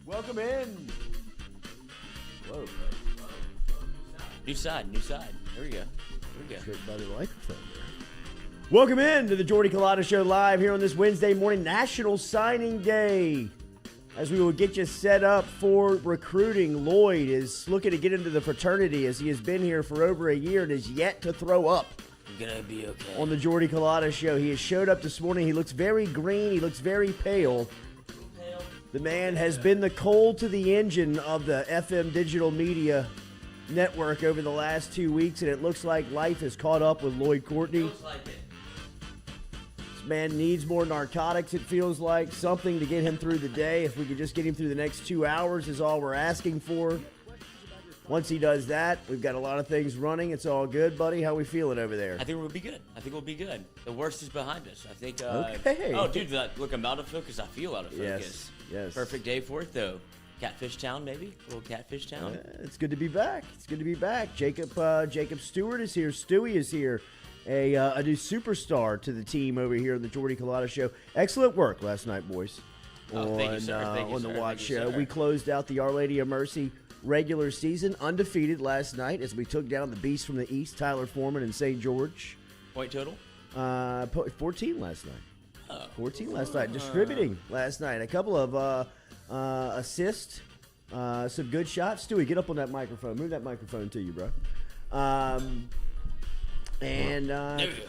Welcome in. Whoa. New side. Here we go. Straight by the microphone there. Welcome in to the Jordy Culotta Show live here on this Wednesday morning, National Signing Day. As we will get you set up for recruiting, Lloyd is looking to get into the fraternity as he has been here for over a year and is yet to throw up. You're gonna be okay. On the Jordy Culotta Show. He has showed up this morning. He looks very green. He looks very pale. The man has been the coal to the engine of the FM digital media network over the last 2 weeks, and it looks like life has caught up with Lloyd Courtney. Looks like it. This man needs more narcotics, it feels like. Something to get him through the day. If we could just get him through the next 2 hours is all we're asking for. Once he does that, we've got a lot of things running. It's all good, buddy. How we feeling over there? I think we'll be good. The worst is behind us. I think. Okay. Oh, dude, look, I'm out of focus. I feel out of focus. Yes. Perfect day for it, though. Catfish Town, maybe? A little Catfish Town. It's good to be back. Jacob Stewart is here. Stewie is here. A new superstar to the team over here on the Jordy Culotta Show. Excellent work last night, boys. Thank you, sir. On the Watch Show. We closed out the Our Lady of Mercy regular season undefeated last night as we took down the Beast from the East, Tyler Foreman and St. George. Point total? 14 last night. 14 last night. Oh. Distributing last night. A couple of assists. Some good shots. Stewie, get up on that microphone. Move that microphone to you, bro.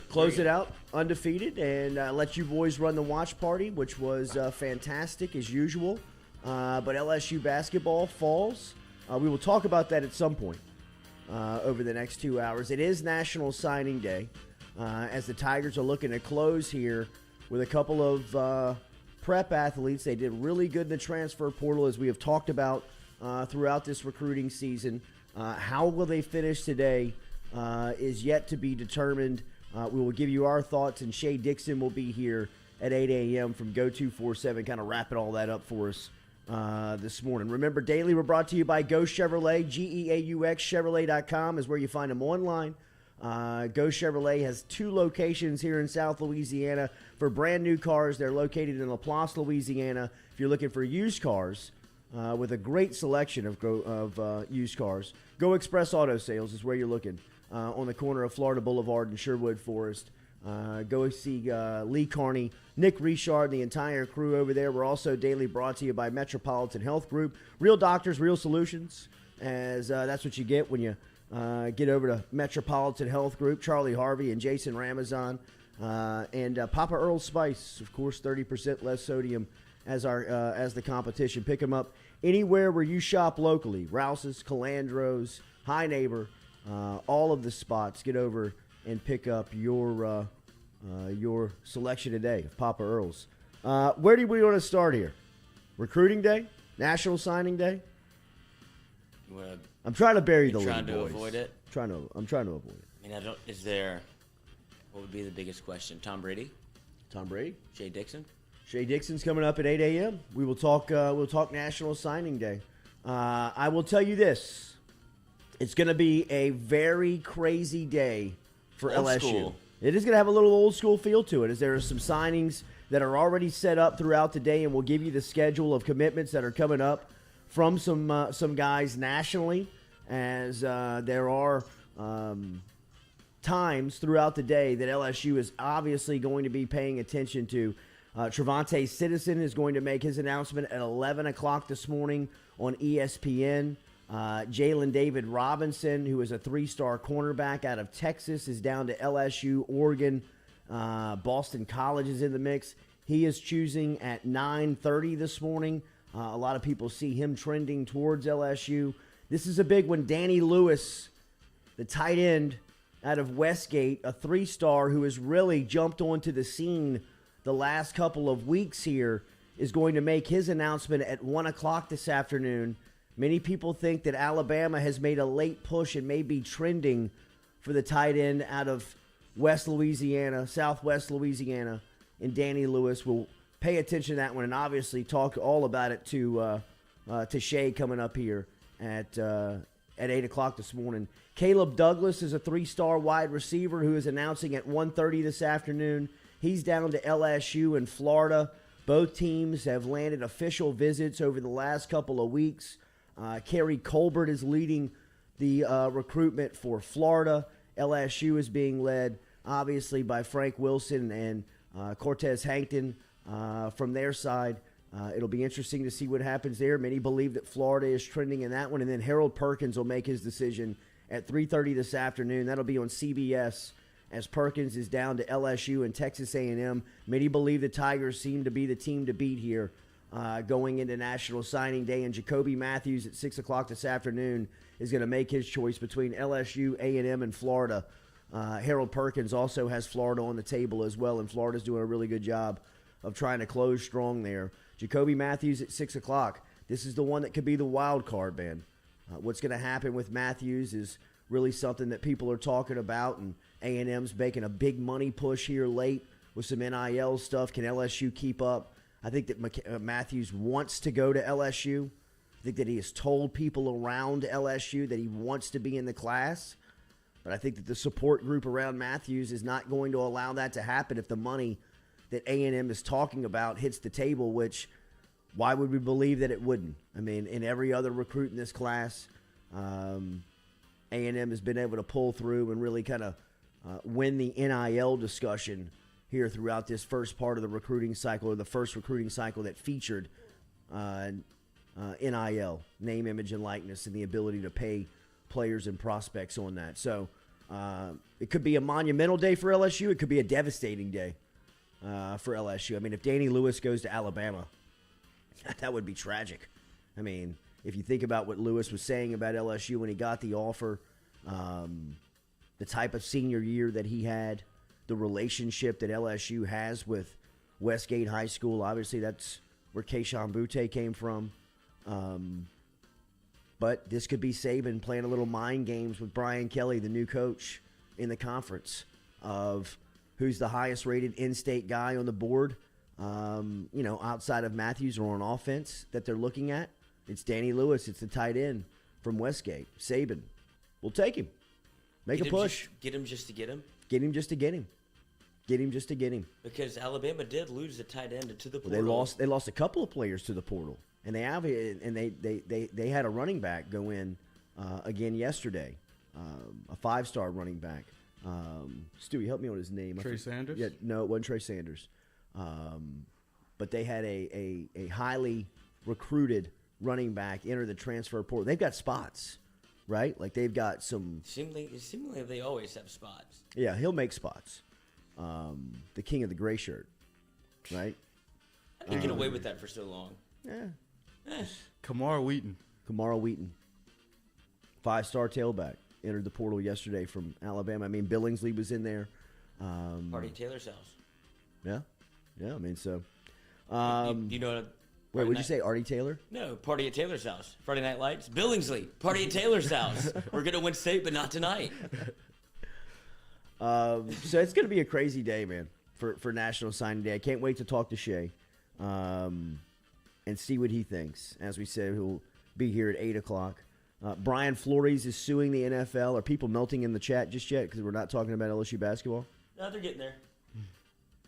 Close it out undefeated and let you boys run the watch party, which was fantastic as usual. But LSU basketball falls. We will talk about that at some point over the next 2 hours. It is National Signing Day as the Tigers are looking to close here with a couple of prep athletes. They did really good in the transfer portal, as we have talked about throughout this recruiting season. How will they finish today is yet to be determined. We will give you our thoughts, and Shea Dixon will be here at 8 a.m. from Go 247, kind of wrapping all that up for us this morning. Remember, daily we're brought to you by Go Chevrolet. GEAUX Chevrolet.com is where you find them online. Go Chevrolet has 2 locations here in South Louisiana for brand new cars. They're located in LaPlace, Louisiana. If you're looking for used cars, with a great selection of used cars, Go Express Auto Sales is where you're looking on the corner of Florida Boulevard and Sherwood Forest. Go see Lee Carney, Nick Richard, and the entire crew over there. We're also daily brought to you by Metropolitan Health Group. Real doctors, real solutions, as that's what you get when you get over to Metropolitan Health Group. Charlie Harvey and Jason Ramazan and Papa Earl's Spice, of course, 30% less sodium as the competition. Pick them up anywhere where you shop locally. Rouse's, Calandro's, High Neighbor, all of the spots. Get over and pick up your selection today of Papa Earl's. Where do we want to start here? Recruiting day? National Signing Day? I'm trying to bury the lead, trying to boys. avoid it? I'm trying to avoid it. I mean, what would be the biggest question? Tom Brady? Tom Brady? Shea Dixon? Shea Dixon's coming up at 8 a.m. We will talk. We'll talk National Signing Day. I will tell you this: it's going to be a very crazy day for Old LSU. school. It is going to have a little old school feel to it, as there are some signings that are already set up throughout the day, and we'll give you the schedule of commitments that are coming up from some guys nationally, as there are times throughout the day that LSU is obviously going to be paying attention to. Trevante Citizen is going to make his announcement at 11 o'clock this morning on ESPN. Jalen David Robinson, who is a 3-star cornerback out of Texas, is down to LSU, Oregon. Boston College is in the mix. He is choosing at 9:30 this morning. A lot of people see him trending towards LSU. This is a big one. Danny Lewis, the tight end out of Westgate, a 3-star who has really jumped onto the scene the last couple of weeks here, is going to make his announcement at 1 o'clock this afternoon. Many people think that Alabama has made a late push and may be trending for the tight end out of West Louisiana, Southwest Louisiana, and Danny Lewis. Will pay attention to that one and obviously talk all about it to Shea coming up here at 8 o'clock this morning. Caleb Douglas is a 3-star wide receiver who is announcing at 1:30 this afternoon. He's down to LSU in Florida. Both teams have landed official visits over the last couple of weeks. Kerry Colbert is leading the recruitment for Florida. LSU is being led, obviously, by Frank Wilson and Cortez Hankton from their side. It'll be interesting to see what happens there. Many believe that Florida is trending in that one. And then Harold Perkins will make his decision at 3:30 this afternoon. That'll be on CBS as Perkins is down to LSU and Texas A&M. Many believe the Tigers seem to be the team to beat here going into National Signing Day. And Jacoby Matthews at 6 o'clock this afternoon is going to make his choice between LSU, A&M, and Florida. Harold Perkins also has Florida on the table as well, and Florida's doing a really good job of trying to close strong there. Jacoby Matthews at 6 o'clock. This is the one that could be the wild card, man. What's going to happen with Matthews is really something that people are talking about, and A&M's making a big money push here late with some NIL stuff. Can LSU keep up? I think that Matthews wants to go to LSU. I think that he has told people around LSU that he wants to be in the class. But I think that the support group around Matthews is not going to allow that to happen if the money that A&M is talking about hits the table, which why would we believe that it wouldn't? I mean, in every other recruit in this class, A&M has been able to pull through and really kind of win the NIL discussion here throughout this first part of the recruiting cycle, or the first recruiting cycle that featured NIL, name, image, and likeness, and the ability to pay players and prospects on that. So it could be a monumental day for LSU. It could be a devastating day for LSU. I mean, if Danny Lewis goes to Alabama, that would be tragic. I mean, if you think about what Lewis was saying about LSU when he got the offer, the type of senior year that he had, the relationship that LSU has with Westgate High School, obviously that's where Keishawn Butte came from. But this could be Saban playing a little mind games with Brian Kelly, the new coach in the conference, of who's the highest rated in-state guy on the board, outside of Matthews or on offense that they're looking at. It's Danny Lewis. It's the tight end from Westgate. Saban. We'll take him. Make a push. Get him just to get him? Get him just to get him. Get him just to get him. Because Alabama did lose a tight end to the portal. Well, they lost a couple of players to the portal. And they had a running back go in again yesterday, a 5-star running back. Stewie, help me on his name. Trey Sanders? Yeah, no, it wasn't Trey Sanders. But they had a highly recruited running back enter the transfer portal. They've got spots, right? Like they've got some. Seemingly they always have spots. Yeah, he'll make spots. The king of the gray shirt, right? How did he get away with that for so long? Yeah. Kamara Wheaton. 5-star tailback, entered the portal yesterday from Alabama. I mean, Billingsley was in there. Party at Taylor's house. Yeah. I mean, so. You know. Wait, what'd you say, Artie Taylor? No, party at Taylor's house. Friday Night Lights. Billingsley, party at Taylor's house. We're gonna win state, but not tonight. So it's gonna be a crazy day, man, for National Signing Day. I can't wait to talk to Shea. And see what he thinks. As we said, he'll be here at 8 o'clock. Brian Flores is suing the NFL. Are people melting in the chat just yet because we're not talking about LSU basketball? No, they're getting there.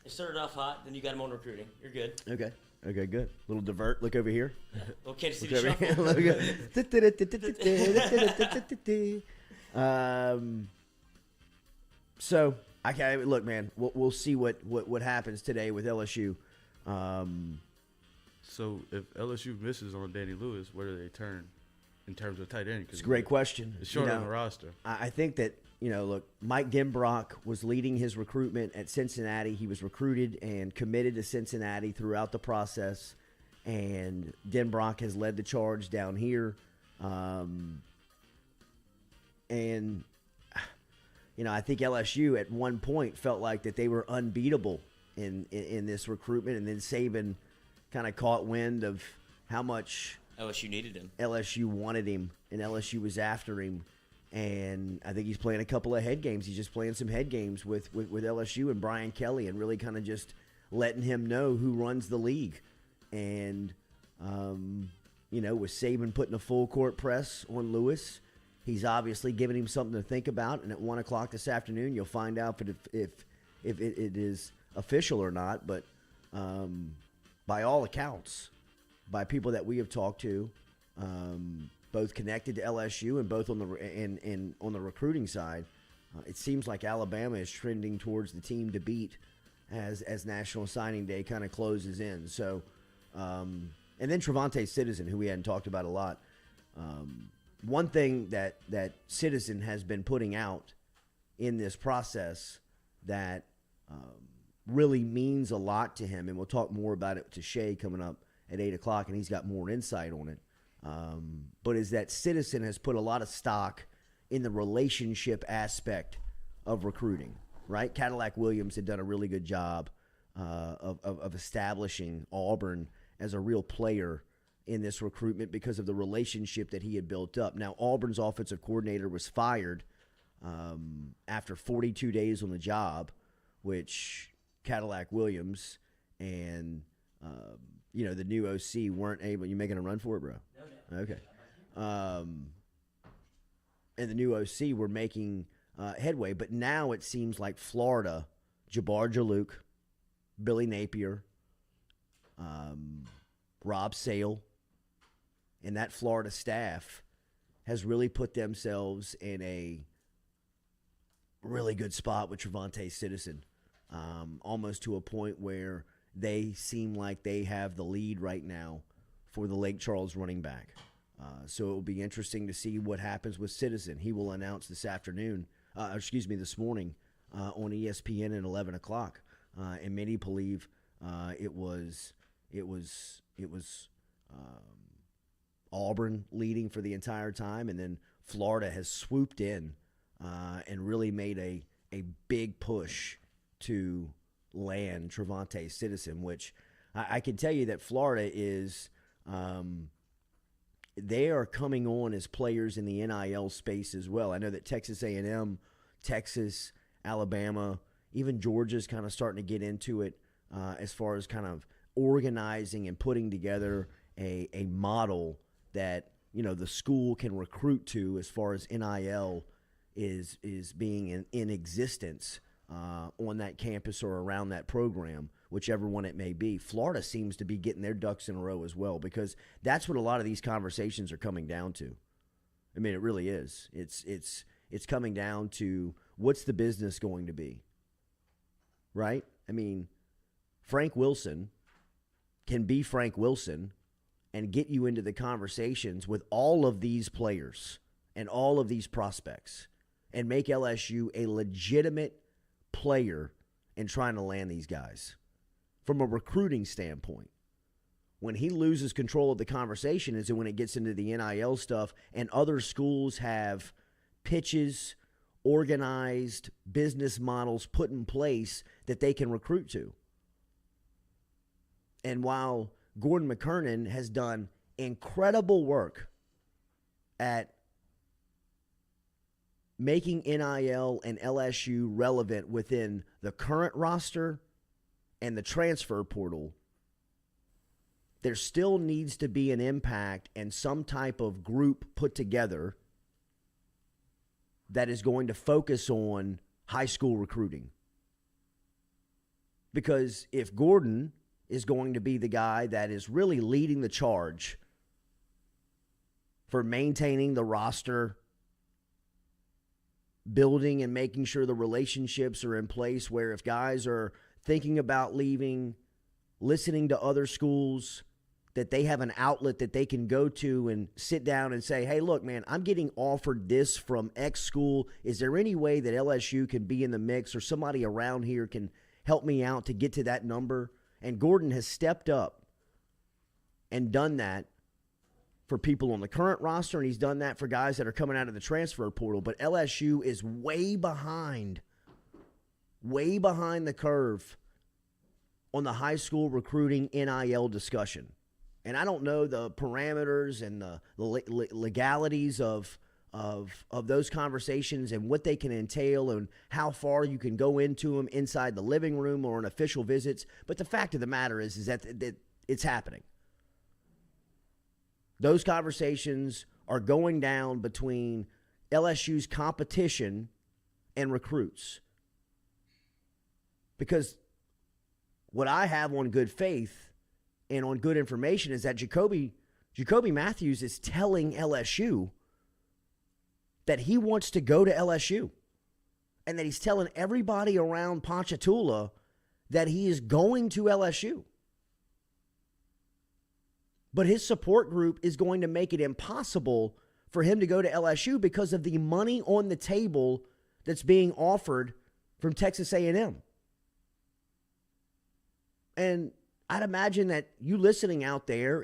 They started off hot, then you got them on recruiting. You're good. Okay, good. Little divert. Look over here. Well, can't see Look the shuffle. So, look, man, we'll see what happens today with LSU. So if LSU misses on Danny Lewis, where do they turn in terms of tight end? It's a great question. It's short on the roster. I think that, look, Mike Denbrock was leading his recruitment at Cincinnati. He was recruited and committed to Cincinnati throughout the process. And Denbrock has led the charge down here. I think LSU at one point felt like that they were unbeatable in this recruitment. And then Saban kind of caught wind of how much LSU needed him. LSU wanted him, and LSU was after him. And I think he's playing a couple of head games. He's just playing some head games with LSU and Brian Kelly, and really kind of just letting him know who runs the league. And, with Saban putting a full court press on Lewis, he's obviously giving him something to think about. And at 1 o'clock this afternoon, you'll find out if it is official or not. But by all accounts, by people that we have talked to, both connected to LSU and both on the on the recruiting side, it seems like Alabama is trending towards the team to beat as National Signing Day kind of closes in. So, and then Trevante Citizen, who we hadn't talked about a lot. One thing that Citizen has been putting out in this process that really means a lot to him, and we'll talk more about it to Shea coming up at 8 o'clock, and he's got more insight on it, but is that Citizen has put a lot of stock in the relationship aspect of recruiting, right? Cadillac Williams had done a really good job of establishing Auburn as a real player in this recruitment because of the relationship that he had built up. Now, Auburn's offensive coordinator was fired after 42 days on the job, which Cadillac Williams and the new OC weren't able. You making a run for it, bro? No. Okay. And the new OC were making headway, but now it seems like Florida, Jabbar Jalouk, Billy Napier, Rob Sale, and that Florida staff has really put themselves in a really good spot with Trevante Citizen, almost to a point where they seem like they have the lead right now for the Lake Charles running back. So it will be interesting to see what happens with Citizen. He will announce this morning on ESPN at 11 o'clock. And many believe it was Auburn leading for the entire time, and then Florida has swooped in and really made a big push to land Trevante Citizen, which I can tell you that Florida is they are coming on as players in the NIL space as well. I know that Texas A&M, Texas, Alabama, even Georgia's kind of starting to get into it as far as kind of organizing and putting together a model that the school can recruit to as far as NIL is being in existence on that campus or around that program, whichever one it may be. Florida seems to be getting their ducks in a row as well, because that's what a lot of these conversations are coming down to. I mean, it really is. It's coming down to what's the business going to be, right? I mean, Frank Wilson can be Frank Wilson and get you into the conversations with all of these players and all of these prospects and make LSU a legitimate player in trying to land these guys. From a recruiting standpoint, when he loses control of the conversation is when it gets into the NIL stuff and other schools have pitches, organized business models put in place that they can recruit to. And while Gordon McKernan has done incredible work at making NIL and LSU relevant within the current roster and the transfer portal, there still needs to be an impact and some type of group put together that is going to focus on high school recruiting. Because if Gordon is going to be the guy that is really leading the charge for maintaining the roster, building and making sure the relationships are in place where if guys are thinking about leaving, listening to other schools, that they have an outlet that they can go to and sit down and say, hey, look, man, I'm getting offered this from X school. Is there any way that LSU can be in the mix or somebody around here can help me out to get to that number? And Gordon has stepped up and done that for people on the current roster, and he's done that for guys that are coming out of the transfer portal. But LSU is way behind the curve on the high school recruiting NIL discussion. And I don't know the parameters and the legalities of those conversations and what they can entail and how far you can go into them inside the living room or in official visits. But the fact of the matter is that it's happening. Those conversations are going down between LSU's competition and recruits. Because what I have on good faith and on good information is that Jacoby Matthews is telling LSU that he wants to go to LSU, and that he's telling everybody around Ponchatoula that he is going to LSU. But his support group is going to make it impossible for him to go to LSU because of the money on the table that's being offered from Texas A&M. And I'd imagine that you listening out there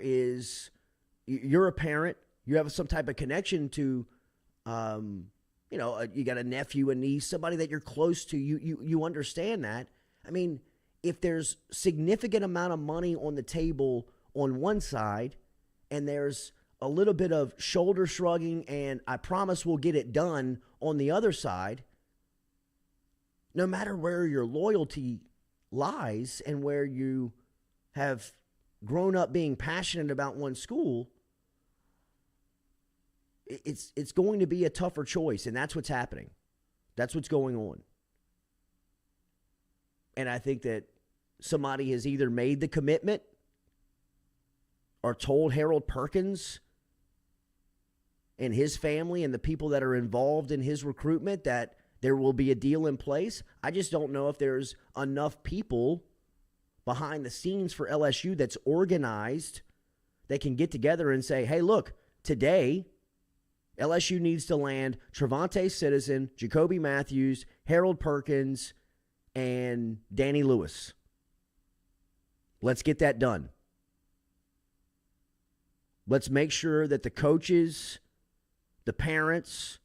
you're a parent, you have some type of connection to, you got a nephew, a niece, somebody that you're close to, you understand that. I mean, if there's significant amount of money on the table on one side, and there's a little bit of shoulder shrugging and I promise we'll get it done on the other side, no matter where your loyalty lies and where you have grown up being passionate about one school, it's going to be a tougher choice, and that's what's happening. That's what's going on. And I think that somebody has either made the commitment or told Harold Perkins and his family and the people that are involved in his recruitment that there will be a deal in place. I just don't know if there's enough people behind the scenes for LSU that's organized that can get together and say, hey, look, today LSU needs to land Trevante Citizen, Jacoby Matthews, Harold Perkins, and Danny Lewis. Let's get that done. Let's make sure that the coaches, the parents,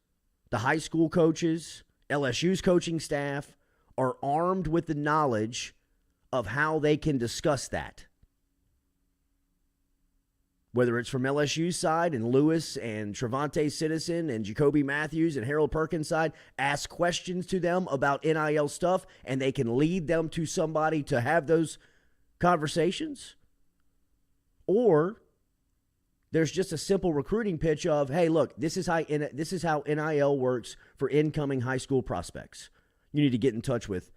the high school coaches, LSU's coaching staff are armed with the knowledge of how they can discuss that. Whether it's from LSU's side and Lewis and Trevante Citizen and Jacoby Matthews and Harold Perkins' side, ask questions to them about NIL stuff and they can lead them to somebody to have those conversations. Or there's just a simple recruiting pitch of, hey, look, this is how NIL works for incoming high school prospects. You need to get in touch with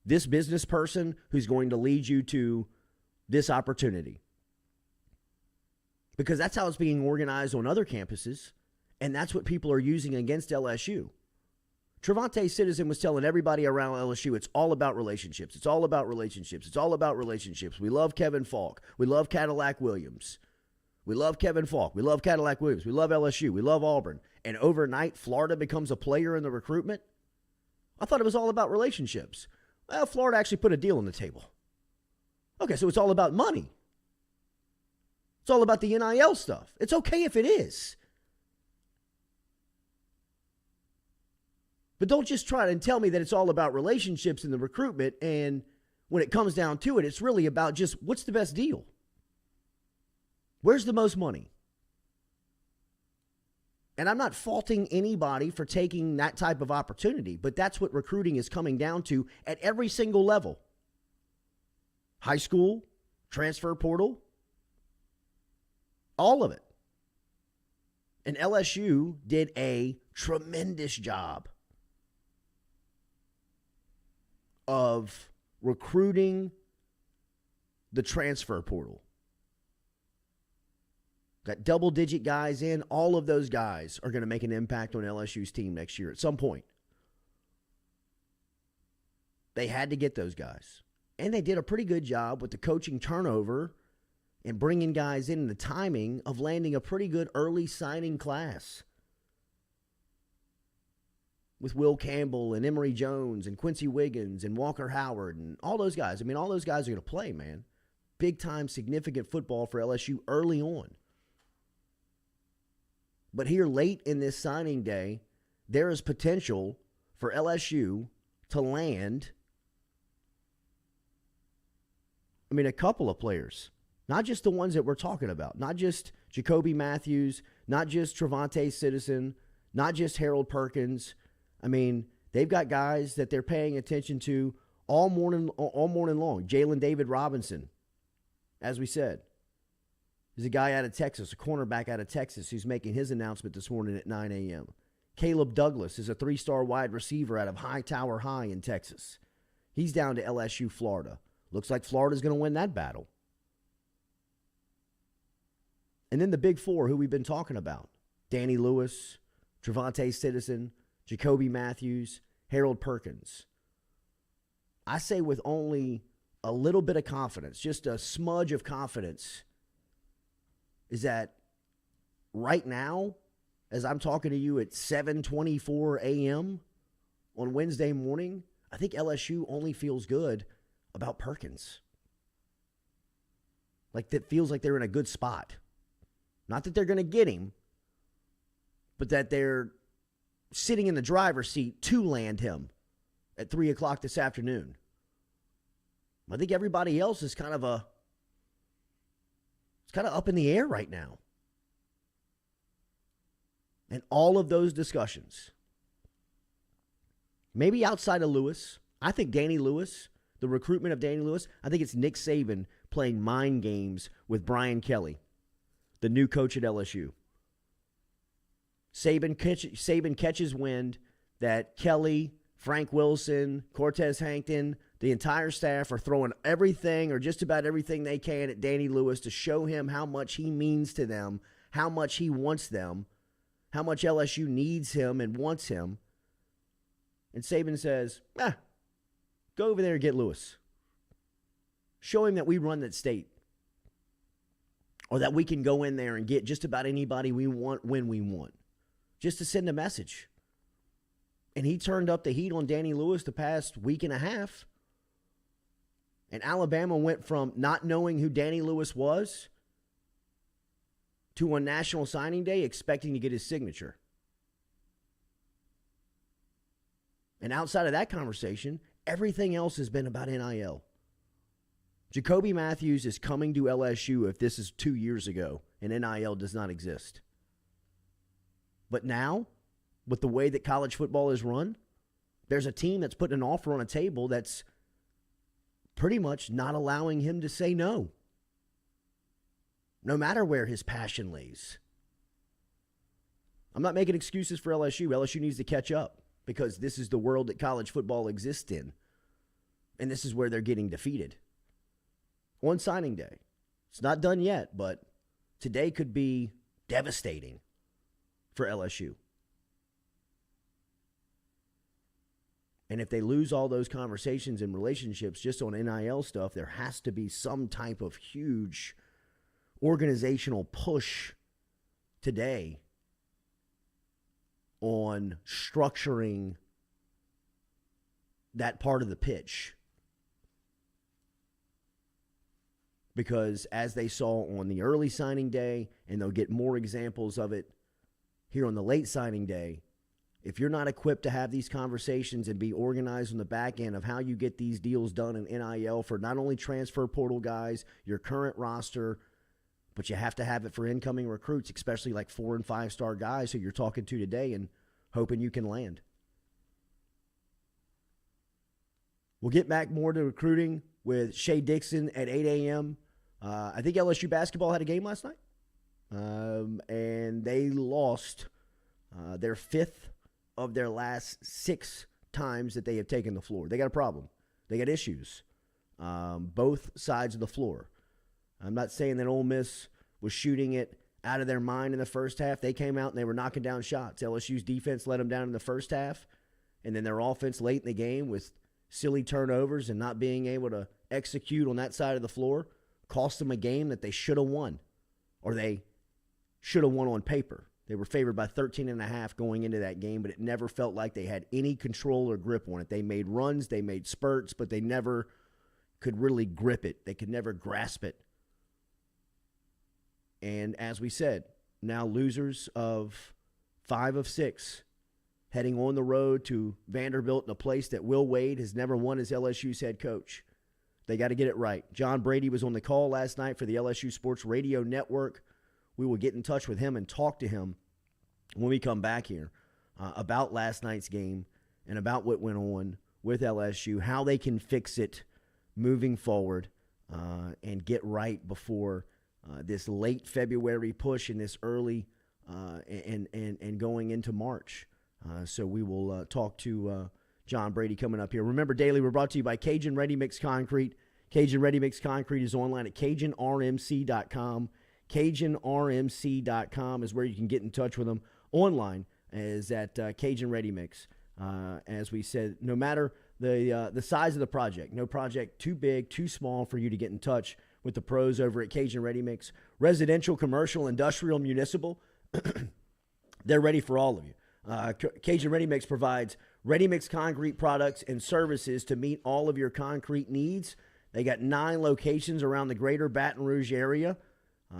this business person who's going to lead you to this opportunity. Because that's how it's being organized on other campuses, and that's what people are using against LSU. Trevante Citizen was telling everybody around LSU, it's all about relationships. It's all about relationships. It's all about relationships. We love Kevin Falk. We love Cadillac Williams. We love Kevin Falk. We love Cadillac Williams. We love LSU. We love Auburn. And overnight, Florida becomes a player in the recruitment? I thought it was all about relationships. Well, Florida actually put a deal on the table. Okay, so it's all about money. It's all about the NIL stuff. It's okay if it is. But don't just try and tell me that it's all about relationships in the recruitment, and when it comes down to it, it's really about just what's the best deal? Where's the most money? And I'm not faulting anybody for taking that type of opportunity, but that's what recruiting is coming down to at every single level. High school, transfer portal, all of it. And LSU did a tremendous job of recruiting the transfer portal. Got double-digit guys in. All of those guys are going to make an impact on LSU's team next year at some point. They had to get those guys. And they did a pretty good job with the coaching turnover and bringing guys in and the timing of landing a pretty good early signing class. With Will Campbell and Emory Jones and Quincy Wiggins and Walker Howard and all those guys. I mean, all those guys are going to play, man. Big-time, significant football for LSU early on. But here late in this signing day, there is potential for LSU to land, a couple of players. Not just the ones that we're talking about. Not just Jacoby Matthews, not just Trevante Citizen, not just Harold Perkins. They've got guys that they're paying attention to all morning long. Jalen David Robinson, as we said. There's a guy out of Texas, a cornerback out of Texas, who's making his announcement this morning at 9 a.m. Caleb Douglas is a 3-star wide receiver out of Hightower High in Texas. He's down to LSU, Florida. Looks like Florida's going to win that battle. And then the big four who we've been talking about. Danny Lewis, Trevante Citizen, Jacoby Matthews, Harold Perkins. I say with only a little bit of confidence, just a smudge of confidence, is that right now, as I'm talking to you at 7:24 a.m. on Wednesday morning, I think LSU only feels good about Perkins. Like, that feels like they're in a good spot. Not that they're going to get him, but that they're sitting in the driver's seat to land him at 3 o'clock this afternoon. I think everybody else is kind of up in the air right now. And all of those discussions, maybe outside of Lewis, I think Danny Lewis, the recruitment of Danny Lewis, I think it's Nick Saban playing mind games with Brian Kelly, the new coach at LSU. Saban catches wind that Kelly, Frank Wilson, Cortez Hankton, the entire staff are throwing everything or just about everything they can at Danny Lewis to show him how much he means to them, how much he wants them, how much LSU needs him and wants him. And Saban says, go over there and get Lewis. Show him that we run that state. Or that we can go in there and get just about anybody we want when we want. Just to send a message. And he turned up the heat on Danny Lewis the past week and a half. And Alabama went from not knowing who Danny Lewis was to on National Signing Day expecting to get his signature. And outside of that conversation, everything else has been about NIL. Jacoby Matthews is coming to LSU if this is 2 years ago and NIL does not exist. But now, with the way that college football is run, there's a team that's putting an offer on a table that's pretty much not allowing him to say no. No matter where his passion lays. I'm not making excuses for LSU. LSU needs to catch up because this is the world that college football exists in. And this is where they're getting defeated. On signing day. It's not done yet, but today could be devastating for LSU. And if they lose all those conversations and relationships just on NIL stuff, there has to be some type of huge organizational push today on structuring that part of the pitch. Because as they saw on the early signing day, and they'll get more examples of it here on the late signing day, if you're not equipped to have these conversations and be organized on the back end of how you get these deals done in NIL for not only transfer portal guys, your current roster, but you have to have it for incoming recruits, especially like 4- and 5-star guys who you're talking to today and hoping you can land. We'll get back more to recruiting with Shea Dixon at 8 a.m. I think LSU basketball had a game last night, and they lost their 5th of their last 6 times that they have taken the floor. They got a problem. They got issues, both sides of the floor. I'm not saying that Ole Miss was shooting it out of their mind in the first half. They came out and they were knocking down shots. LSU's defense let them down in the first half, and then their offense late in the game with silly turnovers and not being able to execute on that side of the floor cost them a game that they should have won, or they should have won on paper. They were favored by 13.5 going into that game, but it never felt like they had any control or grip on it. They made runs, they made spurts, but they never could really grip it. They could never grasp it. And as we said, now losers of 5 of 6, heading on the road to Vanderbilt in a place that Will Wade has never won as LSU's head coach. They got to get it right. John Brady was on the call last night for the LSU Sports Radio Network. We will get in touch with him and talk to him when we come back here about last night's game and about what went on with LSU, how they can fix it moving forward and get right before this late February push and this early and going into March. So we will talk to John Brady coming up here. Remember, Daily, we're brought to you by Cajun Ready Mix Concrete. Cajun Ready Mix Concrete is online at CajunRMC.com. CajunRMC.com is where you can get in touch with them. Online is at Cajun Ready Mix. As we said, no matter the size of the project, no project too big, too small for you to get in touch with the pros over at Cajun Ready Mix. Residential, commercial, industrial, municipal, they're ready for all of you. Cajun Ready Mix provides ready mix concrete products and services to meet all of your concrete needs. They got 9 locations around the greater Baton Rouge area,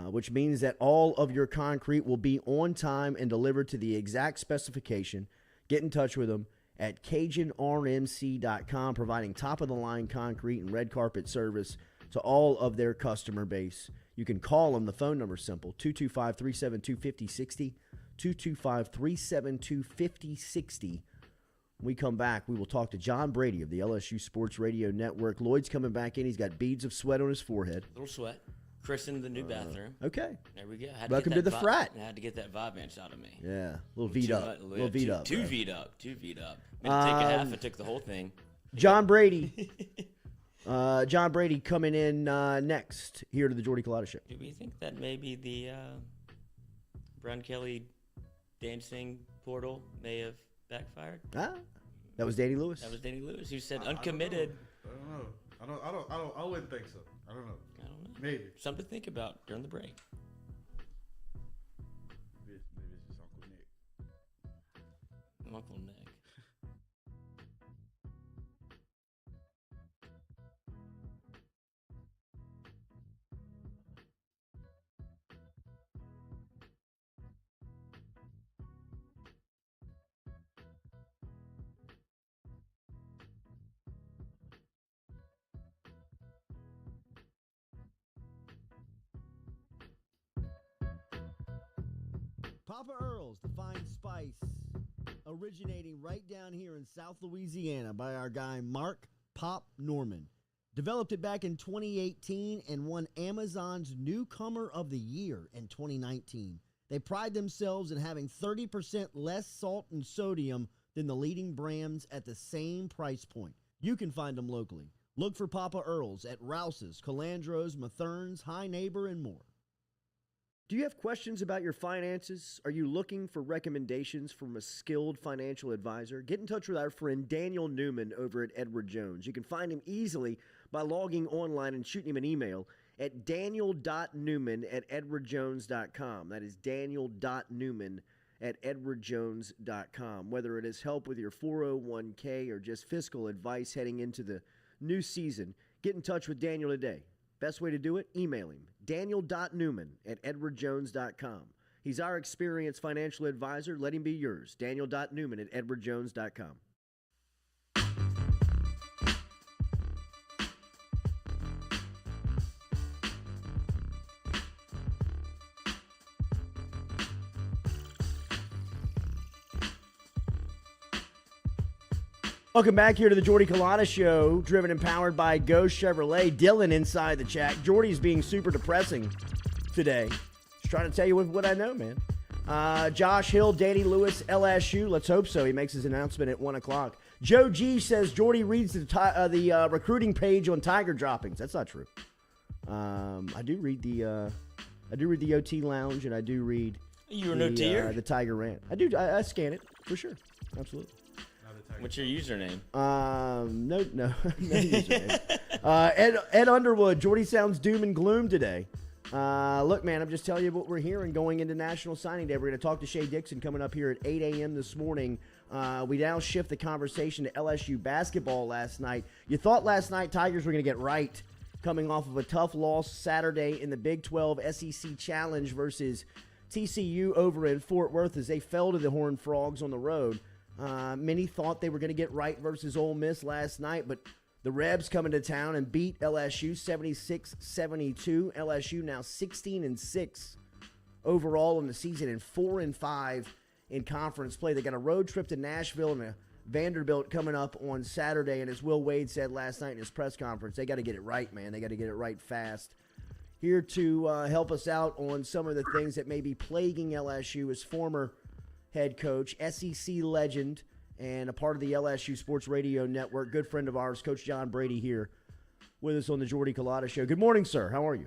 which means that all of your concrete will be on time and delivered to the exact specification. Get in touch with them at CajunRMC.com, providing top-of-the-line concrete and red carpet service to all of their customer base. You can call them. The phone number is simple, 225-372-5060, 225-372-5060. When we come back, we will talk to John Brady of the LSU Sports Radio Network. Lloyd's coming back in. He's got beads of sweat on his forehead. A little sweat. Christened the new bathroom. Okay. There we go. Welcome to the frat. I had to get that vibe inch out of me. Yeah. A little V'd up. A little V'd up. Two V'd up. Two V'd up. Meant to take a half. I took the whole thing. John Brady. John Brady coming in next here to the Jordy Culotta Show. Do we think that maybe the Brown Kelly dancing portal may have backfired? That was Danny Lewis. That was Danny Lewis, who said uncommitted. I don't know. I wouldn't think so. I don't know. Maybe. Something to think about during the break. Maybe it's just Uncle Nick. Uncle Nick. Papa Earl's, the fine spice, originating right down here in South Louisiana by our guy Mark Pop Norman. Developed it back in 2018 and won Amazon's Newcomer of the Year in 2019. They pride themselves in having 30% less salt and sodium than the leading brands at the same price point. You can find them locally. Look for Papa Earl's at Rouse's, Calandro's, Mathern's, High Neighbor, and more. Do you have questions about your finances? Are you looking for recommendations from a skilled financial advisor? Get in touch with our friend Daniel Newman over at Edward Jones. You can find him easily by logging online and shooting him an email at daniel.newman@edwardjones.com. That is daniel.newman@edwardjones.com. Whether it is help with your 401k or just fiscal advice heading into the new season, get in touch with Daniel today. Best way to do it? Email him, daniel.newman@edwardjones.com. He's our experienced financial advisor. Let him be yours, daniel.newman@edwardjones.com. Welcome back here to the Jordy Culotta Show, driven and powered by Ghost Chevrolet. Dylan inside the chat. Jordy's being super depressing today. Just trying to tell you what I know, man. Josh Hill, Danny Lewis, LSU. Let's hope so. He makes his announcement at 1 o'clock. Joe G says Jordy reads the recruiting page on Tiger droppings. That's not true. I do read the OT Lounge, and I do read the Tiger Rant. I scan it for sure. Absolutely. What's your username? No username. Ed Underwood, Jordy sounds doom and gloom today. Look, man, I'm just telling you what we're hearing going into National Signing Day. We're going to talk to Shea Dixon coming up here at 8 a.m. this morning. We now shift the conversation to LSU basketball last night. You thought last night Tigers were going to get right, coming off of a tough loss Saturday in the Big 12 SEC Challenge versus TCU over in Fort Worth as they fell to the Horned Frogs on the road. Many thought they were going to get right versus Ole Miss last night, but the Rebs come into town and beat LSU 76-72. LSU now 16-6 overall in the season and 4-5 in conference play. They got a road trip to Nashville and a Vanderbilt coming up on Saturday, and as Will Wade said last night in his press conference, they got to get it right, man. They got to get it right fast. Here to help us out on some of the things that may be plaguing LSU is former head coach, SEC legend, and a part of the LSU Sports Radio Network, good friend of ours, Coach John Brady here with us on the Jordy Culotta Show. Good morning, sir. How are you?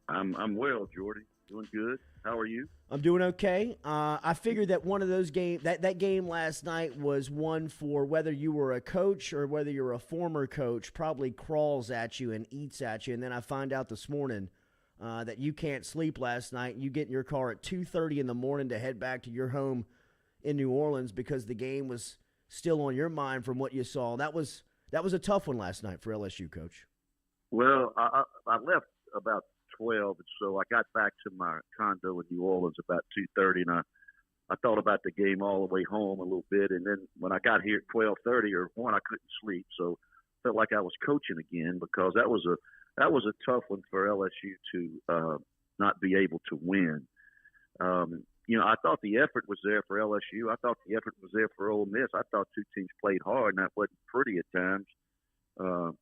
I'm well, Jordy. Doing good. How are you? I'm doing okay. I figured that one of those that game last night was one for whether you were a coach or whether you're a former coach, probably crawls at you and eats at you. And then I find out this morning that you can't sleep last night. You get in your car at 2:30 in the morning to head back to your home in New Orleans because the game was still on your mind from what you saw. That was a tough one last night for LSU, Coach. Well, I left about 12, and so I got back to my condo in New Orleans about 2:30, and I thought about the game all the way home a little bit, and then when I got here at 12:30 or 1, I couldn't sleep, so felt like I was coaching again because that was a tough one for LSU to not be able to win. I thought the effort was there for LSU. I thought the effort was there for Ole Miss. I thought two teams played hard, and that wasn't pretty at times. But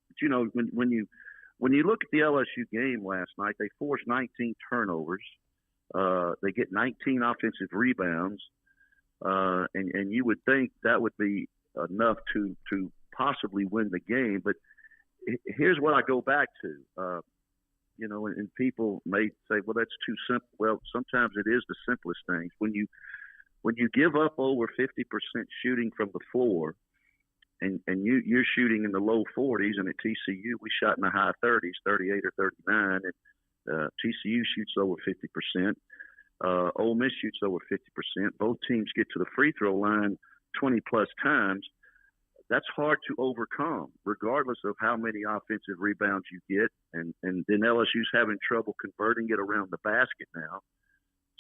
when you look at the LSU game last night, they forced 19 turnovers. They get 19 offensive rebounds, and you would think that would be enough to possibly win the game. But here's what I go back to. And people may say, well, that's too simple. Well, sometimes it is the simplest things. When you give up over 50% shooting from the floor, and you're shooting in the low 40s, and at TCU we shot in the high 30s, 38 or 39, and TCU shoots over 50%. Ole Miss shoots over 50%. Both teams get to the free throw line 20-plus times. That's hard to overcome, regardless of how many offensive rebounds you get. And then LSU's having trouble converting it around the basket now.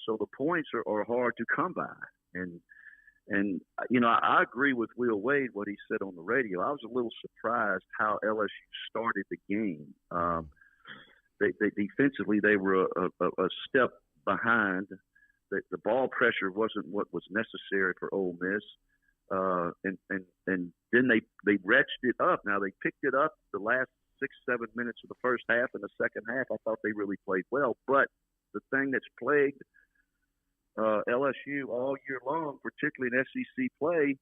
So the points are hard to come by. And I agree with Will Wade, what he said on the radio. I was a little surprised how LSU started the game. They defensively, they were a step behind. The ball pressure wasn't what was necessary for Ole Miss. And then they retched it up. Now they picked it up the last 6-7 minutes of the first half. In the second half, I thought they really played well. But the thing that's plagued LSU all year long, particularly in SEC play,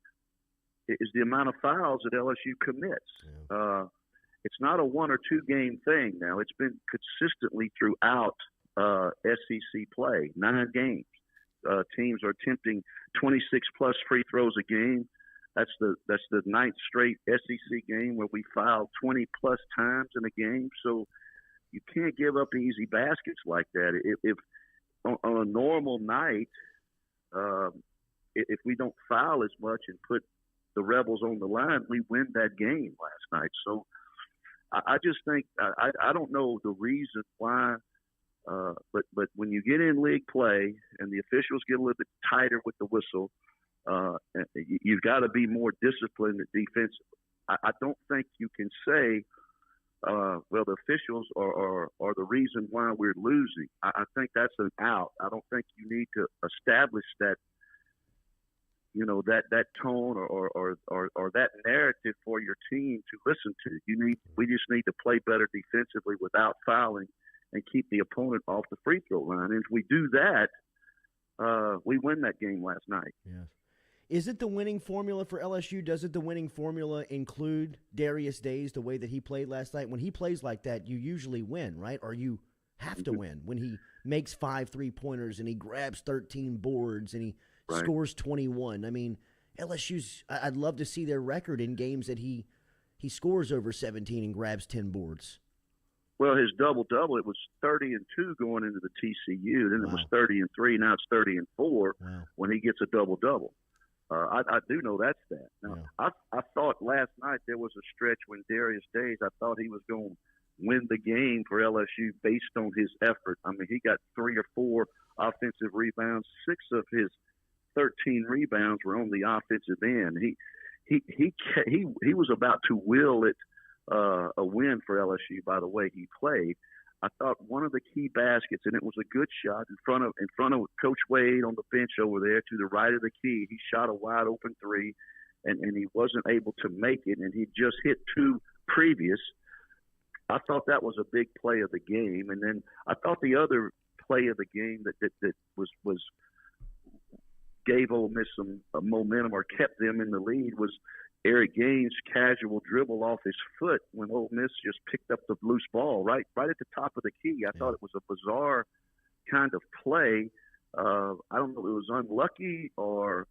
is the amount of fouls that LSU commits. Yeah. It's not a 1 or 2 game thing now. It's been consistently throughout SEC play, 9 games. Teams are attempting 26-plus free throws a game. That's the 9th straight SEC game where we fouled 20-plus times in a game. So you can't give up easy baskets like that. If on a normal night, if we don't foul as much and put the Rebels on the line, we win that game last night. So I just think I don't know the reason why. But when you get in league play and the officials get a little bit tighter with the whistle, you've got to be more disciplined at defense. I don't think you can say, well, the officials are the reason why we're losing. I think that's an out. I don't think you need to establish that, that tone or that narrative for your team to listen to. We just need to play better defensively without fouling and keep the opponent off the free throw line. And if we do that, we win that game last night. Yes. Is it the winning formula for LSU? Does it the winning formula include Darius Days the way that he played last night? When he plays like that, you usually win, right? Or you have to win when he makes 5 3-pointers and he grabs 13 boards and he scores 21. I mean, LSU's – I'd love to see their record in games that he scores over 17 and grabs 10 boards. Well, his double-double, it was 30-2 going into the TCU. Then it was 30-3. Now it's 30-4 when he gets a double-double. I do know that's that. Now, I thought last night there was a stretch when Darius Days, I thought he was going to win the game for LSU based on his effort. I mean, he got 3 or 4 offensive rebounds. 6 of his 13 rebounds were on the offensive end. He was about to will it a win for LSU by the way he played. I thought one of the key baskets, and it was a good shot in front of Coach Wade on the bench over there to the right of the key. He shot a wide open 3, and he wasn't able to make it, and he just hit 2 previous. I thought that was a big play of the game, and then I thought the other play of the game that was gave Ole Miss some momentum or kept them in the lead was Eric Gaines' casual dribble off his foot when Ole Miss just picked up the loose ball right at the top of the key. I thought it was a bizarre kind of play. I don't know if it was unlucky or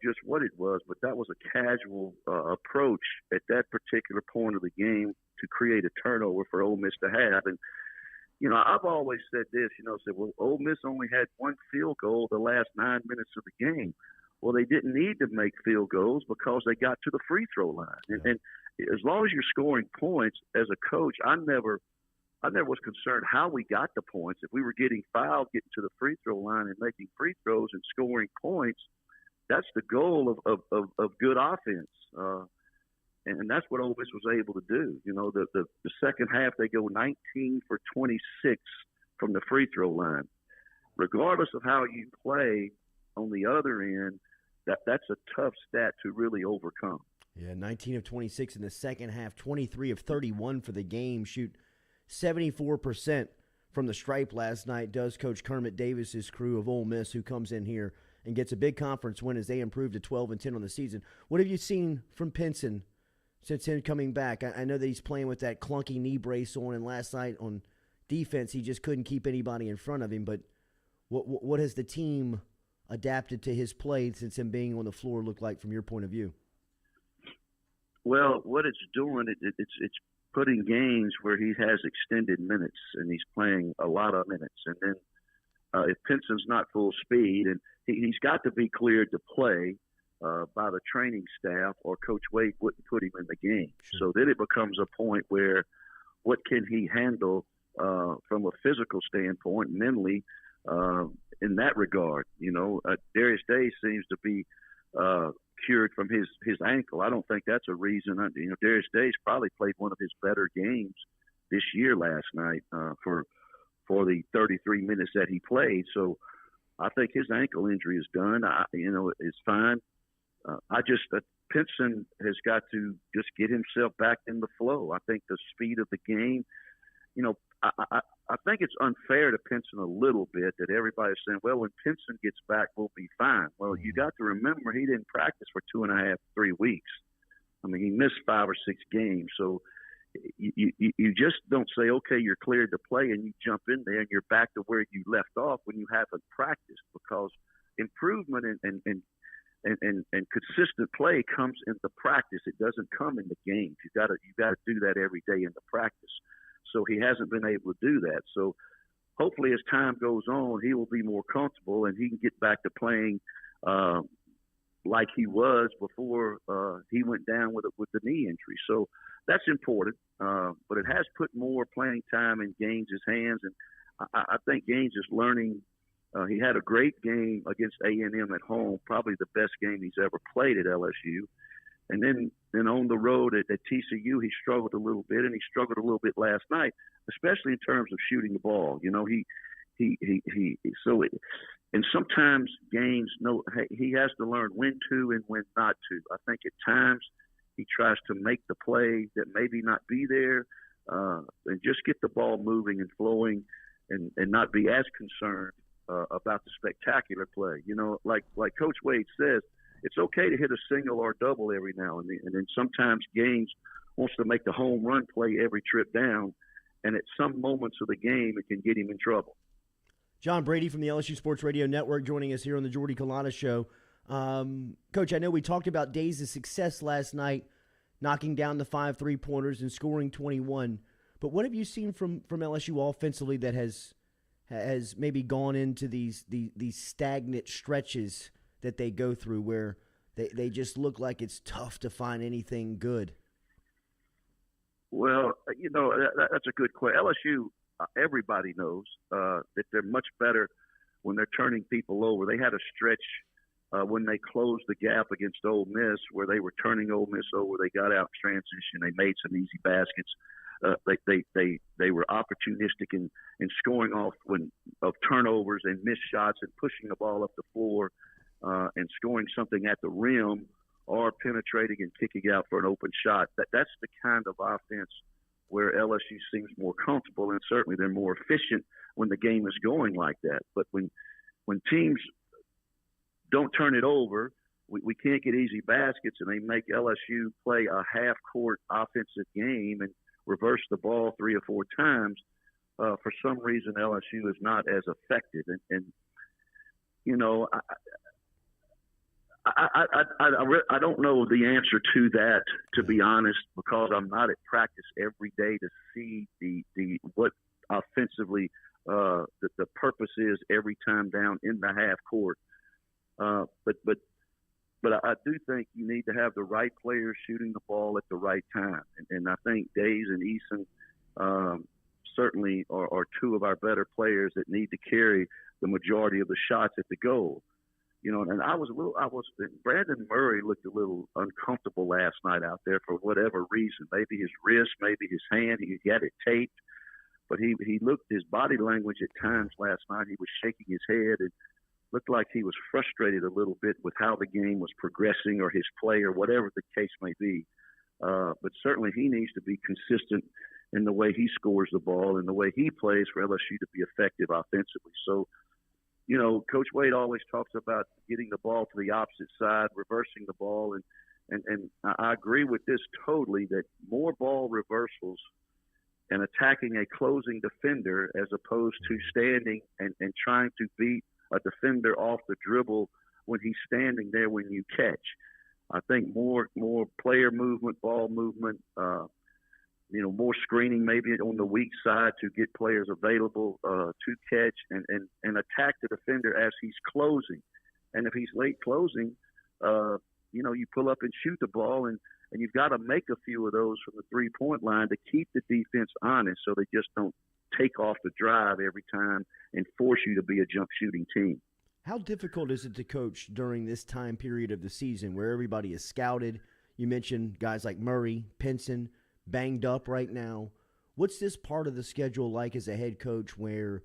just what it was, but that was a casual approach at that particular point of the game to create a turnover for Ole Miss to have. And, you know, I've always said this, well, Ole Miss only had one field goal the last 9 minutes of the game. Well, they didn't need to make field goals because they got to the free throw line. And as long as you're scoring points, as a coach, I never was concerned how we got the points. If we were getting fouled, getting to the free throw line and making free throws and scoring points, that's the goal of good offense. And that's what Ole Miss was able to do. You know, the second half, they go 19 for 26 from the free throw line. Regardless of how you play on the other end, that's a tough stat to really overcome. Yeah, 19 of 26 in the second half, 23 of 31 for the game, shoot 74% from the stripe last night, does Coach Kermit Davis's crew of Ole Miss, who comes in here and gets a big conference win as they improved to 12-10 on the season. What have you seen from Pinson since him coming back? I know that he's playing with that clunky knee brace on, and last night on defense he just couldn't keep anybody in front of him. But what has the team adapted to his play since him being on the floor look like from your point of view? Well, what it's doing, it's putting games where he has extended minutes and he's playing a lot of minutes. And then if Pinson's not full speed, and he's got to be cleared to play by the training staff, or Coach Wade wouldn't put him in the game. Sure. So then it becomes a point where what can he handle from a physical standpoint, mentally, in that regard. You know, Darius Day seems to be cured from his ankle. I don't think that's a reason. You know, Darius Day's probably played one of his better games this year last night for the 33 minutes that he played. So I think his ankle injury is done. It's fine. Pinson has got to just get himself back in the flow. I think the speed of the game, you know, I think it's unfair to Pinson a little bit that everybody's saying, well, when Pinson gets back, we'll be fine. Well, you got to remember he didn't practice for 2.5, 3 weeks. I mean, he missed 5 or 6 games. So you just don't say, okay, you're cleared to play, and you jump in there and you're back to where you left off when you haven't practiced, because improvement and consistent play comes in the practice. It doesn't come in the games. You got to do that every day in the practice. So he hasn't been able to do that. So hopefully as time goes on, he will be more comfortable and he can get back to playing like he was before he went down with the knee injury. So that's important. But it has put more playing time in Gaines' hands. And I think Gaines is learning. He had a great game against A&M at home, probably the best game he's ever played at LSU. And then on the road at TCU, he struggled a little bit, and he struggled a little bit last night, especially in terms of shooting the ball. You know, and sometimes Gaines he has to learn when to and when not to. I think at times he tries to make the play that maybe not be there, and just get the ball moving and flowing, and not be as concerned about the spectacular play. You know, like Coach Wade says, it's okay to hit a single or double every now and then. And then sometimes Gaines wants to make the home run play every trip down, and at some moments of the game, it can get him in trouble. John Brady from the LSU Sports Radio Network joining us here on the Jordy Culotta Show. Coach, I know we talked about days of success last night, knocking down the 5 3-pointers and scoring 21. But what have you seen from LSU offensively that has maybe gone into these stagnant stretches that they go through where they just look like it's tough to find anything good? Well, you know, that's a good question. LSU, everybody knows that they're much better when they're turning people over. They had a stretch when they closed the gap against Ole Miss where they were turning Ole Miss over. They got out in transition. They made some easy baskets. They were opportunistic in scoring off of turnovers and missed shots and pushing the ball up the floor and scoring something at the rim or penetrating and kicking out for an open shot. That's the kind of offense where LSU seems more comfortable, and certainly they're more efficient when the game is going like that. But when teams don't turn it over we can't get easy baskets, and they make LSU play a half-court offensive game and reverse the ball 3 or 4 times. For some reason, LSU is not as effective. And you know, I don't know the answer to that, to be honest, because I'm not at practice every day to see the what offensively the purpose is every time down in the half court. But I do think you need to have the right players shooting the ball at the right time, and I think Days and Eason certainly are 2 of our better players that need to carry the majority of the shots at the goal. You know, and Brandon Murray looked a little uncomfortable last night out there for whatever reason. Maybe his wrist, maybe his hand. He had it taped, but he looked, his body language at times last night, he was shaking his head and looked like he was frustrated a little bit with how the game was progressing or his play or whatever the case may be. But certainly he needs to be consistent in the way he scores the ball and the way he plays for LSU to be effective offensively. So, you know, Coach Wade always talks about getting the ball to the opposite side, reversing the ball. And I agree with this totally, that more ball reversals and attacking a closing defender as opposed to standing and trying to beat a defender off the dribble when he's standing there when you catch. I think more player movement, ball movement, you know, more screening maybe on the weak side to get players available to catch and attack the defender as he's closing. And if he's late closing, you know, you pull up and shoot the ball, and you've got to make a few of those from the three-point line to keep the defense honest so they just don't take off the drive every time and force you to be a jump shooting team. How difficult is it to coach during this time period of the season where everybody is scouted? You mentioned guys like Murray, Pinson, banged up right now. What's this part of the schedule like as a head coach where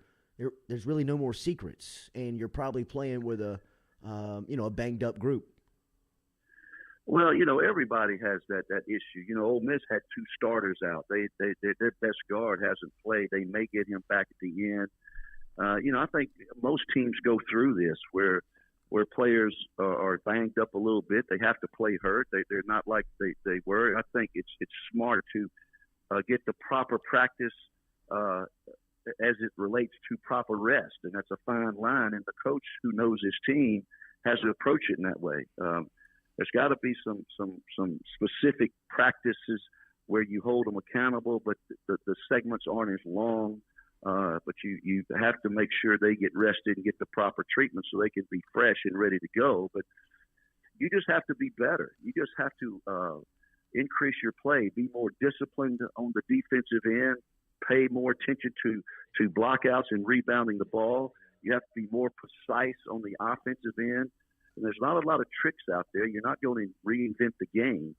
there's really no more secrets and you're probably playing with a banged up group? Well, you know, everybody has that issue. You know, Ole Miss had 2 starters out. Their best guard hasn't played. They may get him back at the end. You know, I think most teams go through this where players are banged up a little bit. They have to play hurt. They're not like they were. I think it's smart to get the proper practice as it relates to proper rest, and that's a fine line. And the coach who knows his team has to approach it in that way. There's got to be some specific practices where you hold them accountable, but the segments aren't as long. But you have to make sure they get rested and get the proper treatment so they can be fresh and ready to go. But you just have to be better. You just have to increase your play, be more disciplined on the defensive end, pay more attention to blockouts and rebounding the ball. You have to be more precise on the offensive end. And there's not a lot of tricks out there. You're not going to reinvent the game.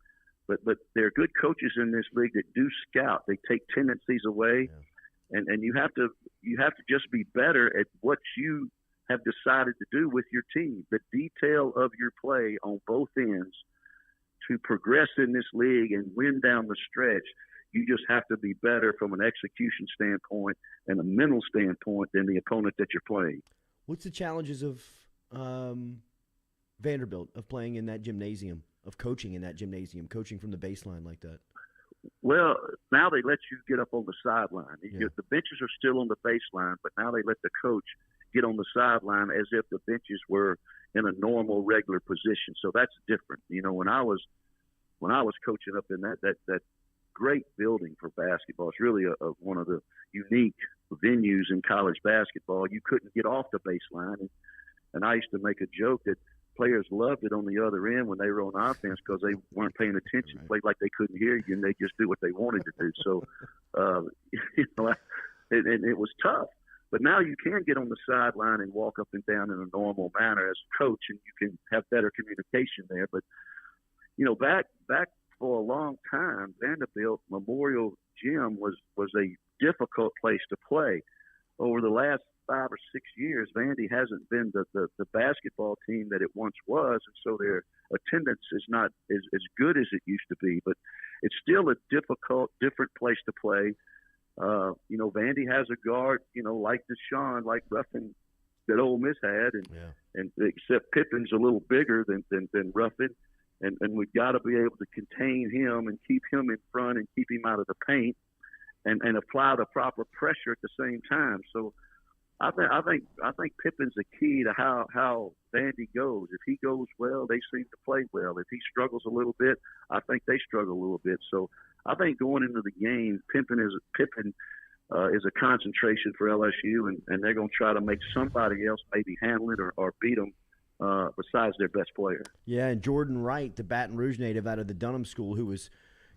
But there are good coaches in this league that do scout. They take tendencies away. Yeah. And you have to just be better at what you have decided to do with your team. The detail of your play on both ends to progress in this league and win down the stretch, you just have to be better from an execution standpoint and a mental standpoint than the opponent that you're playing. What's the challenges of Vanderbilt, of playing in that gymnasium, of coaching in that gymnasium, coaching from the baseline like that? Well, now they let you get up on the sideline. Yeah. The benches are still on the baseline, but now they let the coach get on the sideline as if the benches were in a normal, regular position. So that's different. You know, when I was coaching up in that great building for basketball, it's really one of the unique venues in college basketball. You couldn't get off the baseline, and I used to make a joke that players loved it on the other end when they were on offense because they weren't paying attention, right. Played like they couldn't hear you, and they just do what they wanted to do. So, you know, and it was tough. But now you can get on the sideline and walk up and down in a normal manner as a coach, and you can have better communication there. But, you know, back for a long time, Vanderbilt Memorial Gym was a difficult place to play. Over the last 5 or 6 years, Vandy hasn't been the basketball team that it once was, and so their attendance is not as good as it used to be. But it's still a different place to play. You know, Vandy has a guard, you know, like Deshaun, like Ruffin, that Ole Miss had, and except Pippen's a little bigger than Ruffin, and we've got to be able to contain him and keep him in front and keep him out of the paint, and apply the proper pressure at the same time. So I think Pippen's the key to how Vandy goes. If he goes well, they seem to play well. If he struggles a little bit, I think they struggle a little bit. So I think going into the game, Pippen is a concentration for LSU, and they're going to try to make somebody else maybe handle it or beat them besides their best player. Yeah, and Jordan Wright, the Baton Rouge native out of the Dunham School, who was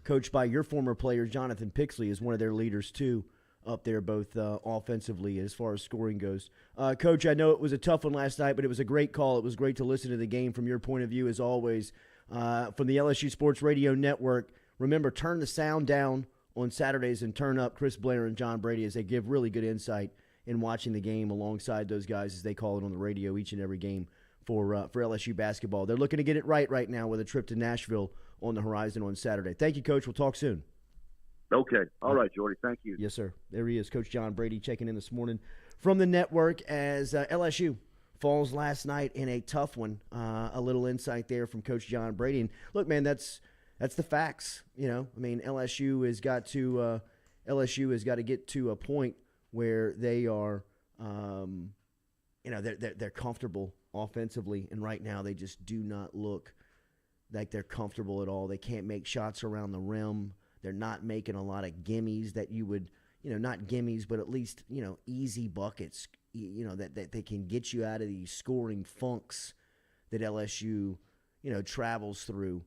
coached by your former player, Jonathan Pixley, is one of their leaders too up there, both offensively as far as scoring goes. Coach, I know it was a tough one last night, but it was a great call. It was great to listen to the game from your point of view, as always. From the LSU Sports Radio Network, remember, turn the sound down on Saturdays and turn up Chris Blair and John Brady as they give really good insight in watching the game alongside those guys as they call it on the radio each and every game for LSU basketball. They're looking to get it right now with a trip to Nashville on the horizon on Saturday. Thank you, Coach. We'll talk soon. Okay. All right, Jordy. Thank you. Yes, sir. There he is, Coach John Brady, checking in this morning from the network as LSU falls last night in a tough one. A little insight there from Coach John Brady. And look, man, that's the facts. You know, I mean, LSU has got to get to a point where they are, they're comfortable offensively, and right now they just do not look like they're comfortable at all. They can't make shots around the rim. They're not making a lot of gimmies that you would, not gimmies, but at least, easy buckets, that they can get you out of these scoring funks that LSU, travels through.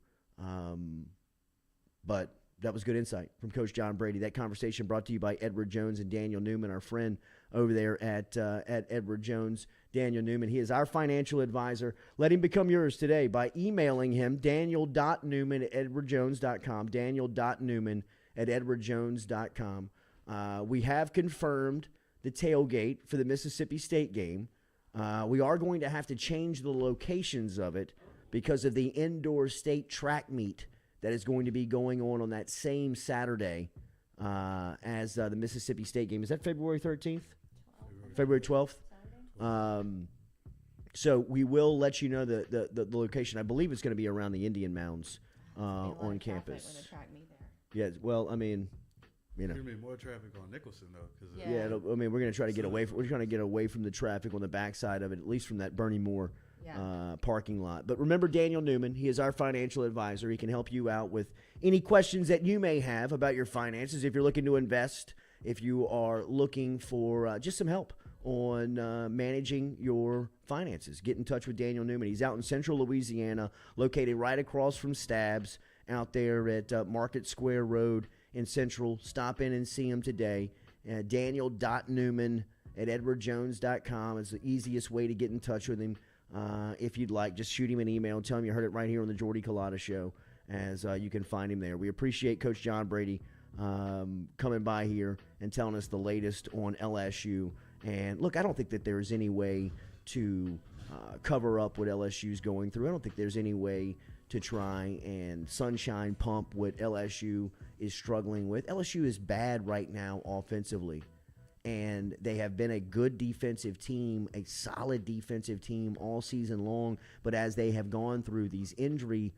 But that was good insight from Coach John Brady. That conversation brought to you by Edward Jones and Daniel Newman, our friend over there at Edward Jones. Daniel Newman, he is our financial advisor. Let him become yours today by emailing him, daniel.newman@edwardjones.com, daniel.newman@edwardjones.com. We have confirmed the tailgate for the Mississippi State game. We are going to have to change the locations of it because of the indoor state track meet that is going to be going on that same Saturday as the Mississippi State game. Is that February 13th? February 12th? So we will let you know the location. I believe it's going to be around the Indian Mounds on campus. When the track meet there. Yeah, well, I mean, There's going to be more traffic on Nicholson, though. We're going to try to get away. We're trying to get away from the traffic on the backside of it, at least from that Bernie Moore parking lot. But remember Daniel Newman. He is our financial advisor. He can help you out with any questions that you may have about your finances. If you're looking to invest, if you are looking for just some help on managing your finances, get in touch with Daniel Newman. He's out in central Louisiana, located right across from Stabs out there at Market Square Road in Central. Stop in and see him today. Daniel.Newman@edwardjones.com is the easiest way to get in touch with him. If you'd like, just shoot him an email and tell him you heard it right here on the Jordy Culotta Show, as you can find him there. We appreciate Coach John Brady coming by here and telling us the latest on LSU. And look, I don't think that there's any way to cover up what LSU's going through. I don't think there's any way to try and sunshine pump what LSU is struggling with. LSU is bad right now offensively, and they have been a good defensive team, a solid defensive team all season long. But as they have gone through these injury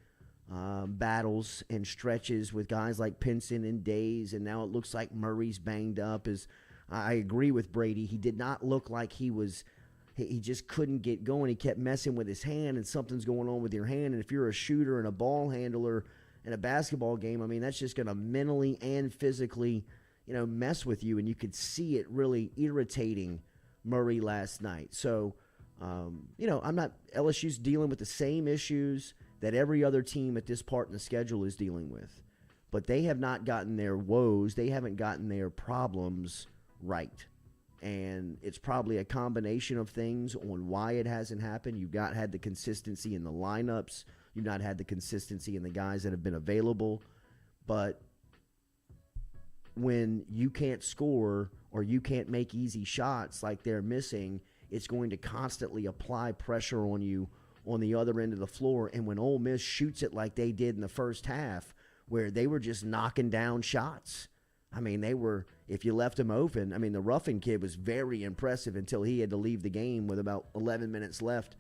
battles and stretches with guys like Pinson and Days, and now it looks like Murray's banged up. I agree with Brady. He did not look like he just couldn't get going. He kept messing with his hand, and something's going on with your hand. And if you're a shooter and a ball handler in a basketball game, I mean, that's just going to mentally and physically, mess with you. And you could see it really irritating Murray last night. So, LSU's dealing with the same issues that every other team at this part in the schedule is dealing with. But they have not gotten their woes. They haven't gotten their problems right. And it's probably a combination of things on why it hasn't happened. You've not had the consistency in the lineups. You've not had the consistency in the guys that have been available. But when you can't score or you can't make easy shots like they're missing, it's going to constantly apply pressure on you on the other end of the floor. And when Ole Miss shoots it like they did in the first half, where they were just knocking down shots, I mean, if you left them open, I mean, the Ruffin kid was very impressive until he had to leave the game with about 11 minutes left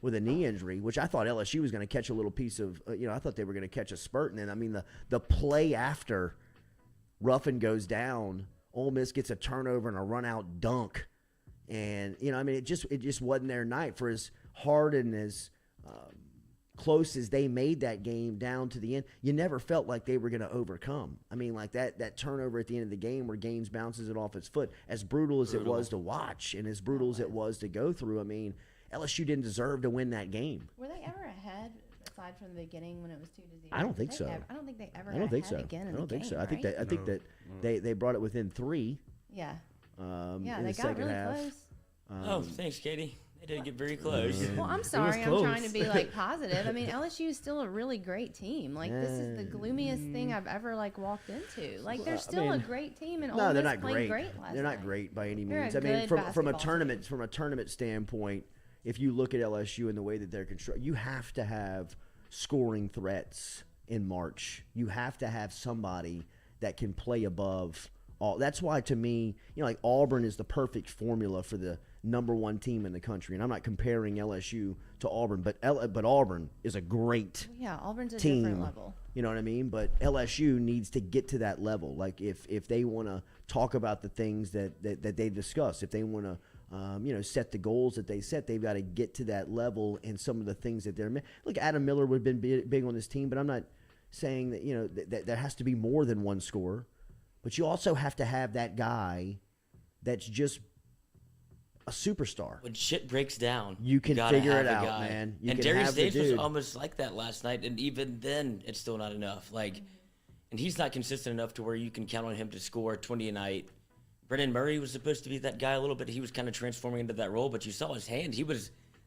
with a knee injury, which I thought LSU was going to catch a little piece of, I thought they were going to catch a spurt. And then, I mean, the play after Ruffin goes down, Ole Miss gets a turnover and a run-out dunk. And, I mean, it just wasn't their night. For as hard and as close as they made that game down to the end, you never felt like they were going to overcome. I mean, like that turnover at the end of the game where Gaines bounces it off his foot, as brutal as it was to watch and as brutal as it was to go through, I mean, LSU didn't deserve to win that game. Were they ever ahead aside from the beginning when it was 2-0? I don't think so. I don't think they ever. I don't think so. Again in I don't the think game, so. I think right? that they brought it within 3. Yeah. In Yeah, the they got second really half. close. Thanks, Katie. They did get very close. Well, I'm sorry. I'm trying to be like positive. I mean, LSU is still a really great team. Like this is the gloomiest thing I've ever walked into. Like they're still a great team, and No, they're Miss not played great. last They're not night. great by any They're means. a I mean, good from a basketball tournament standpoint, if you look at LSU and the way that they're constructed, you have to have scoring threats in March. You have to have somebody that can play above all. That's why, to me, like Auburn is the perfect formula for the #1 team in the country. And I'm not comparing LSU to Auburn, but Auburn is a great Auburn's a team. different level. You know what I mean? But LSU needs to get to that level. Like if they want to talk about the things that they discuss, if they want to set the goals that they set, they've got to get to that level. And some of the things that they're look, Adam Miller would have been big on this team, but I'm not saying that that there has to be more than one scorer. But you also have to have that guy that's just a superstar. When shit breaks down, you can gotta figure have it a out, guy. man. You and can Darius have the Davis was dude. almost like that last night, and even then, it's still not enough. And he's not consistent enough to where you can count on him to score 20 a night. Brennan Murray was supposed to be that guy a little bit. He was kind of transforming into that role, but you saw his hand.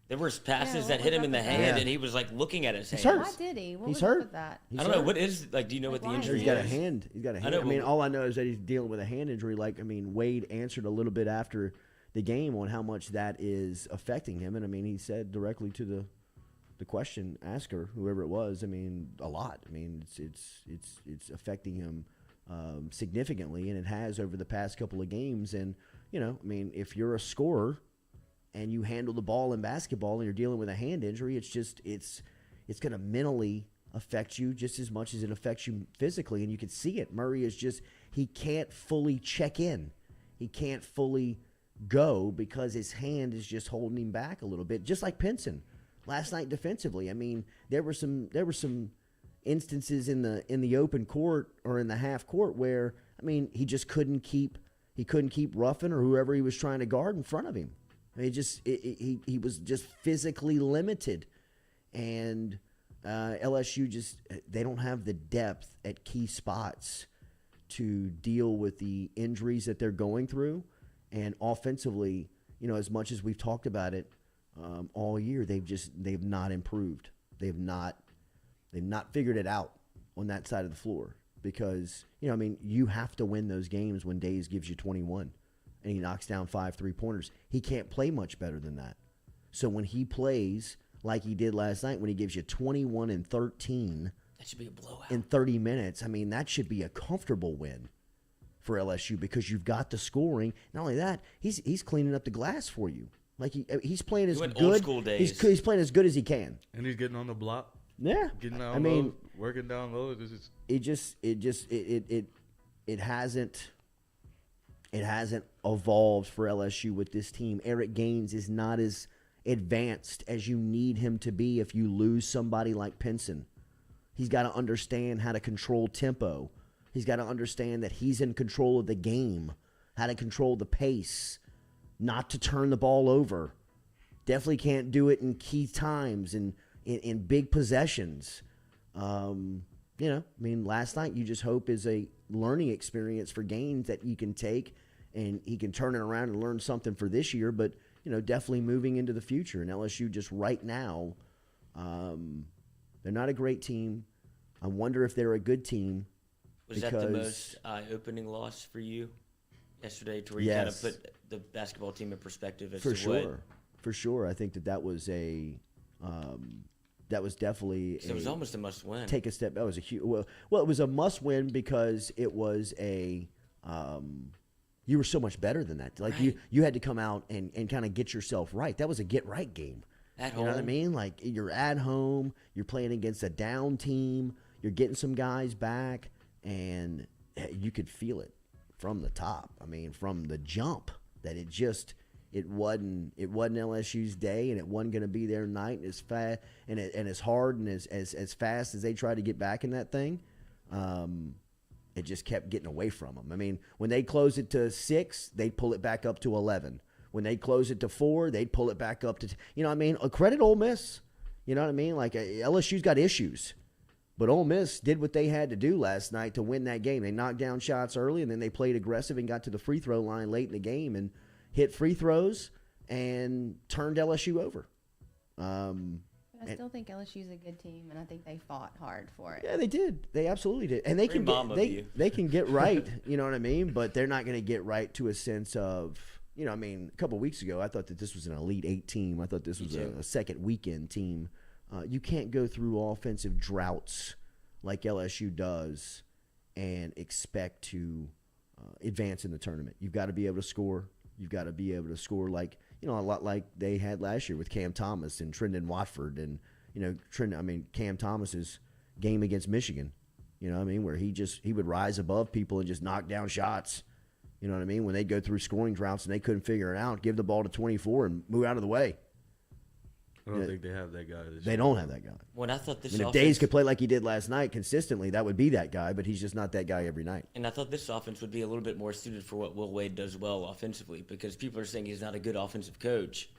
There were passes that hit him in the hand, and he was looking at his hand. hurt. Why did he? What He's was hurt. Up with that? I don't know what is do you know what the why? injury He's got a is? hand. He's got a hand. know, I mean, but- all I know is that he's dealing with a hand injury. Wade answered a little bit after the game on how much that is affecting him, and I mean, he said directly to the question asker, whoever it was. I mean, a lot. I mean, it's affecting him significantly, and it has over the past couple of games. And I mean, if you're a scorer and you handle the ball in basketball and you're dealing with a hand injury, it's going to mentally affect you just as much as it affects you physically, and you can see it. Murray he can't fully check in. He can't fully go because his hand is just holding him back a little bit, just like Pinson last night defensively. I mean, there were some instances in the open court or in the half court where, I mean, he just couldn't keep Ruffin or whoever he was trying to guard in front of him. I mean, he was just physically limited, and LSU they don't have the depth at key spots to deal with the injuries that they're going through. And offensively, as much as we've talked about it all year, they've not improved. They've not figured it out on that side of the floor because I mean, you have to win those games when Days gives you 21 and he knocks down 5 3-pointers. He can't play much better than that. So when he plays like he did last night, when he gives you 21 and 13, that should be a blowout in 30 minutes. I mean, that should be a comfortable win for LSU because you've got the scoring. Not only that, he's cleaning up the glass for you. Like he's playing as went good. old school days. He's playing as good as he can. And he's getting on the block. Yeah, Getting down I mean, low, working down low. This is it hasn't evolved for LSU with this team. Eric Gaines is not as advanced as you need him to be if you lose somebody like Pinson. He's got to understand how to control tempo. He's got to understand that he's in control of the game, how to control the pace, not to turn the ball over. Definitely can't do it in key times and in big possessions. I mean, last night you just hope is a learning experience for Gaines that you can take and he can turn it around and learn something for this year, but, definitely moving into the future. And LSU just right now, they're not a great team. I wonder if they're a good team. Was that the most eye-opening loss for you yesterday, to where you kind of put the basketball team in perspective as For to sure. what? For sure. I think that was definitely So it was almost a must-win. take a step. That was a huge. Well, it was a must-win because it was a you were so much better than that. Like you had to come out and kind of get yourself right. That was a get right game. At You know what I home. mean? Like you're at home, you're playing against a down team, you're getting some guys back, and you could feel it from the top. I mean, from the jump that it wasn't LSU's day, and it wasn't going to be their night. And as fast and as hard and as fast as they tried to get back in that thing, it just kept getting away from them. I mean, when they close it to 6, they'd pull it back up to 11. When they close it to 4, they'd pull it back up to, you know what I mean? Credit Ole Miss. You know what I mean? Like LSU's got issues, but Ole Miss did what they had to do last night to win that game. They knocked down shots early, and then they played aggressive and got to the free throw line late in the game and hit free throws and turned LSU over. But I still think LSU's a good team, and I think they fought hard for it. Yeah, they did. They absolutely did. And they Very mom of you. they can get right, you know what I mean? But they're not going to get right to a sense of, you know, I mean, a couple of weeks ago, I thought that this was an Elite 8 team. I thought this was a second weekend team. You can't go through offensive droughts like LSU does and expect to advance in the tournament. You've got to be able to score. You've got to be able to score like, you know, a lot like they had last year with Cam Thomas and Trendon Watford and, you know, Cam Thomas's game against Michigan, you know what I mean, where he would rise above people and just knock down shots. You know what I mean? When they go through scoring droughts and they couldn't figure it out, give the ball to 24 and move out of the way. I don't think they have that guy. They don't have that guy. When I thought this I mean, if offense, Days could play like he did last night consistently, that would be that guy, but he's just not that guy every night. and I thought this offense would be a little bit more suited for what Will Wade does well offensively, because people are saying he's not a good offensive coach,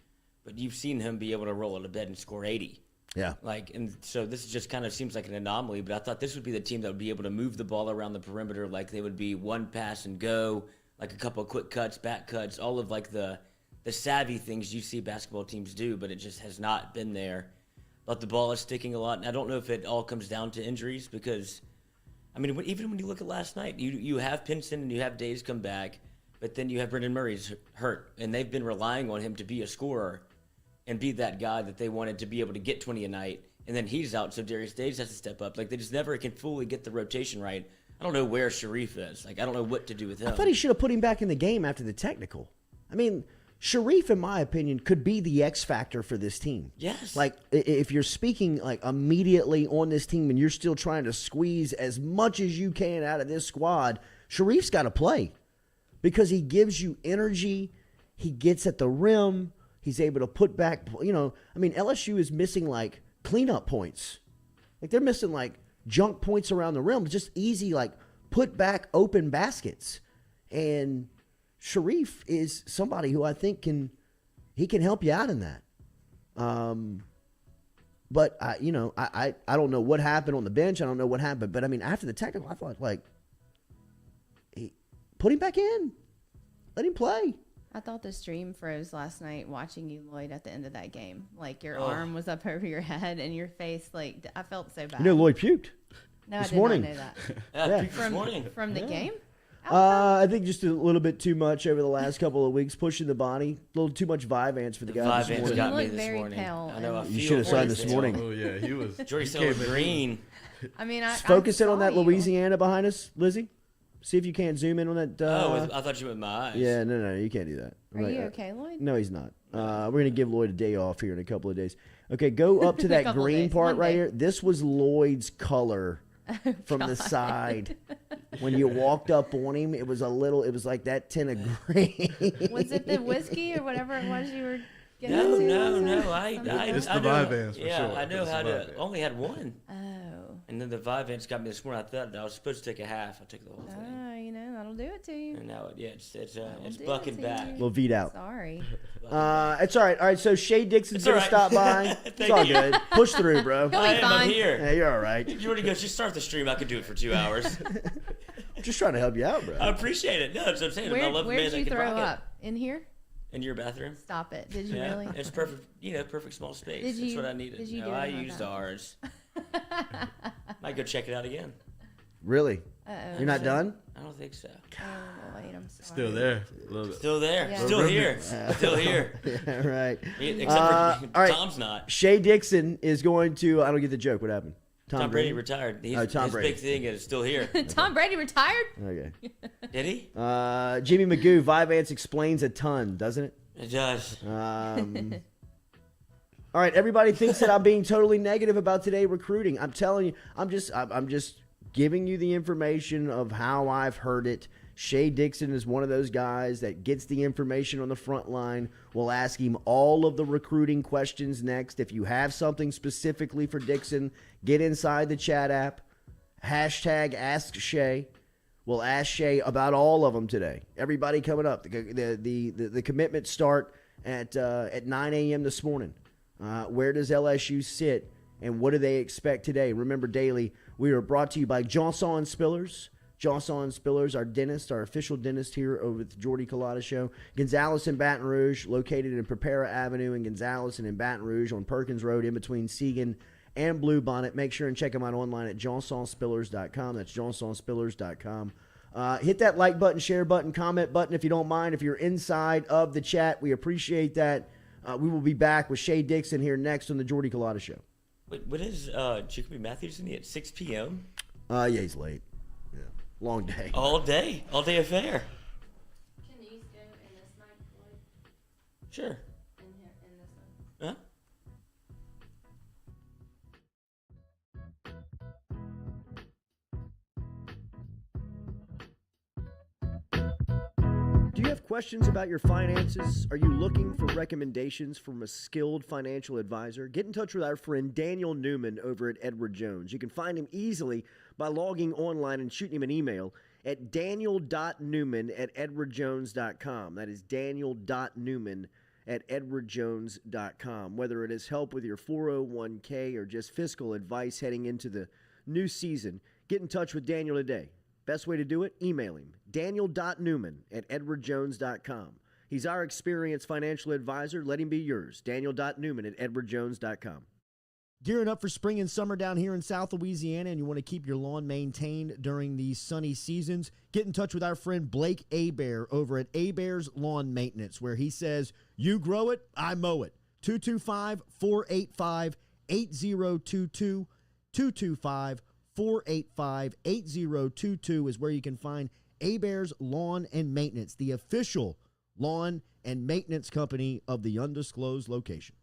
but you've seen him be able to roll out of bed and score 80. Yeah. And so this just kind of seems like an anomaly, but I thought this would be the team that would be able to move the ball around the perimeter, like they would be one pass and go, like a couple of quick cuts, back cuts, all of like the savvy things you see basketball teams do, but it just has not been there. But the ball is sticking a lot, and I don't know if it all comes down to injuries, because, I mean, even when you look at last night, you have Pinson and you have Days come back, but then you have Brendan Murray's hurt, and they've been relying on him to be a scorer and be that guy that they wanted to be able to get 20 a night, and then he's out, so Darius Days has to step up. Like, they just never can fully get the rotation right. I don't know where Sharif is. Like, I don't know what to do with him. I thought he should have put him back in the game after the technical. I mean, Sharif, in my opinion, could be the X factor for this team. Yes. Like, if you're speaking like immediately on this team and you're still trying to squeeze as much as you can out of this squad, Sharif's got to play because he gives you energy. He gets at the rim. He's able to put back, you know, I mean, LSU is missing like cleanup points. Like, they're missing like junk points around the rim, just easy, like put back open baskets. And Sharif is somebody who I think can help you out in that. But I don't know what happened on the bench. I don't know what happened. But I mean, after the technical, I thought like, put him back in, let him play. I thought the stream froze last night watching you, Lloyd, at the end of that game. Like, your arm was up over your head and your face, like, I felt so bad. You know, Lloyd puked. No, this I did morning. not know that. Yeah, this morning. From the game? I think just a little bit too much over the last couple of weeks, pushing the body. A little too much Vyvanse for the guy this Vyvanse morning. got You me look this very morning. pale I know. I and- You feel should have signed for this you. morning. Oh yeah, he was. Jordy he still came was in- green. I mean, I Focus in on saw that you. Louisiana behind us, Lizzie. See if you can't zoom in on that. I thought you meant my eyes. Yeah, no, you can't do that. Are Like, you okay, Lloyd? No, he's not. We're going to give Lloyd a day off here in a couple of days. Okay, go up to that Couple of green days. part One right day. here. This was Lloyd's color from the side. When you walked up on him, it was like that tint of green. Was it the whiskey or whatever it was you were getting No, into? no. It's I the know, Vyvanse for yeah, sure. I know It's how the to. Vyvanse. Only had one, Oh. and then the Vyvanse got me this morning. I thought I was supposed to take a half. I took the whole thing, You know, that'll do it to you. and now it's That'll do bucking it to back. you. Little V'd out. Sorry. It's all right. All right, so Shea Dixon's It's all going to right. stop by. It's Thank all you. good. Push through, bro. He'll be I'm fine. here. Yeah, you're all right. Jordy goes, just start the stream. I could do it for 2 hours. I'm just trying to help you out, bro. I appreciate it. No, that's what I'm saying. I love a man Where'd that you can throw rock it. up? In here? In your bathroom? Stop it. Did you Yeah, really? it's perfect. Perfect small space. Did That's you- what I needed. did you No, do it I in my used bathroom? ours. Might go check it out again. Really? Uh-oh. You're not done? I don't think so. Oh, Lloyd, I'm sorry. Still there. A little bit. Still there. Yeah. Still here. Still here. Yeah, right. Except for all right. Tom's not. Shea Dixon is going to. I don't get the joke. What happened? Tom Brady retired. His big thing is still here. Tom Brady retired? Okay. Did he? Jimmy Magoo, Vyvanse explains a ton, doesn't it? It does. All right, everybody thinks that I'm being totally negative about today recruiting. I'm telling you, I'm just giving you the information of how I've heard it. Shea Dixon is one of those guys that gets the information on the front line. We'll ask him all of the recruiting questions next. If you have something specifically for Dixon, get inside the chat app. Hashtag Ask Shea. We'll ask Shea about all of them today. Everybody coming up. The commitments start at 9 a.m. this morning. Where does LSU sit, and what do they expect today? Remember, daily, we are brought to you by Johnson Spillers. Johnson Spillers, our dentist, our official dentist here over at the Jordy Culotta Show. Gonzales in Baton Rouge, located in Prepara Avenue in Gonzales and in Baton Rouge on Perkins Road in between Segan and Bluebonnet. Make sure and check them out online at johnsonspillers.com. That's johnsonspillers.com. Hit that like button, share button, comment button if you don't mind. If you're inside of the chat, we appreciate that. We will be back with Shea Dixon here next on the Jordy Culotta Show. Wait, what is Jacoby Matthews in at 6 p.m.? Yeah, he's late. Yeah, long day. All day affair. Can these go in this night, Floyd? Sure. In this one? Huh? Do you have questions about your finances? Are you looking for recommendations from a skilled financial advisor? Get in touch with our friend Daniel Newman over at Edward Jones. You can find him easily by logging online and shooting him an email at daniel.newman@edwardjones.com. That is daniel.newman@edwardjones.com. Whether it is help with your 401k or just fiscal advice heading into the new season, get in touch with Daniel today. Best way to do it? Email him, daniel.newman@edwardjones.com. He's our experienced financial advisor. Let him be yours, daniel.newman@edwardjones.com. Gearing up for spring and summer down here in South Louisiana, and you want to keep your lawn maintained during these sunny seasons, get in touch with our friend Blake Abear over at Abear's Lawn Maintenance, where he says, you grow it, I mow it. 225-485-8022, 225-485-8022 is where you can find Abear's Lawn and Maintenance, the official lawn and maintenance company of the undisclosed location.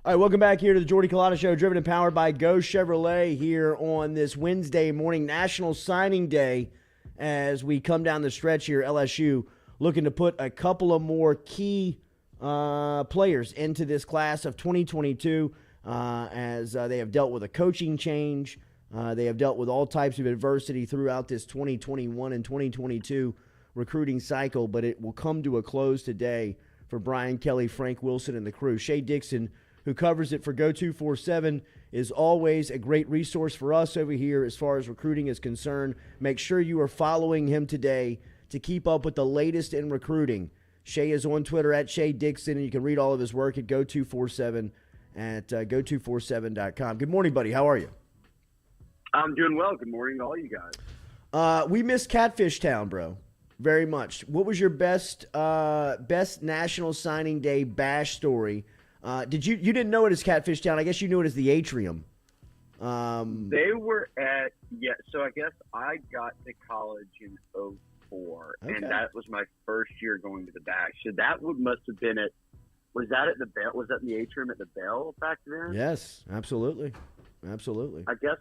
All right, welcome back here to the Jordy Culotta Show, driven and powered by Go Chevrolet here on this Wednesday morning, National Signing Day, as we come down the stretch here. LSU looking to put a couple of more key players into this class of 2022 as they have dealt with a coaching change. They have dealt with all types of adversity throughout this 2021 and 2022 recruiting cycle, but it will come to a close today for Brian Kelly, Frank Wilson, and the crew. Shea Dixon, who covers it for Go247, is always a great resource for us over here as far as recruiting is concerned. Make sure you are following him today to keep up with the latest in recruiting. Shea is on Twitter at Shea Dixon, and you can read all of his work at Go247 at Go247.com. Good morning, buddy. How are you? I'm doing well. Good morning to all you guys. We missed Catfish Town, bro, very much. What was your best National Signing Day bash story? You didn't know it as Catfish Town. I guess you knew it as the Atrium. They were at, so I guess I got to college in 2004, and that was my first year going to the bash. So that must have been was that at the Bell? Was that in the Atrium at the Bell back then? Yes, absolutely. Absolutely. I guess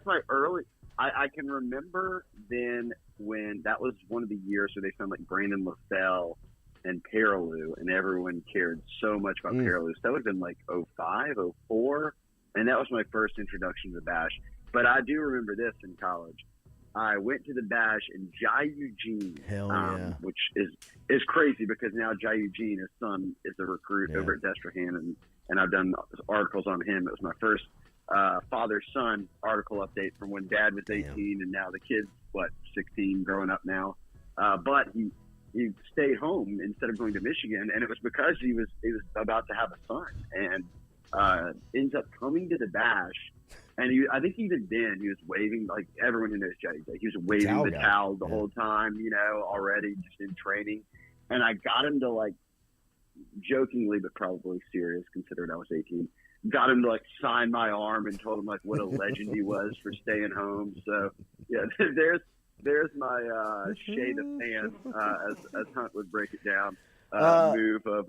I can remember then when that was one of the years where they found like Brandon LaFell and Perilou, and everyone cared so much about Perilou. So that would have been like 2005, 2004, and that was my first introduction to the bash. But I do remember this in college. I went to the bash, and Jai Eugene, which is crazy because now Jai Eugene, his son, is a recruit over at Destrehan, and I've done articles on him. It was my first father-son article update from when Dad was 18, and now the kid's 16, growing up now. But he stayed home instead of going to Michigan, and it was because he was about to have a son, and ends up coming to the bash. And I think even then he was waving, like everyone who knows Johnny Day, he was waving the towel the whole time, already just in training. And I got him to, like, jokingly but probably serious, considering I was 18, got him to, like, sign my arm and told him, like, what a legend he was for staying home. So yeah, there's my Shea the fan, as Hunt would break it down. Move of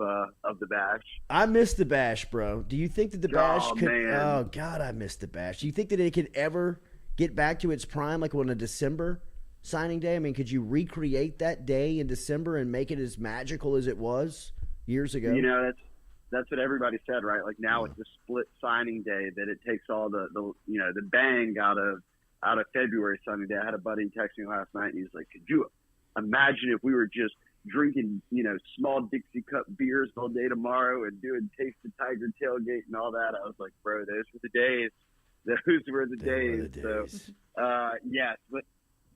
the bash. I missed the bash, bro. Do you think that the bash could? Man. Oh God, I missed the bash. Do you think that it could ever get back to its prime, like on a December signing day? I mean, could you recreate that day in December and make it as magical as it was years ago? That's what everybody said, right? Like now it's the split signing day that it takes all the bang out of February signing day. I had a buddy text me last night, and he's like, "Could you imagine if we were just drinking, small Dixie cup beers all day tomorrow and doing Taste the Tiger tailgate and all that?" I was like, bro, those were the days. Those were the days. So, yes, but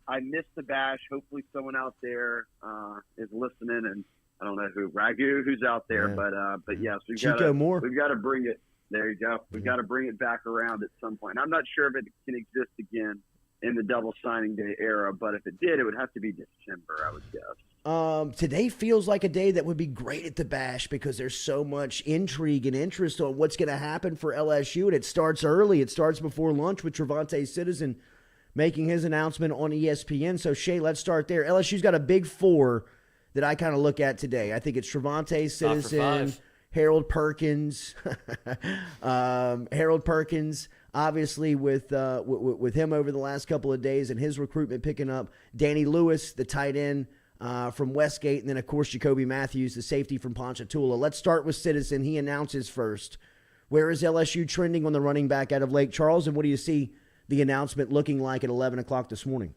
I missed the bash. Hopefully someone out there is listening, and I don't know who, Ragu, who's out there, but yes, we've got to bring it. There you go. We've got to bring it back around at some point. I'm not sure if it can exist again in the double signing day era, but if it did, it would have to be December, I would guess. Today feels like a day that would be great at the bash because there's so much intrigue and interest on what's going to happen for LSU, and it starts early. It starts before lunch with Trevante Citizen making his announcement on ESPN. So, Shea, let's start there. LSU's got a big four that I kind of look at today. I think it's Trevante Citizen, Harold Perkins, obviously with him over the last couple of days and his recruitment picking up. Danny Lewis, the tight end from Westgate, and then, of course, Jacoby Matthews, the safety from Ponchatoula. Let's start with Citizen. He announces first. Where is LSU trending on the running back out of Lake Charles, and what do you see the announcement looking like at 11 o'clock this morning?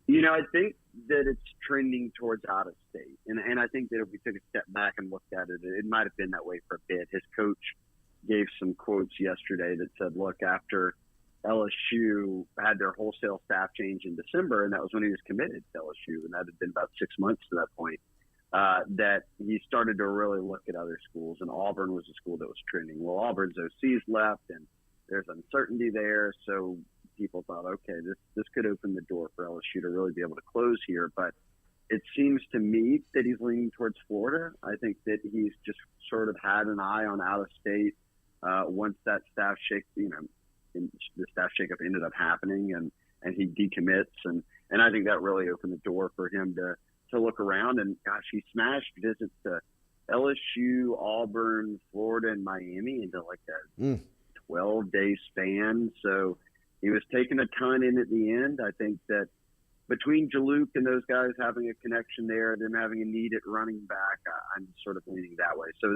I think that it's trending towards out of state. And I think that if we took a step back and looked at it, it might have been that way for a bit. His coach gave some quotes yesterday that said, look, after LSU had their wholesale staff change in December, and that was when he was committed to LSU, and that had been about 6 months to that point, that he started to really look at other schools, and Auburn was a school that was trending. Well, Auburn's OC's left, and there's uncertainty there, so people thought, okay, this could open the door for LSU to really be able to close here. But it seems to me that he's leaning towards Florida. I think that he's just sort of had an eye on out of state once that staff the staff shakeup ended up happening, and he decommits, and I think that really opened the door for him to look around. And gosh, he smashed visits to LSU, Auburn, Florida, and Miami into like a 12-day span. So he was taking a ton in at the end. I think that between Jaluk and those guys having a connection there, them having a need at running back, I'm sort of leaning that way. So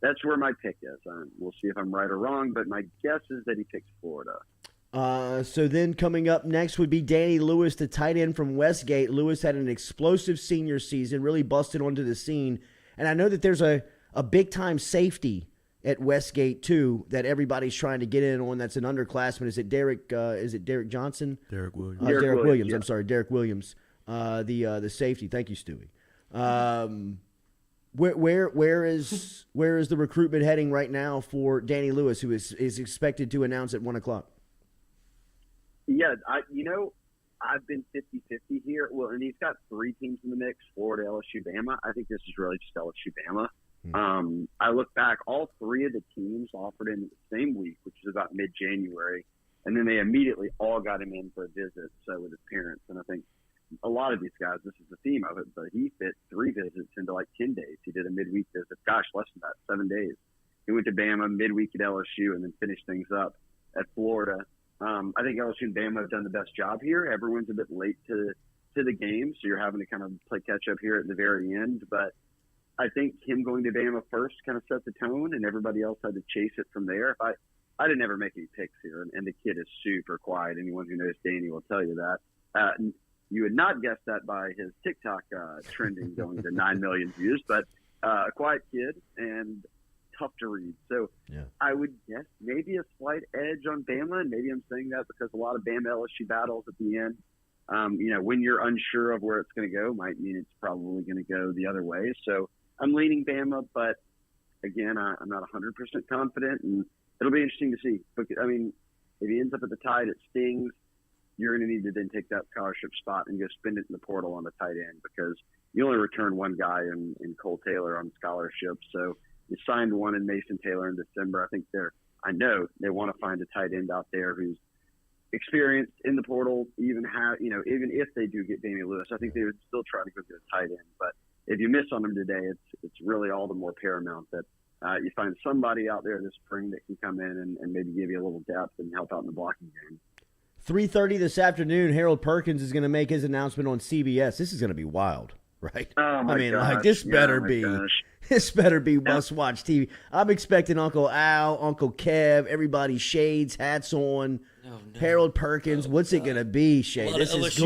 that's where my pick is. We'll see if I'm right or wrong, but my guess is that he picks Florida. So then coming up next would be Danny Lewis, the tight end from Westgate. Lewis had an explosive senior season, really busted onto the scene. And I know that there's a big-time safety at Westgate, too, that everybody's trying to get in on. That's an underclassman. Is it Derek Johnson? Derek Williams. Derek Williams. Yeah. I'm sorry, Derek Williams, the safety. Thank you, Stewie. Where is the recruitment heading right now for Danny Lewis, who is expected to announce at 1 o'clock? Yeah, I've been 50-50 here. Well, and he's got three teams in the mix, Florida, LSU, Bama. I think this is really just LSU, Bama. I look back, all three of the teams offered him the same week, which is about mid-January, and then they immediately all got him in for a visit with his parents. And I think a lot of these guys, this is the theme of it, but he fit 3 visits into like 10 days. He did a midweek visit. Gosh, less than that, 7 days. He went to Bama midweek at LSU and then finished things up at Florida. I think LSU and Bama have done the best job here. Everyone's a bit late to the game, so you're having to kind of play catch-up here at the very end. But I think him going to Bama first kind of set the tone, and everybody else had to chase it from there. I didn't ever make any picks here, and the kid is super quiet. Anyone who knows Danny will tell you that. You would not guess that by his TikTok trending going to 9 million views, but a quiet kid and tough to read. So yeah. I would guess maybe a slight edge on Bama, and maybe I'm saying that because a lot of Bama LSU battles at the end When you're unsure of where it's going to go, might mean it's probably going to go the other way. So I'm leaning Bama, but again, I'm not 100% confident, and it'll be interesting to see. But, I mean, if he ends up at the Tide, it stings. You're going to need to then take that scholarship spot and go spend it in the portal on the tight end, because you only return one guy in Cole Taylor on scholarship. So you signed one in Mason Taylor in December. I know they want to find a tight end out there who's experienced in the portal, even if they do get Damian Lewis. I think they would still try to go get a tight end. But if you miss on him today, it's really all the more paramount that you find somebody out there this spring that can come in and maybe give you a little depth and help out in the blocking game. 3:30 this afternoon, Harold Perkins is going to make his announcement on CBS. This is going to be wild, right? Oh my gosh. This better be must-watch TV. I'm expecting Uncle Al, Uncle Kev, everybody shades, hats on. No. Harold Perkins, what's it going to be, Shea? This is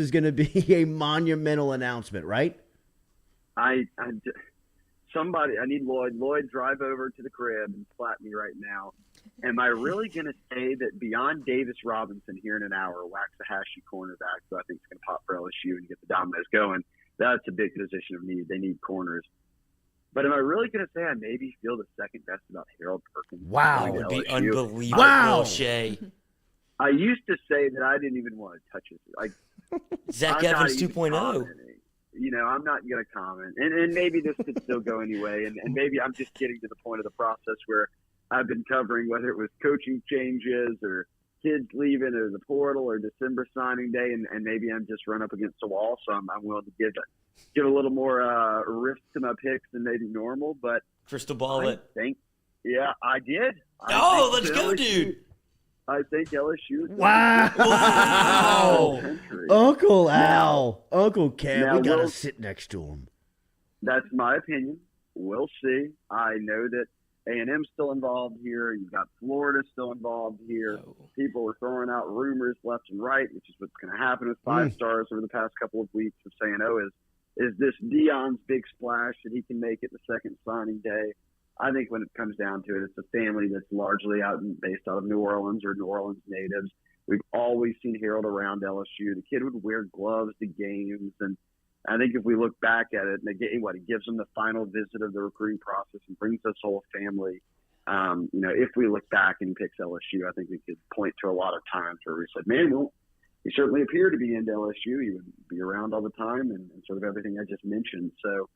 going to be a monumental announcement, right? I need Lloyd. Lloyd, drive over to the crib and slap me right now. Am I really going to say that beyond Davis Robinson here in an hour, Waxahachie cornerback, who I think is going to pop for LSU and get the dominoes going, that's a big position of need. They need corners. But am I really going to say I maybe feel the second best about Harold Perkins? Wow. That would be unbelievable, Wow. Shea. I used to say that I didn't even want to touch it. Like Zach Evans 2.0. I'm not going to comment. And maybe this could still go anyway. And maybe I'm just getting to the point of the process where I've been covering whether it was coaching changes or kids leaving or the portal or December signing day, and maybe I'm just run up against the wall. So I'm willing to give a little more risk to my picks than maybe normal. But Crystal ball it. I did. Let's go, dude. I think LSU. Wow. Uncle Al, Uncle Kev, we got to sit next to him. That's my opinion. We'll see. I know that A&M's still involved here. You've got Florida still involved here. People are throwing out rumors left and right, which is what's going to happen with 5 stars over the past couple of weeks of saying, is this Deion's big splash that he can make it the second signing day? I think when it comes down to it, it's a family that's largely based out of New Orleans or New Orleans natives. We've always seen Harold around LSU. The kid would wear gloves to games, and I think if we look back at it, and it gives them the final visit of the recruiting process and brings this whole family. If we look back and he picks LSU, I think we could point to a lot of times where we said, man, well, he certainly appeared to be into LSU. He would be around all the time and sort of everything I just mentioned. So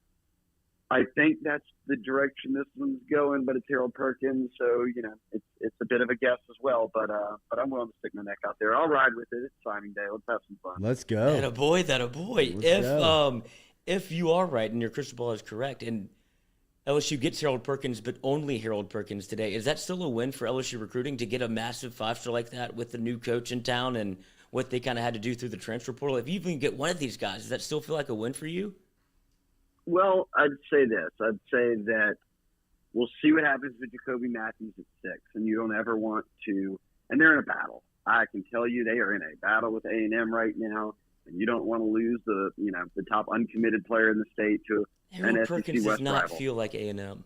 I think that's the direction this one's going, but it's Harold Perkins, so it's a bit of a guess as well. But I'm willing to stick my neck out there. I'll ride with it. It's signing day. Let's have some fun. Let's go. That a boy. If you are right and your crystal ball is correct, and LSU gets Harold Perkins, but only Harold Perkins today, is that still a win for LSU recruiting to get a massive 5-star like that with the new coach in town and what they kind of had to do through the transfer portal? If you even get one of these guys, does that still feel like a win for you? Well, I'd say this. I'd say that we'll see what happens with Jacoby Matthews at 6, and you don't ever want to – and they're in a battle. I can tell you they are in a battle with A&M right now, and you don't want to lose the top uncommitted player in the state to an SEC Perkins West does not rival. feel like A&M.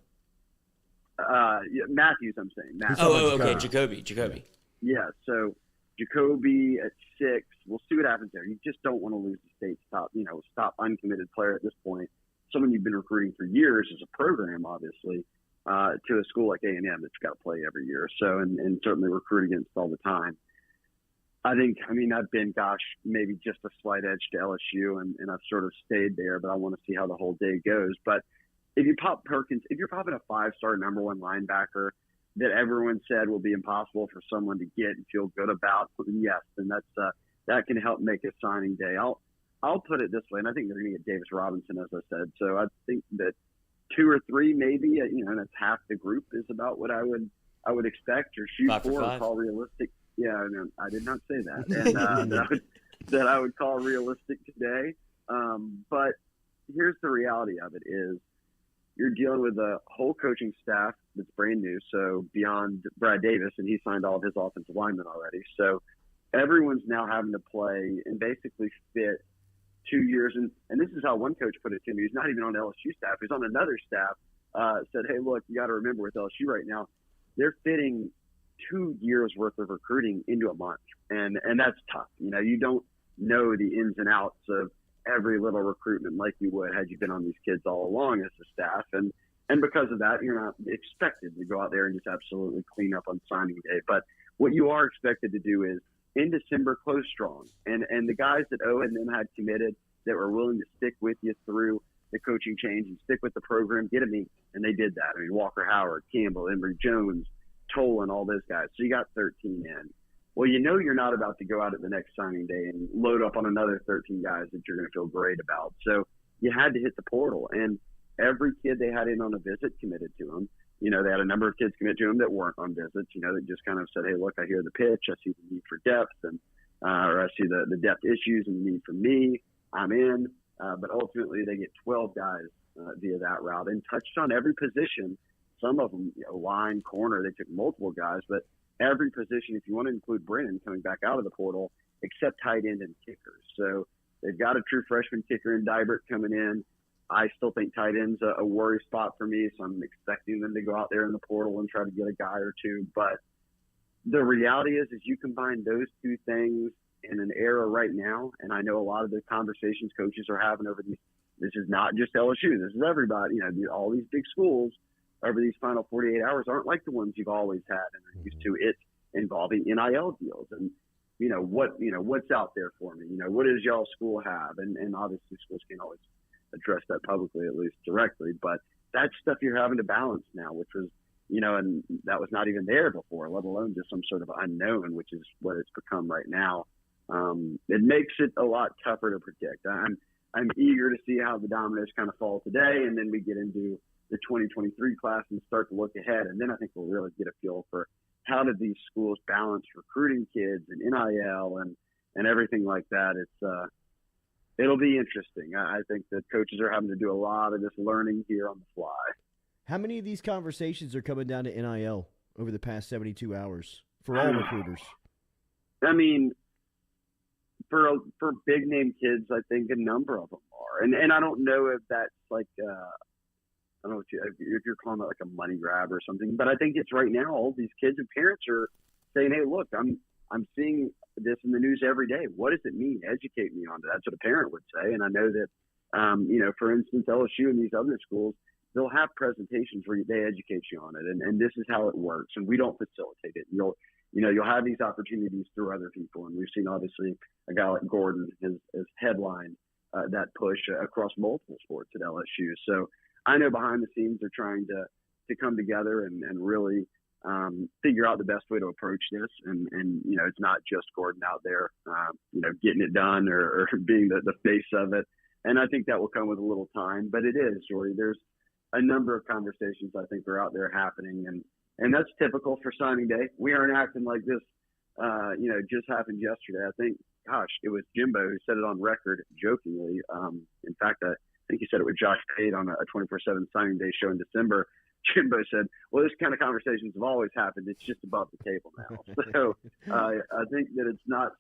Matthews, I'm saying. Matthews. Okay, Jacoby. Yeah, so Jacoby at 6, we'll see what happens there. You just don't want to lose the state's top uncommitted player at this point. Someone you've been recruiting for years as a program, obviously, to a school like A&M that's got to play every year. So, and certainly recruit against all the time. I've been, maybe just a slight edge to LSU, and I've sort of stayed there, but I want to see how the whole day goes. But if you pop Perkins, if you're popping a 5-star number 1 linebacker that everyone said will be impossible for someone to get and feel good about, yes, then that can help make a signing day. I'll put it this way, and I think they're going to get Davis Robinson, as I said. So I think that 2 or 3, maybe, and that's half the group is about what I would expect or shoot 5 for 5. or call realistic. Yeah, no, I did not say that, and that I would call realistic today. But here's the reality of it: is you're dealing with a whole coaching staff that's brand new. So beyond Brad Davis, and he signed all of his offensive linemen already. So everyone's now having to play and basically fit 2 years. And this is how one coach put it to me. He's not even on the LSU staff. He's on another staff. Said, hey, look, you got to remember with LSU right now, they're fitting 2 years worth of recruiting into a month. And that's tough. You don't know the ins and outs of every little recruitment like you would had you been on these kids all along as a staff. And because of that, you're not expected to go out there and just absolutely clean up on signing day. But what you are expected to do is in December, close strong. And the guys that Owen and them had committed that were willing to stick with you through the coaching change and stick with the program, get them in. And they did that. I mean, Walker Howard, Campbell, Emory Jones, Tolan, all those guys. So you got 13 in. Well, you're not about to go out at the next signing day and load up on another 13 guys that you're going to feel great about. So you had to hit the portal. And every kid they had in on a visit committed to them. They had a number of kids commit to them that weren't on visits, that just kind of said, hey, look, I hear the pitch. I see the need for depth or I see the depth issues and the need for me. I'm in. But ultimately they get 12 guys via that route and touched on every position. Some of them, line, corner, they took multiple guys, but every position, if you want to include Brennan coming back out of the portal, except tight end and kickers. So they've got a true freshman kicker in Dybert coming in. I still think tight end's a worry spot for me, so I'm expecting them to go out there in the portal and try to get a guy or two. But the reality is you combine those two things in an era right now, and I know a lot of the conversations coaches are having over these, this is not just LSU, this is everybody, all these big schools over these final 48 hours aren't like the ones you've always had and are used to it involving NIL deals. And, what's out there for me? What does y'all school have? And obviously schools can't always address that publicly, at least directly, but that's stuff you're having to balance now, which was, and that was not even there before, let alone just some sort of unknown, which is what it's become right now. It makes it a lot tougher to predict. I'm eager to see how the dominoes kind of fall today, and then we get into the 2023 class and start to look ahead. And then I think we'll really get a feel for how did these schools balance recruiting kids and NIL and everything like that. It'll be interesting. I think that coaches are having to do a lot of this learning here on the fly. How many of these conversations are coming down to NIL over the past 72 hours for all recruiters? I mean, for big name kids, I think a number of them are. And I don't know if that's like, I don't know if you're calling it like a money grab or something, but I think it's right now all these kids and parents are saying, hey, look, I'm seeing this in the news every day. What does it mean? Educate me on it. That's what a parent would say. And I know that, for instance, LSU and these other schools, they'll have presentations where they educate you on it. And this is how it works. And we don't facilitate it. You'll have these opportunities through other people. And we've seen, obviously, a guy like Gordon has headlined that push across multiple sports at LSU. So I know behind the scenes they're trying to come together and really figure out the best way to approach this. And it's not just Gordon out there, getting it done or being the face of it. And I think that will come with a little time. But it is, Jordy. There's a number of conversations I think are out there happening. And that's typical for signing day. We aren't acting like this, just happened yesterday. I think, gosh, it was Jimbo who said it on record jokingly. In fact, I think he said it with Josh Pate on a 24/7 signing day show in December. Jimbo said, well, this kind of conversations have always happened. It's just above the table now. So I think that it's not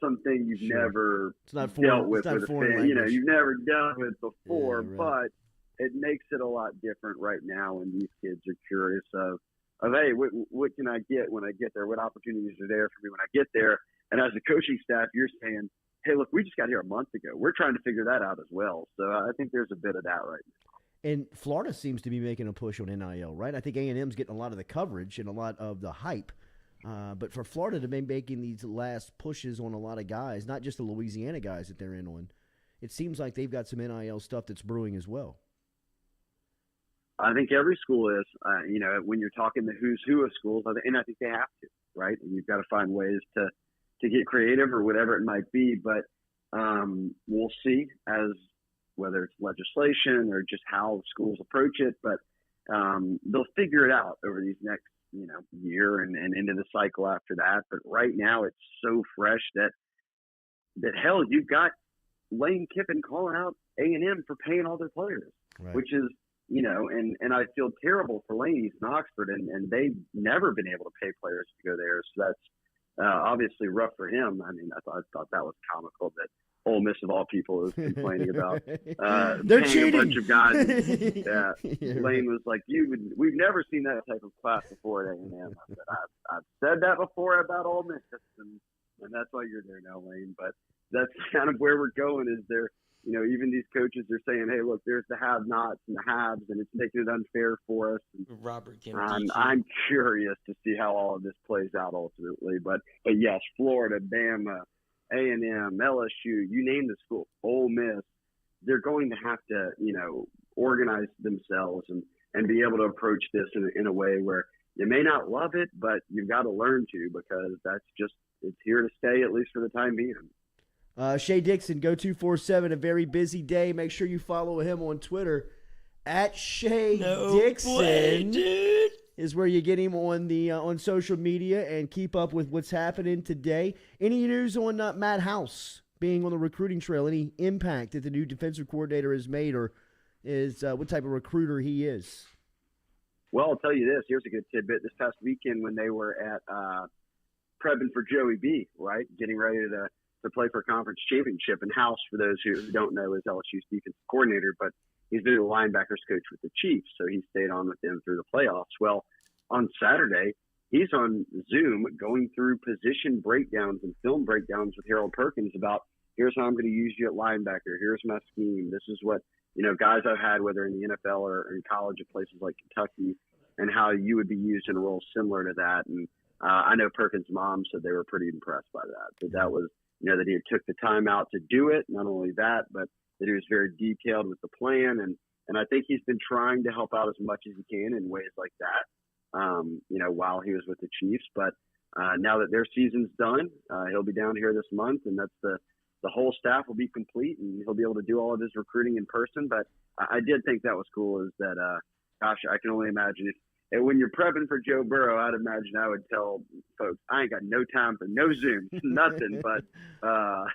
something you've never dealt with a fan. You've never dealt with before, yeah, right. But it makes it a lot different right now when these kids are curious of hey, what can I get when I get there? What opportunities are there for me when I get there? And as a coaching staff, you're saying, hey, look, we just got here a month ago. We're trying to figure that out as well. So I think there's a bit of that right now. And Florida seems to be making a push on NIL, right? I think A&M's getting a lot of the coverage and a lot of the hype. But for Florida to be making these last pushes on a lot of guys, not just the Louisiana guys that they're in on, it seems like they've got some NIL stuff that's brewing as well. I think every school is, when you're talking the who's who of schools, and I think they have to, right? And you've got to find ways to get creative or whatever it might be. But we'll see as whether it's legislation or just how schools approach it. But they'll figure it out over these next, year and into the cycle after that. But right now it's so fresh that hell, you've got Lane Kiffin calling out A&M for paying all their players, right. Which is, and I feel terrible for Lane. He's in Oxford, and they've never been able to pay players to go there. So that's obviously rough for him. I mean, I thought that was comical that Ole Miss of all people is complaining about. They're cheating. cheating. A bunch of guys. Yeah. Lane was like, we've never seen that type of class before at A&M. I said, I've said that before about Ole Miss, and that's why you're there now, Lane. But that's kind of where we're going. Is there, even these coaches are saying, hey, look, there's the have-nots and the haves, and it's making it unfair for us. And Robert I'm curious to see how all of this plays out ultimately. But yes, Florida, Bama, A&M, LSU, you name the school, Ole Miss, they're going to have to, organize themselves and be able to approach this in a way where you may not love it, but you've got to learn to, because it's here to stay, at least for the time being. Shea Dixon, Go 247, a very busy day. Make sure you follow him on Twitter at Shea Dixon. Way, dude. Is where you get him on the on social media and keep up with what's happening today. Any news on Matt House being on the recruiting trail? Any impact that the new defensive coordinator has made, or is what type of recruiter he is? Well, I'll tell you this. Here's a good tidbit. This past weekend when they were at prepping for Joey B, right, getting ready to play for a conference championship, and House, for those who don't know, is LSU's defensive coordinator, but he's been a linebackers coach with the Chiefs, so he stayed on with them through the playoffs. Well, on Saturday, he's on Zoom going through position breakdowns and film breakdowns with Harold Perkins about, here's how I'm going to use you at linebacker. Here's my scheme. This is what, guys I've had, whether in the NFL or in college at places like Kentucky, and how you would be used in a role similar to that. And I know Perkins' mom said they were pretty impressed by that. So that was, that he took the time out to do it. Not only that, but that he was very detailed with the plan. And I think he's been trying to help out as much as he can in ways like that, while he was with the Chiefs. But now that their season's done, he'll be down here this month, and that's the whole staff will be complete, and he'll be able to do all of his recruiting in person. But I did think that was cool, is that, gosh, I can only imagine if when you're prepping for Joe Burrow, I'd imagine I would tell folks, I ain't got no time for no Zoom, nothing. But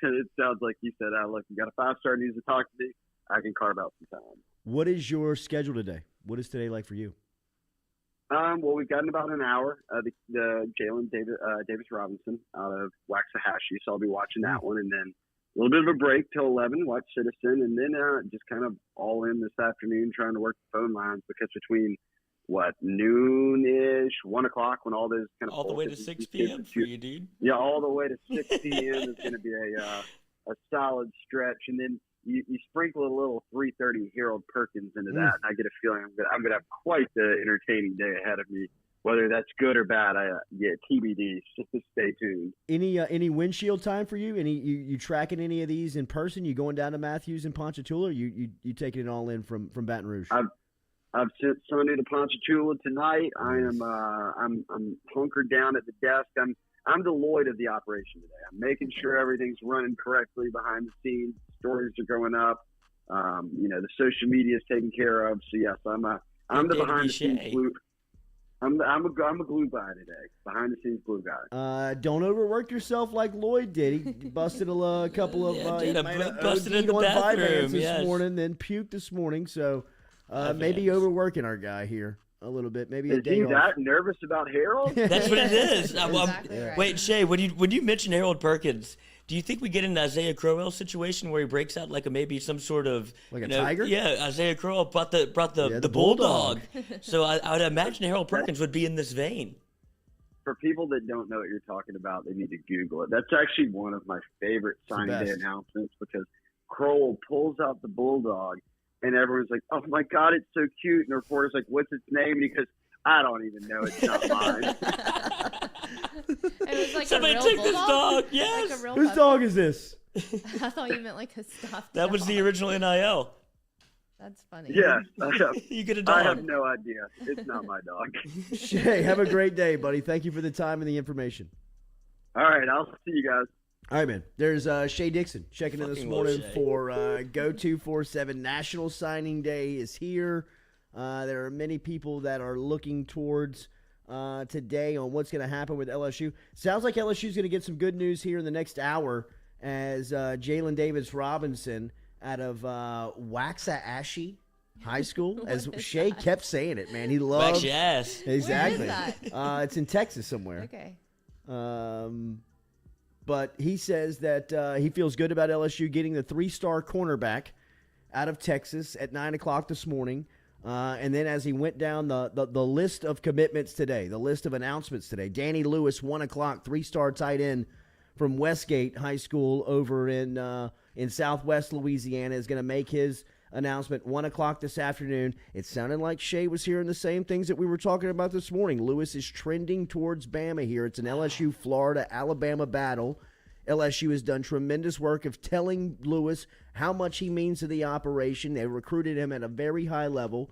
it sounds like he said, look, you got a 5-star needs to talk to me. I can carve out some time. What is your schedule today? What is today like for you? Well, we've got in about an hour the Jalen Davis Robinson out of Waxahachie, so I'll be watching that one, and then a little bit of a break till 11, watch Citizen, and then just kind of all in this afternoon trying to work the phone lines, because between noon-ish, 1 o'clock, when all those kind of all the way to 6 p.m. for you, dude. Yeah, all the way to 6 p.m. is going to be a solid stretch, and then you sprinkle a little 3:30 Harold Perkins into that, and I get a feeling I'm going to have quite the entertaining day ahead of me. Whether that's good or bad, TBD. Just stay tuned. Any windshield time for you? You tracking any of these in person? You going down to Matthews and Ponchatoula, or you taking it all in from Baton Rouge? I've sent Sunday to Ponchatoula tonight. I'm hunkered down at the desk. I'm the Lloyd of the operation today. I'm making sure everything's running correctly behind the scenes. Stories are going up. The social media is taken care of. So yes, I'm the behind the scenes glue. I'm a glue guy today. Behind the scenes glue guy. Don't overwork yourself like Lloyd did. He busted a couple of busted in the bathroom this morning, then puked this morning. So. Maybe overworking our guy here a little bit. Maybe a day Is he off. that nervous about Harold? That's what it is. Exactly right. Wait, Shea, when you mention Harold Perkins, do you think we get an Isaiah Crowell situation where he breaks out like maybe some sort of like a tiger? Yeah, Isaiah Crowell brought the bulldog. So I would imagine Harold Perkins would be in this vein. For people that don't know what you're talking about, they need to Google it. That's actually one of my favorite signing day announcements, because Crowell pulls out the bulldog. And everyone's like, oh, my God, it's so cute. And the reporter's like, what's its name? And he goes, I don't even know. It's not mine. It was like somebody a real took bulldog? this dog. Yes. Like a real Whose puppy? dog is this? I thought you meant like a stuffed That was dog. the original NIL. That's funny. Yeah. You get a dog. I have no idea. It's not my dog. Shea, have a great day, buddy. Thank you for the time and the information. All right. I'll see you guys. All right, man. There's Shea Dixon checking in this morning Shea. for Go 247. National Signing Day is here. There are many people that are looking towards today on what's going to happen with LSU. Sounds like LSU is going to get some good news here in the next hour as Jalen Davis Robinson out of Waxahachie High School, as Shea kept saying it, man. He loves Wax your ass. Exactly. Where is that? It's in Texas somewhere. Okay. But he says that he feels good about LSU getting the 3-star cornerback out of Texas at 9 o'clock this morning. And then as he went down the list of commitments today, the list of announcements today, Danny Lewis, 1 o'clock, 3-star tight end from Westgate High School over in Southwest Louisiana, is going to make his announcement 1 o'clock this afternoon. It sounded like Shea was hearing the same things that we were talking about this morning. Lewis is trending towards Bama here. It's an LSU, Florida, Alabama battle. LSU has done tremendous work of telling Lewis how much he means to the operation. They recruited him at a very high level.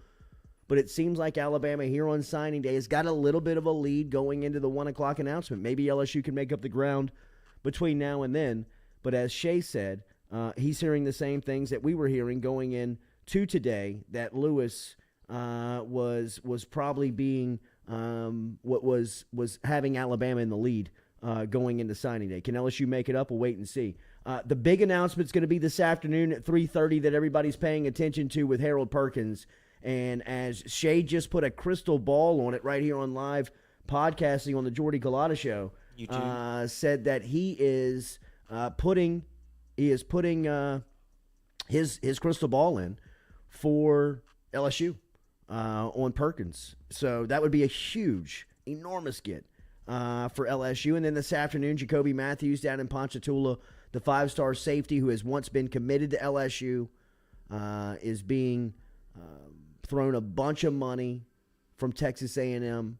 But it seems like Alabama here on signing day has got a little bit of a lead going into the 1 o'clock announcement. Maybe LSU can make up the ground between now and then. But as Shea said, he's hearing the same things that we were hearing going in to today, that Lewis was probably being was having Alabama in the lead going into signing day. Can LSU make it up? We'll wait and see. The big announcement's going to be this afternoon at 3:30 that everybody's paying attention to with Harold Perkins. And as Shea just put a crystal ball on it right here on live podcasting on the Jordy Culotta show, said that he is putting his crystal ball in for LSU on Perkins. So that would be a huge, enormous get for LSU. And then this afternoon, Jacoby Matthews down in Ponchatoula, the 5-star safety who has once been committed to LSU, is being thrown a bunch of money from Texas A&M.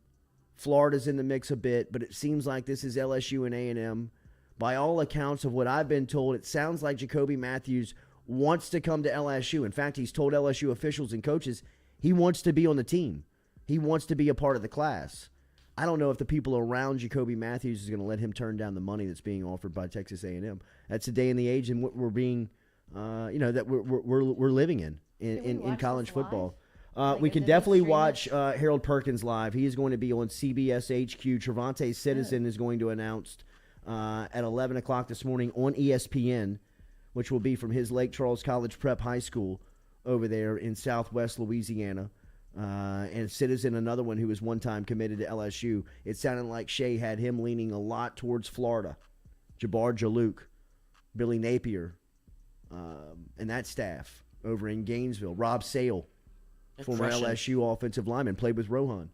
Florida's in the mix a bit, but it seems like this is LSU and A&M. By all accounts of what I've been told, it sounds like Jacoby Matthews wants to come to LSU. In fact, he's told LSU officials and coaches he wants to be on the team. He wants to be a part of the class. I don't know if the people around Jacoby Matthews is going to let him turn down the money that's being offered by Texas A&M. That's the day and the age and what we're being, that we're living in college football. We can definitely watch Harold Perkins live. He is going to be on CBS HQ. Trevante Citizen is going to announce at 11 o'clock this morning on ESPN, which will be from his Lake Charles College Prep High School over there in southwest Louisiana. And Citizen, another one who was one time committed to LSU. It sounded like Shea had him leaning a lot towards Florida. Jabbar Jalouk, Billy Napier, and that staff over in Gainesville. Rob Sale, former LSU offensive lineman, played with Rohan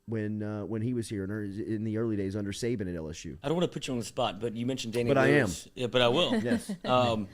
when he was here in the early days under Saban at LSU. I don't want to put you on the spot, but you mentioned Danny Lewis. I am. Yeah, but I will. Yes.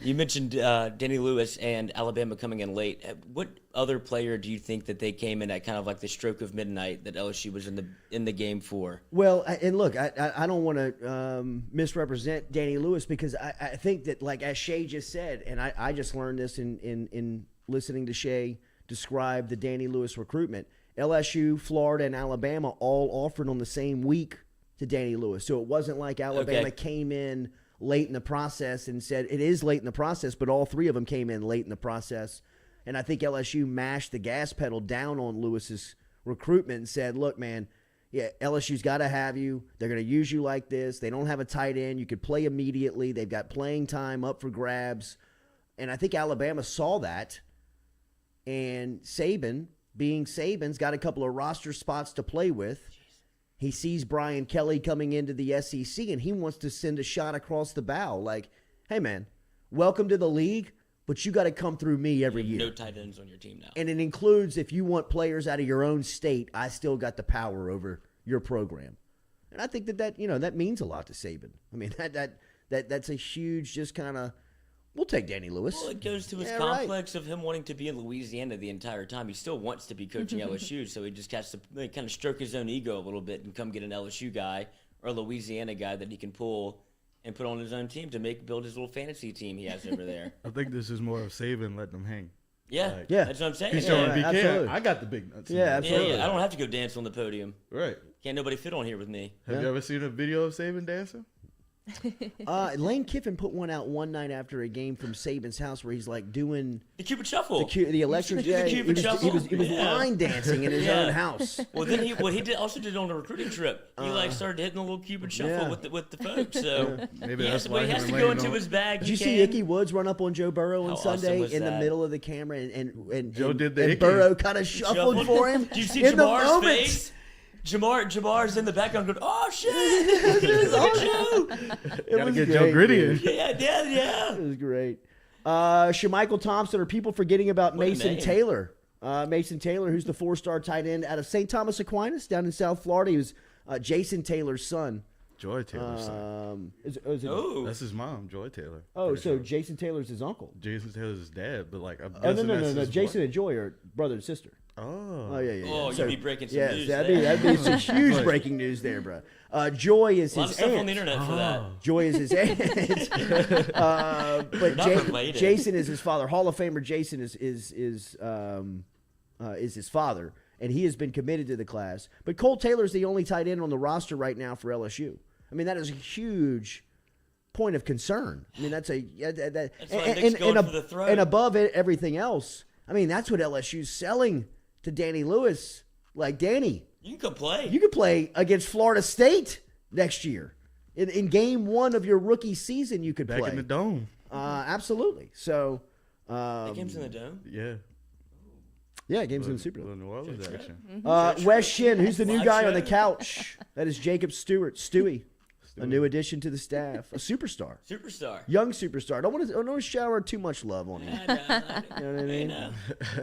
You mentioned Danny Lewis and Alabama coming in late. What other player do you think that they came in at kind of like the stroke of midnight that LSU was in the game for? Well, and look, I don't want to misrepresent Danny Lewis because I think that, like as Shea just said, and I just learned this in listening to Shea describe the Danny Lewis recruitment. LSU, Florida, and Alabama all offered on the same week to Danny Lewis. So it wasn't like Alabama came in late in the process and said, it is late in the process, but all three of them came in late in the process. And I think LSU mashed the gas pedal down on Lewis's recruitment and said, look, man, yeah, LSU's got to have you. They're going to use you like this. They don't have a tight end. You could play immediately. They've got playing time up for grabs. And I think Alabama saw that. And Saban, being Saban's got a couple of roster spots to play with. He sees Brian Kelly coming into the SEC, and he wants to send a shot across the bow. Like, hey, man, welcome to the league, but you got to come through me every year. No tight ends on your team now. And it includes if you want players out of your own state, I still got the power over your program. And I think that means a lot to Saban. I mean, that's a huge just kind of, we'll take Danny Lewis. Well, it goes to his complex of him wanting to be in Louisiana the entire time. He still wants to be coaching LSU, so he just has to kind of stroke his own ego a little bit and come get an LSU guy or a Louisiana guy that he can pull and put on his own team to build his little fantasy team he has over there. I think this is more of Saban letting him hang. Yeah, that's what I'm saying. He's showing BK, I got the big nuts. Yeah, absolutely. Yeah, I don't have to go dance on the podium. Right. Can't nobody fit on here with me. Have you ever seen a video of Saban dancing? Lane Kiffin put one out one night after a game from Saban's house where he's like doing the Cupid Shuffle, the electric. The Cupid Shuffle. He was line dancing in his own house. Well, then he did it on a recruiting trip. He started hitting a little Cupid Shuffle with the folks. So maybe he has to go into his bag. Did you see Icky Woods run up on Joe Burrow on Sunday in the middle of the camera and Joe did the and Burrow kind of shuffled for him? Did you see in Jamar's the face? Jamar's in the background going, "Oh shit, it's Joe." Gotta get Joe Gritty in. Yeah. It was great. Shemichael Thompson. Are people forgetting about What a Mason name. Taylor? Mason Taylor, who's the 4-star tight end out of St. Thomas Aquinas down in South Florida. He was Jason Taylor's son. Joy Taylor's son. Is it, Oh, That's his mom, Joy Taylor. oh, Pretty so sure. Jason Taylor's his uncle. Jason Taylor's his dad, but like I'm Oh, guessing no. that's his Jason wife. and Joy are brother and sister. Oh. Oh, yeah. Oh, you'd be breaking some yes, news that'd be some huge breaking news there, bro. Joy is a lot of his stuff aunt. on the internet for that. Joy is his aunt. But Not related. Jason is his father. Hall of Famer Jason is his father, and he has been committed to the class. But Cole Taylor's the only tight end on the roster right now for LSU. I mean, that is a huge point of concern. I mean, that's a why Nick's going for the throat. and above it, everything else. I mean, that's what LSU's selling to Danny Lewis. Like, Danny, You can go play. you could play against Florida State next year. In game 1 of your rookie season, you could Back play. in the dome. Absolutely. So, The game's in the dome. Yeah. yeah, game's in the Super Little Bowl. New Orleans action. Wes Shin, who's the new Live guy on show. the couch? That is Jacob Stewart, Stewie, a new addition to the staff, a superstar, Superstar. young superstar. Don't want to shower too much love on him. I know. You know what I mean?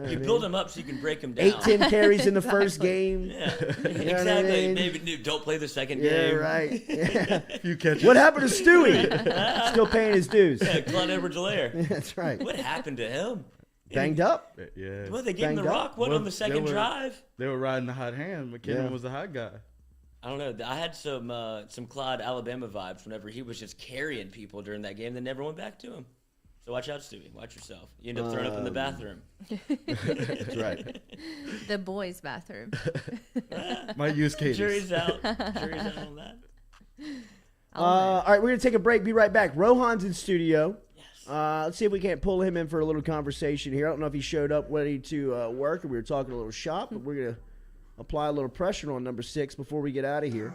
You build him up so you can break him down. 8-10 carries in the first game. Yeah, what I exactly. mean? Maybe don't play the second Yeah, game. right. Yeah. You catch What happened to Stewie? Still paying his dues. Yeah, Clyde Edwards-Helaire. That's right. What happened to him? Banged up. Yeah. Well, they gave him the Banged up. rock. What Well, on the they second were- drive? They were riding the hot hand. McKinnon Yeah. was the hot guy. I don't know. I had some Clyde Alabama vibes whenever he was just carrying people during that game. They never went back to him. So watch out, Stewie. Watch yourself. You end up throwing up in the bathroom. That's right. The boys' bathroom. Might use Katie's. Jury's out. Jury's out on that. All right, we're going to take a break. Be right back. Rohan's in studio. Yes. Let's see if we can't pull him in for a little conversation here. I don't know if he showed up ready to work, or we were talking a little shop, but we're going to apply a little pressure on number 6 before we get out of here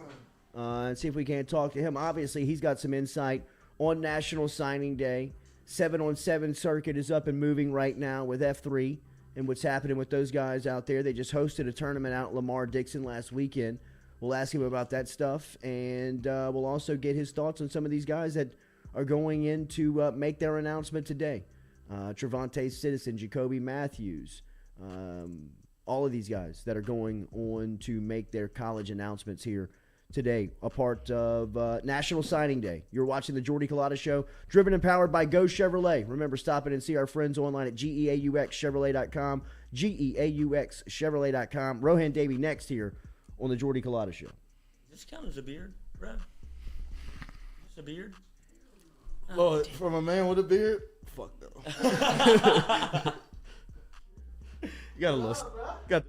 and see if we can't talk to him. Obviously, he's got some insight on National Signing Day. 7-on-7 circuit is up and moving right now with F3 and what's happening with those guys out there. They just hosted a tournament out at Lamar Dixon last weekend. We'll ask him about that stuff, and we'll also get his thoughts on some of these guys that are going in to make their announcement today. Trevante Citizen, Jacoby Matthews, all of these guys that are going on to make their college announcements here today, a part of National Signing Day. You're watching the Jordy Culotta Show, driven and powered by Go Chevrolet. Remember, stop in and see our friends online at GEAUXChevrolet.com, GEAUXChevrolet.com. Rohan Davey next here on the Jordy Culotta Show. Does this count as a beard, bro? Is this a beard? Lord, from a man with a beard? Fuck no. You got a little. Got.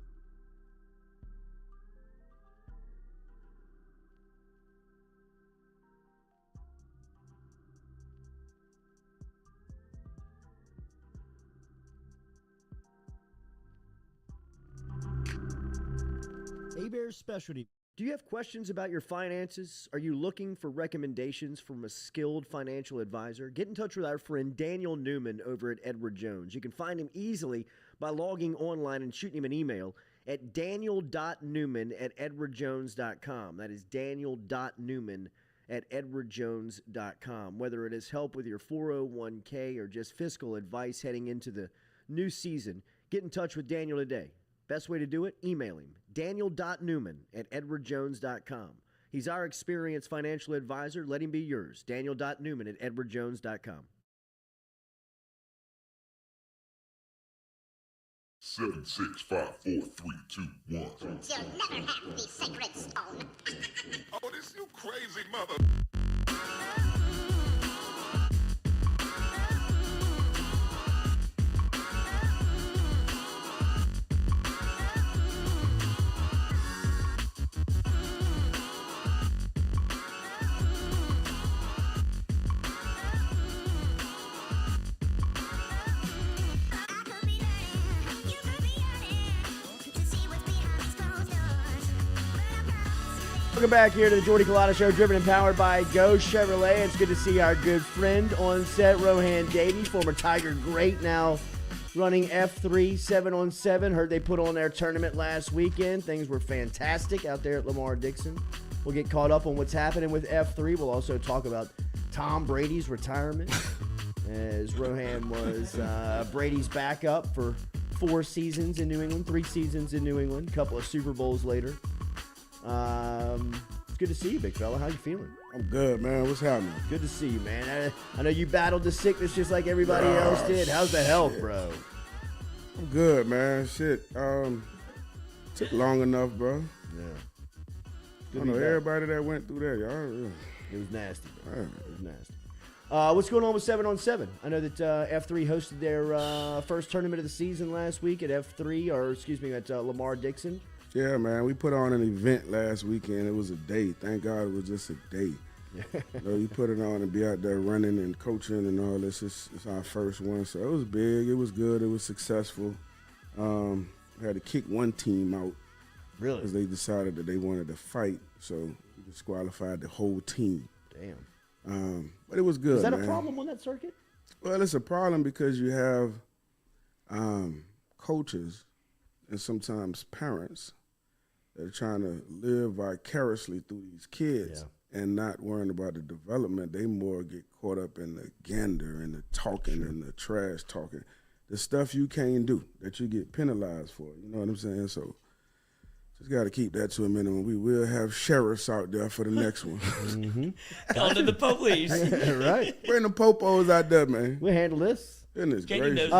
Bear Specialty. Do you have questions about your finances? Are you looking for recommendations from a skilled financial advisor? Get in touch with our friend Daniel Newman over at Edward Jones. You can find him easily by logging online and shooting him an email at daniel.newman@edwardjones.com. That is daniel.newman@edwardjones.com. Whether it is help with your 401k or just fiscal advice heading into the new season, get in touch with Daniel today. Best way to do it? Email him, daniel.newman@edwardjones.com. He's our experienced financial advisor. Let him be yours, daniel.newman@edwardjones.com. 7, 6, 5, 4, 3, 2, 1. You'll never have the sacred stone. Oh, this you crazy mother. Welcome back here to the Jordy Culotta Show, driven and powered by Go Chevrolet. It's good to see our good friend on set, Rohan Davey, former Tiger great, now running F3 7-on-7. Heard they put on their tournament last weekend. Things were fantastic out there at Lamar Dixon. We'll get caught up on what's happening with F3. We'll also talk about Tom Brady's retirement, as Rohan was Brady's backup for 4 seasons in New England, 3 seasons in New England, a couple of Super Bowls later. It's good to see you, big fella. How you feeling? I'm good, man. What's happening? Good to see you, man. I know you battled the sickness just like everybody else did. How's the health, bro? I'm good, man. Shit. Took long enough, bro. Yeah. I know everybody that went through that, y'all. It was nasty, bro. It was nasty. What's going on with 7-on-7? I know that F3 hosted their first tournament of the season last week at F3, or excuse me, at Lamar Dixon. Yeah, man. We put on an event last weekend. It was a day. Thank God it was just a day. You put it on and be out there running and coaching and all this. It's our first one. So it was big. It was good. It was successful. We had to kick one team out. Really? Because they decided that they wanted to fight. So we disqualified the whole team. Damn. But it was good, Is that man. a problem on that circuit? Well, it's a problem because you have coaches and sometimes parents that are trying to live vicariously through these kids and not worrying about the development. They more get caught up in the gander and the talking and the trash talking, the stuff you can't do that you get penalized for. You know what I'm saying? So just got to keep that to a minimum. We will have sheriffs out there for the next one. Call to the police. Right. Bring the popos out there, man. We'll handle this. Goodness gracious.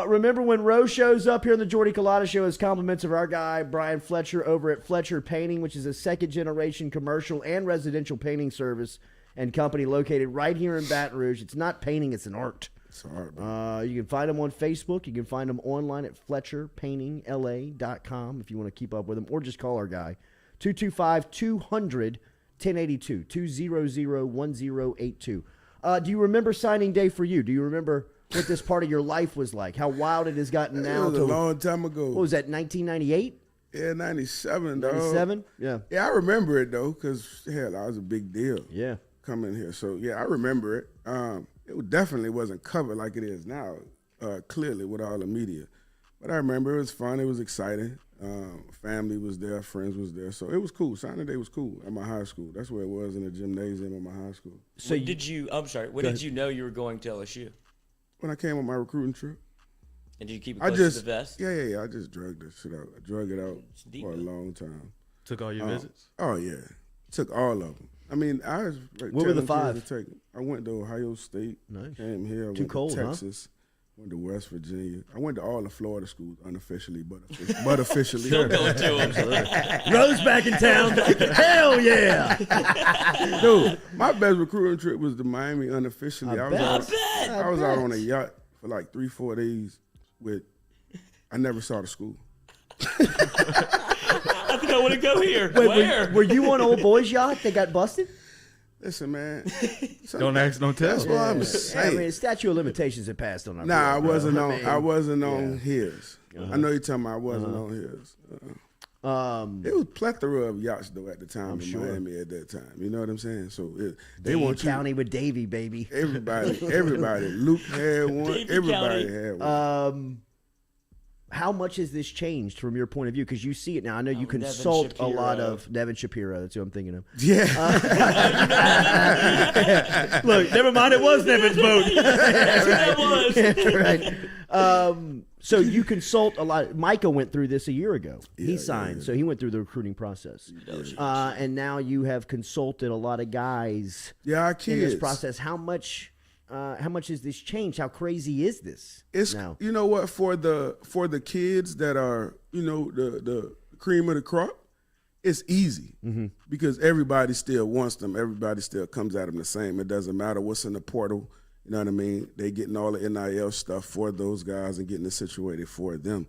Remember when Roe shows up here on the Jordy Culotta Show as compliments of our guy, Brian Fletcher, over at Fletcher Painting, which is a second-generation commercial and residential painting service and company located right here in Baton Rouge. It's not painting, it's an art. It's art, man. You can find them on Facebook. You can find them online at FletcherPaintingLA.com if you want to keep up with them, or just call our guy, 225-200-1082, 200-1082. Do you remember signing day for you? Do you remember what this part of your life was like? How wild it has gotten now? It was a long time ago. What was that, 1998? Yeah, 97, dog. 97? Yeah. Yeah, I remember it, though, because, hell, that was a big deal. Yeah. Coming here. So, yeah, I remember it. It definitely wasn't covered like it is now, clearly, with all the media. But I remember it was fun. It was exciting. Family was there. Friends was there. So it was cool. Signing day was cool at my high school. That's where it was, in the gymnasium at my high school. So when did you know you were going to LSU? When I came on my recruiting trip. And did you keep it close to the vest? Yeah. I just drugged the shit out. I drug it out for a long time. Took all your visits? Oh, yeah. Took all of them. I mean, I was what were the 5? I went to Ohio State. Nice. Came here. I Too went cold, to Texas. Went to West Virginia. I went to all the Florida schools unofficially, but officially. Still going to them. Rose back in town. Hell yeah. Dude, my best recruiting trip was to Miami unofficially. I was out on a yacht for like 3-4 days I never saw the school. I think I want to go here. Wait, Where? were you on old boy's yacht that got busted? Listen, man. Don't ask, don't tell. That's what I'm saying. I mean, statute of limitations had passed on our Nah, I boy, wasn't bro. on. I wasn't on his. Uh-huh. I know you're talking about. I wasn't on his. It was plethora of yachts though at the time in Miami at that time. You know what I'm saying? So they want County with Davey, baby. Everybody. Luke had one. Davey Everybody County. had one. How much has this changed from your point of view? Because you see it now. I know you consult a lot of Nevin Shapiro. That's who I'm thinking of. Yeah. Look, never mind. It was Nevin's vote. That was. Right. So you consult a lot. Micah went through this a year ago. He signed, so he went through the recruiting process. And now you have consulted a lot of guys. Yeah, our in kids. this process. How much has this changed? How crazy is this? It's now? You know what, for the kids that are, the cream of the crop, it's easy because everybody still wants them. Everybody still comes at them the same. It doesn't matter what's in the portal. You know what I mean? They getting all the NIL stuff for those guys and getting it situated for them.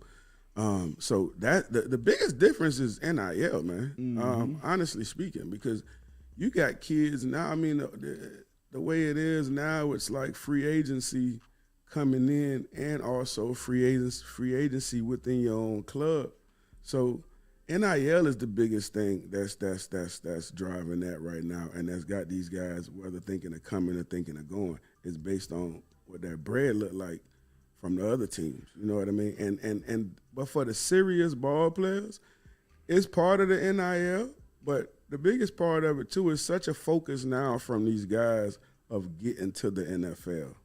So that the biggest difference is NIL, man. Honestly speaking, because you got kids now. I mean, the way it is now, it's like free agency coming in and also free agency within your own club. So NIL is the biggest thing that's driving that right now, and that's got these guys whether thinking of coming or thinking of going. It's based on what that bread look like from the other teams. You know what I mean? But for the serious ball players, it's part of the NIL, but the biggest part of it too is such a focus now from these guys of getting to the NFL.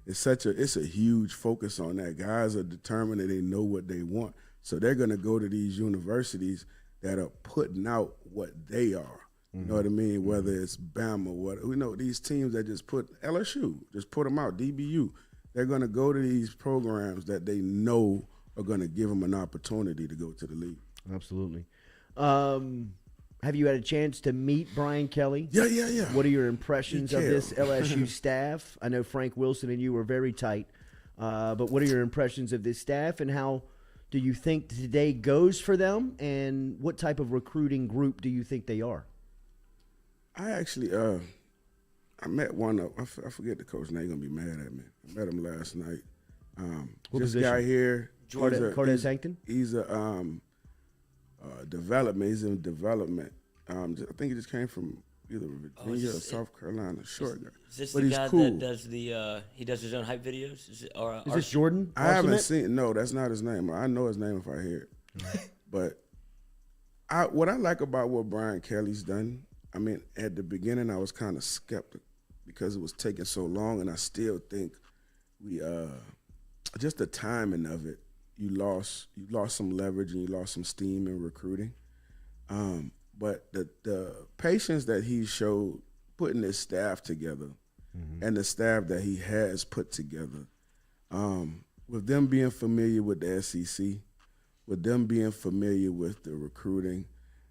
It's a huge focus on that. Guys are determined that they know what they want. So they're going to go to these universities that are putting out what they are. You know what I mean? Whether it's Bama, these teams that just put LSU, just put them out, DBU. They're going to go to these programs that they know are going to give them an opportunity to go to the league. Absolutely. Have you had a chance to meet Brian Kelly? Yeah. What are your impressions of this LSU staff? I know Frank Wilson and you were very tight, but what are your impressions of this staff, and how do you think today goes for them, and what type of recruiting group do you think they are? I actually, I met one of, I forget the coach name, he's going to be mad at me. I met him last night. This guy here. Cordes Hankton? He's a development. He's in development. I think he just came from either Virginia or South Carolina. Short guy. Is this but the he's guy cool. that does he does his own hype videos? Is this Jordan? I haven't seen. No, that's not his name. I know his name if I hear it. But what I like about what Brian Kelly's done, I mean, at the beginning I was kind of skeptical because it was taking so long, and I still think we just the timing of it. You lost some leverage and you lost some steam in recruiting. But the patience that he showed putting his staff together and the staff that he has put together, with them being familiar with the SEC, with them being familiar with the recruiting,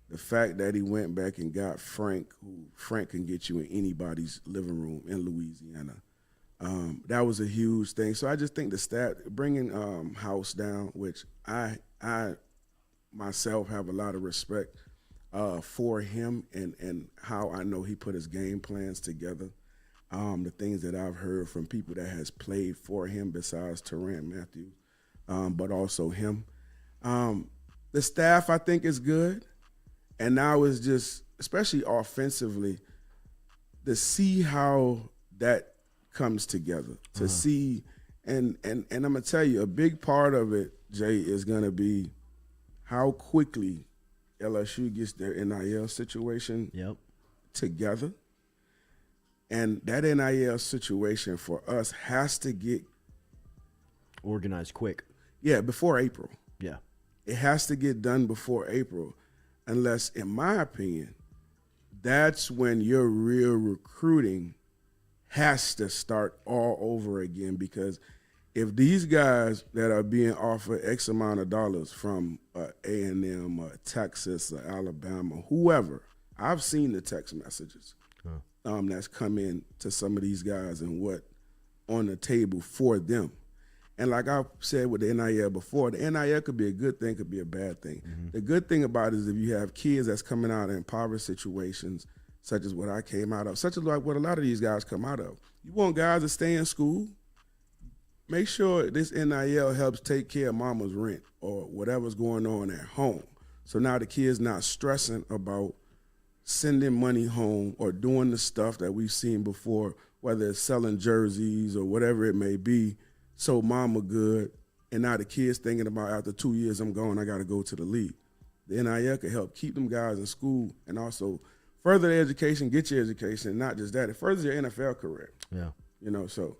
the fact that he went back and got Frank, who Frank can get you in anybody's living room in Louisiana. That was a huge thing. So I just think the staff, bringing House down, which I myself have a lot of respect for him and how I know he put his game plans together. The things that I've heard from people that has played for him besides Terrant Matthews, but also him. The staff, I think, is good. And now it's just, especially offensively, to see how that comes together, to see, and I'm going to tell you, a big part of it, Jay, is going to be how quickly LSU gets their NIL situation together. And that NIL situation for us has to get organized quick. Yeah, before April. Yeah. It has to get done before April, unless, in my opinion, that's when your real recruiting has to start all over again. Because if these guys that are being offered X amount of dollars from A&M, Texas, Alabama, whoever, I've seen the text messages that's come in to some of these guys and what on the table for them. And like I said with the NIL before, the NIL could be a good thing, could be a bad thing. The good thing about it is if you have kids that's coming out of impoverished situations, such as what I came out of, such as like what a lot of these guys come out of. You want guys to stay in school, make sure this NIL helps take care of mama's rent or whatever's going on at home. So now the kid's not stressing about sending money home or doing the stuff that we've seen before, whether it's selling jerseys or whatever it may be, so mama good, and now the kid's thinking about after 2 years, I'm going, I got to go to the league. The NIL can help keep them guys in school and also further their education, get your education, and not just that, it furthers your NFL career. Yeah. You know, so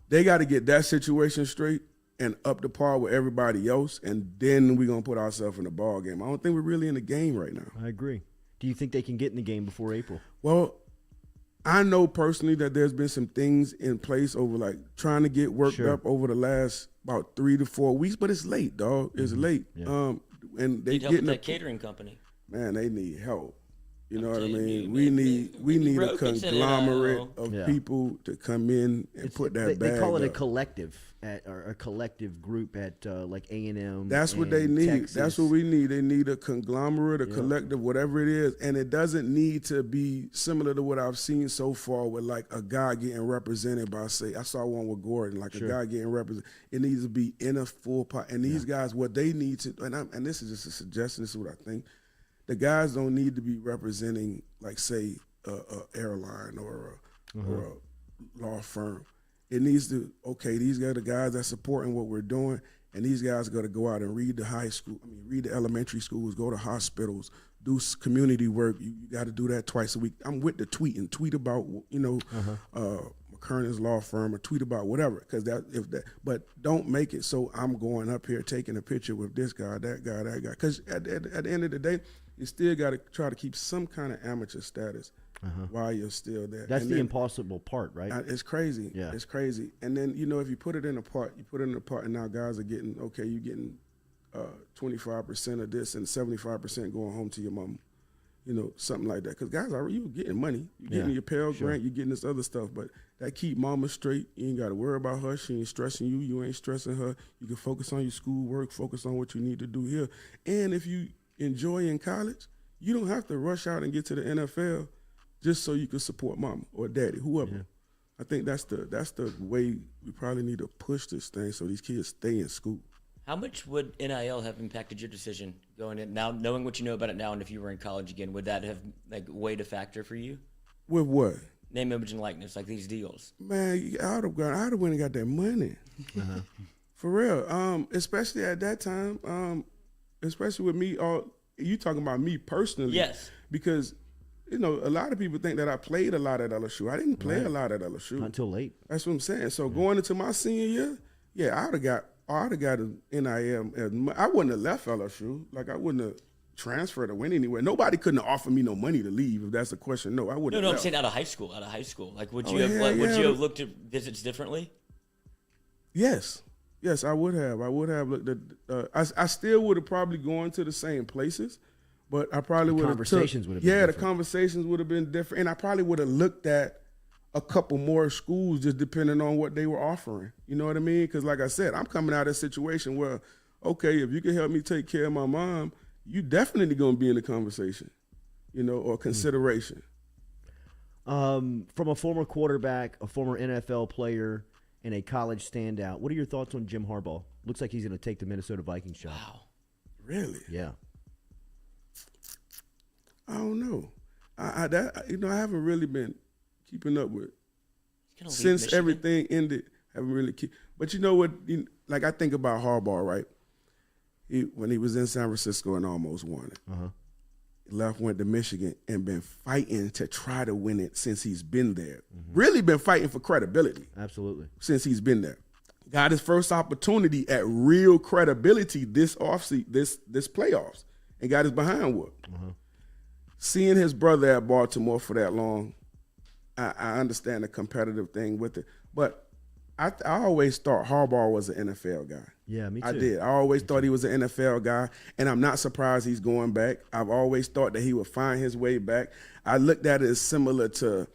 they got to get that situation straight and up to par with everybody else, and then we're going to put ourselves in the ball game. I don't think we're really in the game right now. I agree. Do you think they can get in the game before April? Well, I know personally that there's been some things in place over like trying to get worked up over the last about 3 to 4 weeks, but it's late, dog. It's late. Yeah. And they need help with that catering company. Man, they need help. You know what I mean? We need a conglomerate of people to come in and put that bag. They call it up. a collective or a collective group at like A&M. That's what they need. Texas. That's what we need. They need a conglomerate, a collective, whatever it is. And it doesn't need to be similar to what I've seen so far with like a guy getting represented by, say, I saw one with Gordon, like a guy getting represented. It needs to be in a full pot. And these guys, what they need to, and this is just a suggestion, this is what I think. The guys don't need to be representing, like, say, a airline or a law firm. it needs to, okay, these are the guys that supporting what we're doing, and these guys got to go out and read read the elementary schools, go to hospitals, do community work. You got to do that twice a week. I'm with the tweet about, McKernan's law firm, or tweet about whatever, but don't make it so I'm going up here taking a picture with this guy, that guy, that guy. Because at the end of the day, you still got to try to keep some kind of amateur status while you're still there. That's the impossible part, right? It's crazy. Yeah. It's crazy. And then, if you put it in a part, and now guys are getting, okay, you're getting 25% of this and 75% going home to your mom. Something like that. Because guys, you getting money. You're getting your Pell Grant. You're getting this other stuff. But that keep mama straight. You ain't got to worry about her. She ain't stressing you. You ain't stressing her. You can focus on your school work, focus on what you need to do here. And if you enjoy in college, you don't have to rush out and get to the NFL just so you can support mama or daddy, whoever. Yeah. I think that's the way we probably need to push this thing so these kids stay in school. How much would NIL have impacted your decision going in now, knowing what you know about it now, and if you were in college again, would that have weighed a factor for you? With what? Name, image, and likeness, like these deals. Man, I'd have went and got that money. For real. Especially at that time, especially with me, you talking about me personally. Yes. Because, a lot of people think that I played a lot at LSU. I didn't play a lot at LSU. Not until late. That's what I'm saying. So going into my senior year, I'd have got an NIL. I wouldn't have left LSU. I wouldn't have transferred or went anywhere. Nobody couldn't have offered me no money to leave, if that's the question. No, I wouldn't. No, I'm saying out of high school. Would you have looked at visits differently? Yes, I would have. I would have looked at. I still would have probably gone to the same places, but I probably would have. Conversations would have been different. The conversations would have been different, and I probably would have looked at a couple more schools just depending on what they were offering. You know what I mean? Because like I said, I'm coming out of a situation where, okay, if you can help me take care of my mom, you definitely going to be in the conversation, or consideration. From a former quarterback, a former NFL player, and a college standout, what are your thoughts on Jim Harbaugh? Looks like he's going to take the Minnesota Vikings job. Wow. Really? Yeah. I don't know. I haven't really been keeping up with since Michigan. Everything ended. Haven't really but you know what? I think about Harbaugh, right? When he was in San Francisco and almost won it. He went to Michigan and been fighting to try to win it since he's been there. Really been fighting for credibility. Absolutely. Since he's been there. Got his first opportunity at real credibility this offseason, this playoffs, and got his behind whooped. Seeing his brother at Baltimore for that long, I understand the competitive thing with it, but I always thought Harbaugh was an NFL guy. Yeah, me too. I did. I always thought he was an NFL guy, and I'm not surprised he's going back. I've always thought that he would find his way back. I looked at it as similar to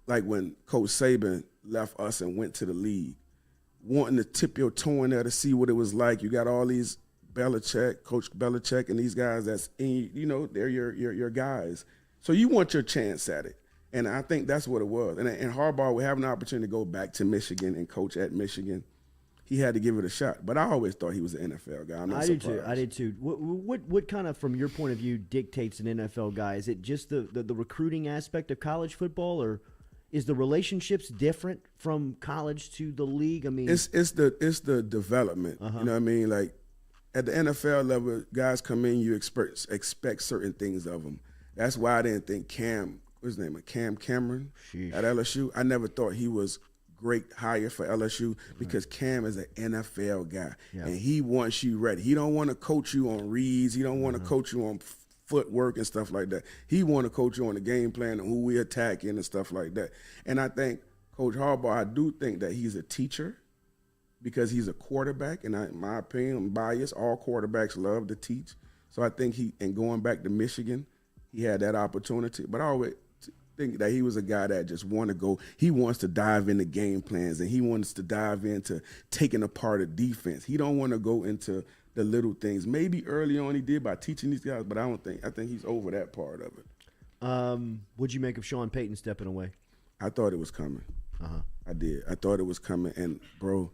when Coach Saban left us and went to the league, wanting to tip your toe in there to see what it was like. You got all these Coach Belichick, and these guys that's they're your guys. So you want your chance at it. And I think that's what it was. And Harbaugh would have an opportunity to go back to Michigan and coach at Michigan. He had to give it a shot. But I always thought he was an NFL guy. I'm not surprised. I did too. What kind of, from your point of view, dictates an NFL guy? Is it just the recruiting aspect of college football, or is the relationships different from college to the league? I mean, it's the development. You know what I mean? Like at the NFL level, guys come in, you expect certain things of them. That's why I didn't think Cam Cameron at LSU. I never thought he was great hire for LSU because Cam is an NFL guy, and he wants you ready. He don't want to coach you on reads. He don't want to coach you on footwork and stuff like that. He want to coach you on the game plan and who we attacking and stuff like that. And I think Coach Harbaugh, I do think that he's a teacher because he's a quarterback, and in my opinion, I'm biased. All quarterbacks love to teach. So I think going back to Michigan, he had that opportunity. But I always think that he was a guy that just want to go. He wants to dive into game plans, and he wants to dive into taking apart a defense. He don't want to go into the little things. Maybe early on he did by teaching these guys, but I think he's over that part of it. What'd you make of Sean Payton stepping away? I thought it was coming. I did. I thought it was coming. And, bro,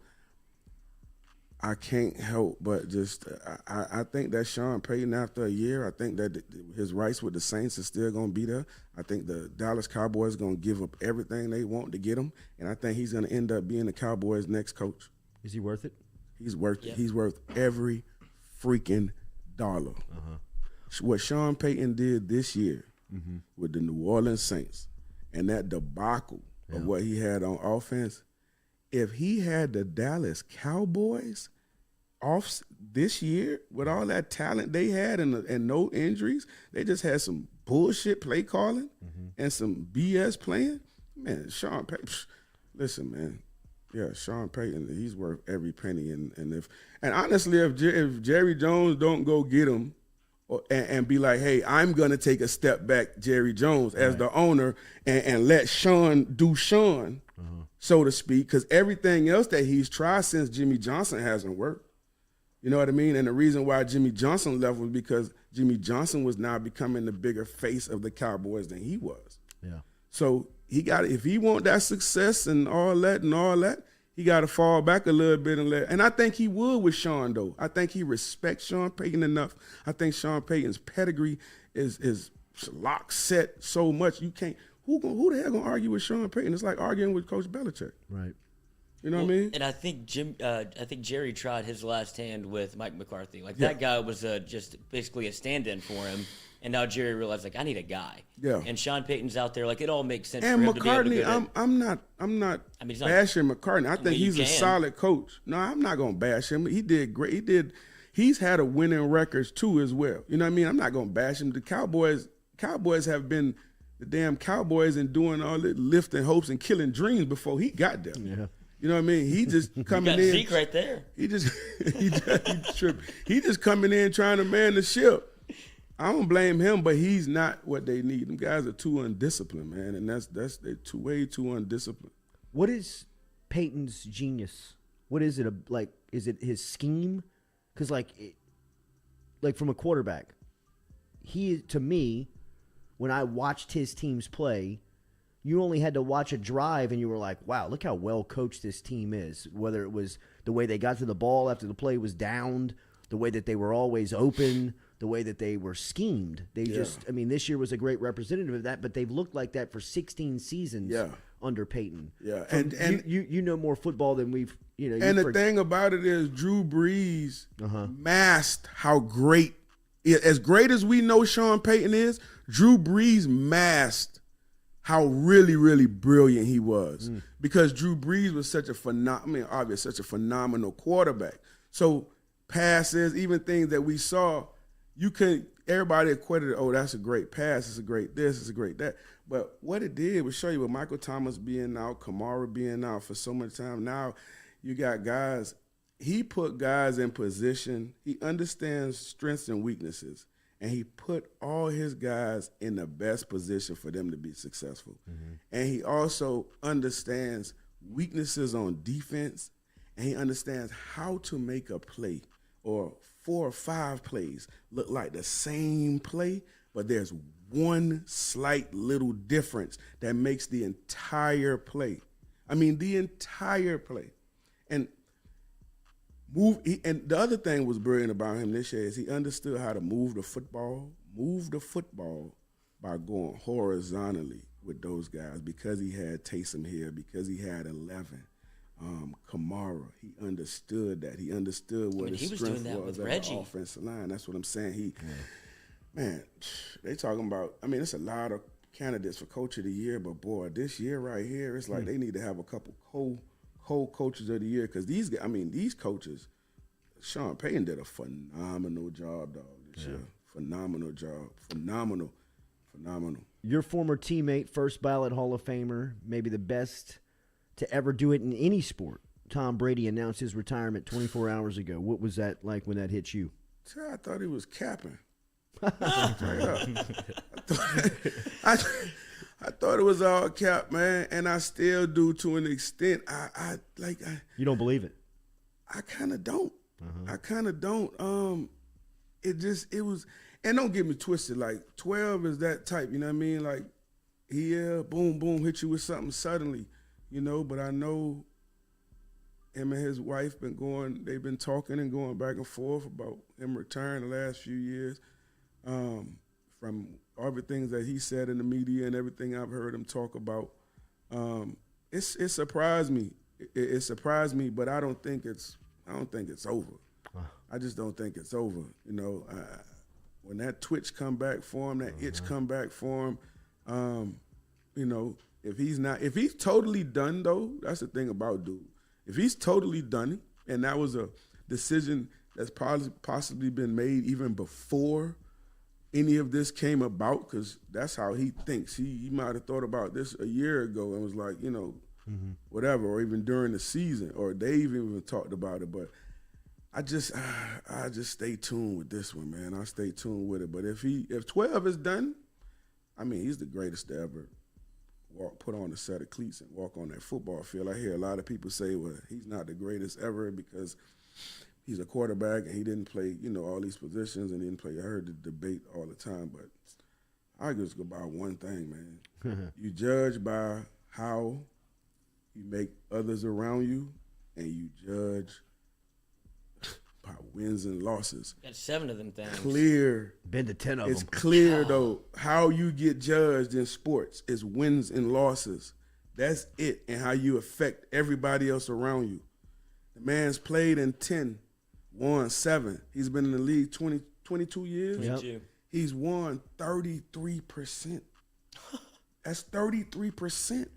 I can't help but just I think that Sean Payton, after a year, I think that his rights with the Saints is still going to be there. I think the Dallas Cowboys are going to give up everything they want to get him, and I think he's going to end up being the Cowboys' next coach. Is he worth it? He's worth it. He's worth every freaking dollar. What Sean Payton did this year with the New Orleans Saints and that debacle of what he had on offense, if he had the Dallas Cowboys off this year with all that talent they had and no injuries, they just had some bullshit play calling and some BS playing. Man, Sean Payton, listen, man. Yeah, Sean Payton, he's worth every penny. And honestly, if Jerry Jones don't go get him and be like, hey, I'm going to take a step back, Jerry Jones, as the owner and let Sean do Sean, so to speak, because everything else that he's tried since Jimmy Johnson hasn't worked. You know what I mean? And the reason why Jimmy Johnson left was because Jimmy Johnson was now becoming the bigger face of the Cowboys than he was. Yeah. So if he want that success and all that, he got to fall back a little bit and I think he would with Sean, though. I think he respects Sean Payton enough. I think Sean Payton's pedigree is lock set so much you can't. Who the hell gonna argue with Sean Payton? It's like arguing with Coach Belichick. Right. You know what I mean? And I think Jerry tried his last hand with Mike McCarthy. Like that guy was just basically a stand-in for him. And now Jerry realized, like, I need a guy. Yeah. And Sean Payton's out there, like, it all makes sense. And for him McCartney, to be able to I'm not bashing McCartney. I think he's a solid coach. No, I'm not gonna bash him. He did great. He's had a winning records too as well. You know what I mean? I'm not gonna bash him. The Cowboys have been the damn Cowboys and doing all the lifting hopes and killing dreams before he got there. Yeah. You know what I mean? He just coming in. Zeke right there. He just coming in trying to man the ship. I don't blame him, but he's not what they need. Them guys are too undisciplined, man, and they're way too undisciplined. What is Peyton's genius? What is it like? Is it his scheme? Because like from a quarterback, to me, when I watched his teams play, you only had to watch a drive and you were like, wow, look how well coached this team is. Whether it was the way they got to the ball after the play was downed, the way that they were always open, the way that they were schemed. This year was a great representative of that, but they've looked like that for 16 seasons under Peyton. Yeah. And you know more football than we've, And the thing about it is Drew Brees masked how great, as great as we know Sean Payton is, Drew Brees masked how really, really brilliant he was. Because Drew Brees was such a phenomenal quarterback. So passes, even things that we saw, everybody equated it, oh, that's a great pass, it's a great this, it's a great that. But what it did was show you with Michael Thomas being out, Kamara being out for so much time. Now you got guys, he put guys in position. He understands strengths and weaknesses. And he put all his guys in the best position for them to be successful. And he also understands weaknesses on defense, and he understands how to make a play or 4 or 5 plays look like the same play, but there's one slight little difference that makes the entire play. I mean, the entire play. And the other thing was brilliant about him this year is he understood how to move the football by going horizontally with those guys because he had Taysom here, because he had 11. Kamara, he understood that. He understood what his strength was at the offensive line. That's what I'm saying. They talking about, it's a lot of candidates for Coach of the Year, but boy, this year right here, it's like they need to have a couple co-coaches of the year because these coaches, Sean Payton did a phenomenal job, dog, this year. Phenomenal job. Phenomenal. Your former teammate, first ballot Hall of Famer, maybe the best to ever do it in any sport. Tom Brady announced his retirement 24 hours ago. What was that like when that hit you? I thought he was capping. I thought it was all cap, man, and I still do to an extent. You don't believe it? I kind of don't. It was, and don't get me twisted. Like 12 is that type, you know what I mean? Like, boom, boom, hit you with something suddenly, But I know him and his wife they've been talking and going back and forth about him retiring the last few years. From all the things that he said in the media and everything I've heard him talk about, it surprised me. It surprised me, but I don't think it's over. I just don't think it's over. You know, when that twitch come back for him, that itch come back for him, you know, if he's totally done though, that's the thing about dude. If he's totally done, and that was a decision that's possibly been made even before any of this came about, because that's how he thinks. He might have thought about this a year ago and was like, you know, whatever, or even during the season, or they even talked about it. But I just stay tuned with this one, man. I stay tuned with it. But if 12 is done, I mean, he's the greatest to ever put on a set of cleats and walk on that football field. I hear a lot of people say, well, he's not the greatest ever because he's a quarterback and he didn't play, you know, all these positions and didn't play. I heard the debate all the time, but I just go by one thing, man. You judge by how you make others around you, and you judge by wins and losses. Got 7 of them things. Clear. Been to 10 of them. It's clear, though, how you get judged in sports is wins and losses. That's it, and how you affect everybody else around you. The man's played in 10, won 7. He's been in the league 22 years. 22. Yep. He's won 33%. That's 33%.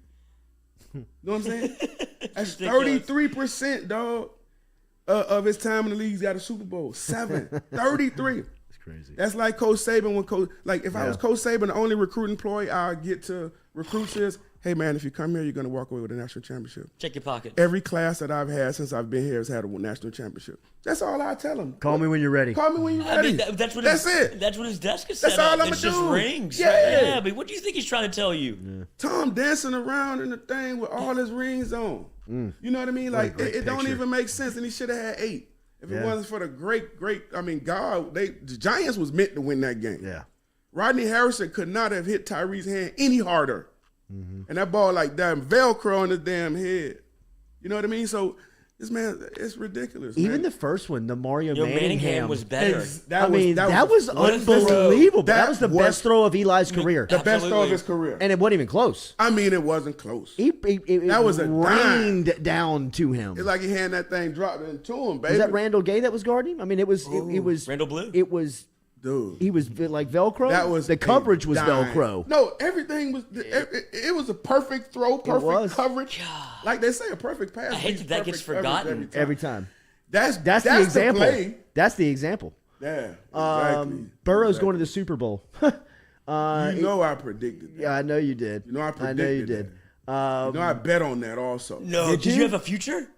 You know what I'm saying? That's 33%, dog, of his time in the league. He's got a Super Bowl. 33. It's crazy. That's like Coach Saban if I was Coach Saban, the only recruiting ploy I get to recruits is, hey, man, if you come here, you're going to walk away with a national championship. Check your pocket. Every class that I've had since I've been here has had a national championship. That's all I tell them. Call me when you're ready. Call me when you're ready. I mean, that's it. That's what his desk is set That's all up. I'ma It's just do. rings. Yeah. Right? Yeah, but what do you think he's trying to tell you? Yeah. Tom dancing around in the thing with all his rings on. You know what I mean? Like, it don't even make sense, and he should have had 8. If it wasn't for the great, I mean, God, the Giants was meant to win that game. Yeah. Rodney Harrison could not have hit Tyree's hand any harder. And that ball like damn Velcro on his damn head. You know what I mean? So this man, it's ridiculous. Even man. the first one, the Mario Manningham Manningham was better. That was unbelievable. That was the best throw of Eli's career. The best throw of his career. And it wasn't even close. I mean, it wasn't close. That was a rained down to him. It's like he had that thing dropped into him, baby. Was that Randall Gay that was guarding him? I mean, it was Randall Blue? It was. Dude, he was like Velcro. That was the coverage was dime. Velcro. No, everything was. It was a perfect throw, perfect coverage. God. Like they say, a perfect pass. I hate that gets forgotten every time. That's the example. That's the example. Yeah, exactly. Burrow's going to the Super Bowl. I predicted that. Yeah, I know you did. You know I predicted know you did. That. I bet on that also. No, did you have a future?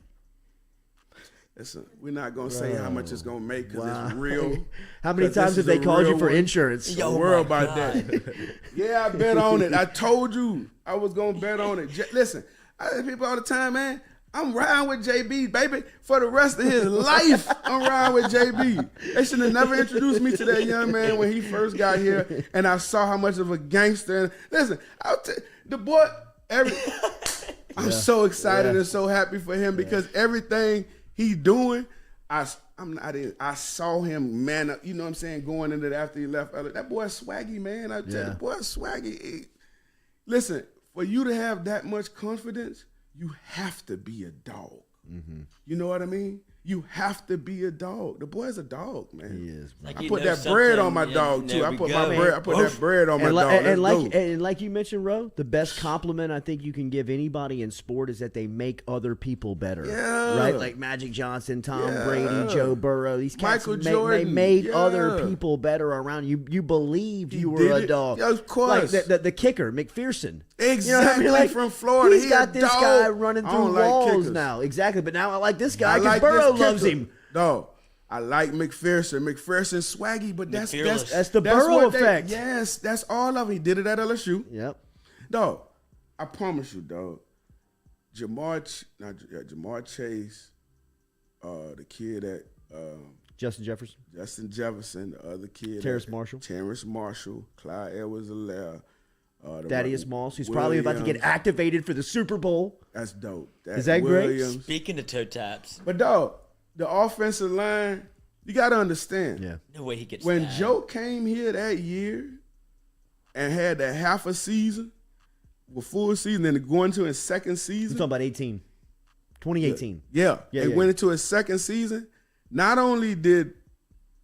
Listen, we're not going to say how much it's going to make because it's real. How many times have they called you for insurance? Don't worry about that. Yeah, I bet on it. I told you I was going to bet on it. Listen, I tell people all the time, man, I'm riding with JB, baby, for the rest of his life. I'm riding with JB. They should have never introduced me to that young man when he first got here, and I saw how much of a gangster. Listen, the boy, I'm so excited and so happy for him because everything he doing, I saw him man up, you know what I'm saying, going into that after he left. That boy swaggy, man. I tell you, boy swaggy. Listen, for you to have that much confidence, you have to be a dog. Mm-hmm. You know what I mean? You have to be a dog. The boy's a dog, man. He is. Like I put that bread on my dog too. I put that bread on my dog. And like you mentioned, Ro, the best compliment I think you can give anybody in sport is that they make other people better. Yeah. Right? Like Magic Johnson, Tom Brady, Joe Burrow. These cats Michael Jordan. They made other people better around you. You believed you were a dog. Yeah, of course. Like the kicker, McPherson. Exactly. You know what I mean? Like, from Florida. He's got this guy running through walls now. Exactly. But now I like this guy because Burrow loves him. No, I like McPherson. McPherson's swaggy, but that's the Burrow effect. Yes, that's all of it. He did it at LSU. Yep. Dog, I promise you, dog. Jamar Chase, the kid at Justin Jefferson, the other kid, Terrace Marshall, Clyde Edwards-Helaire, Thaddeus Moss, who's probably about to get activated for the Super Bowl. That's dope. Is that great? Speaking of toe taps. But, dog, the offensive line, you got to understand. Yeah. No way he gets When that. Joe came here that year and had that half a season, with full season, then going into his second season. You're talking about 2018. Yeah. Went into his second season. Not only did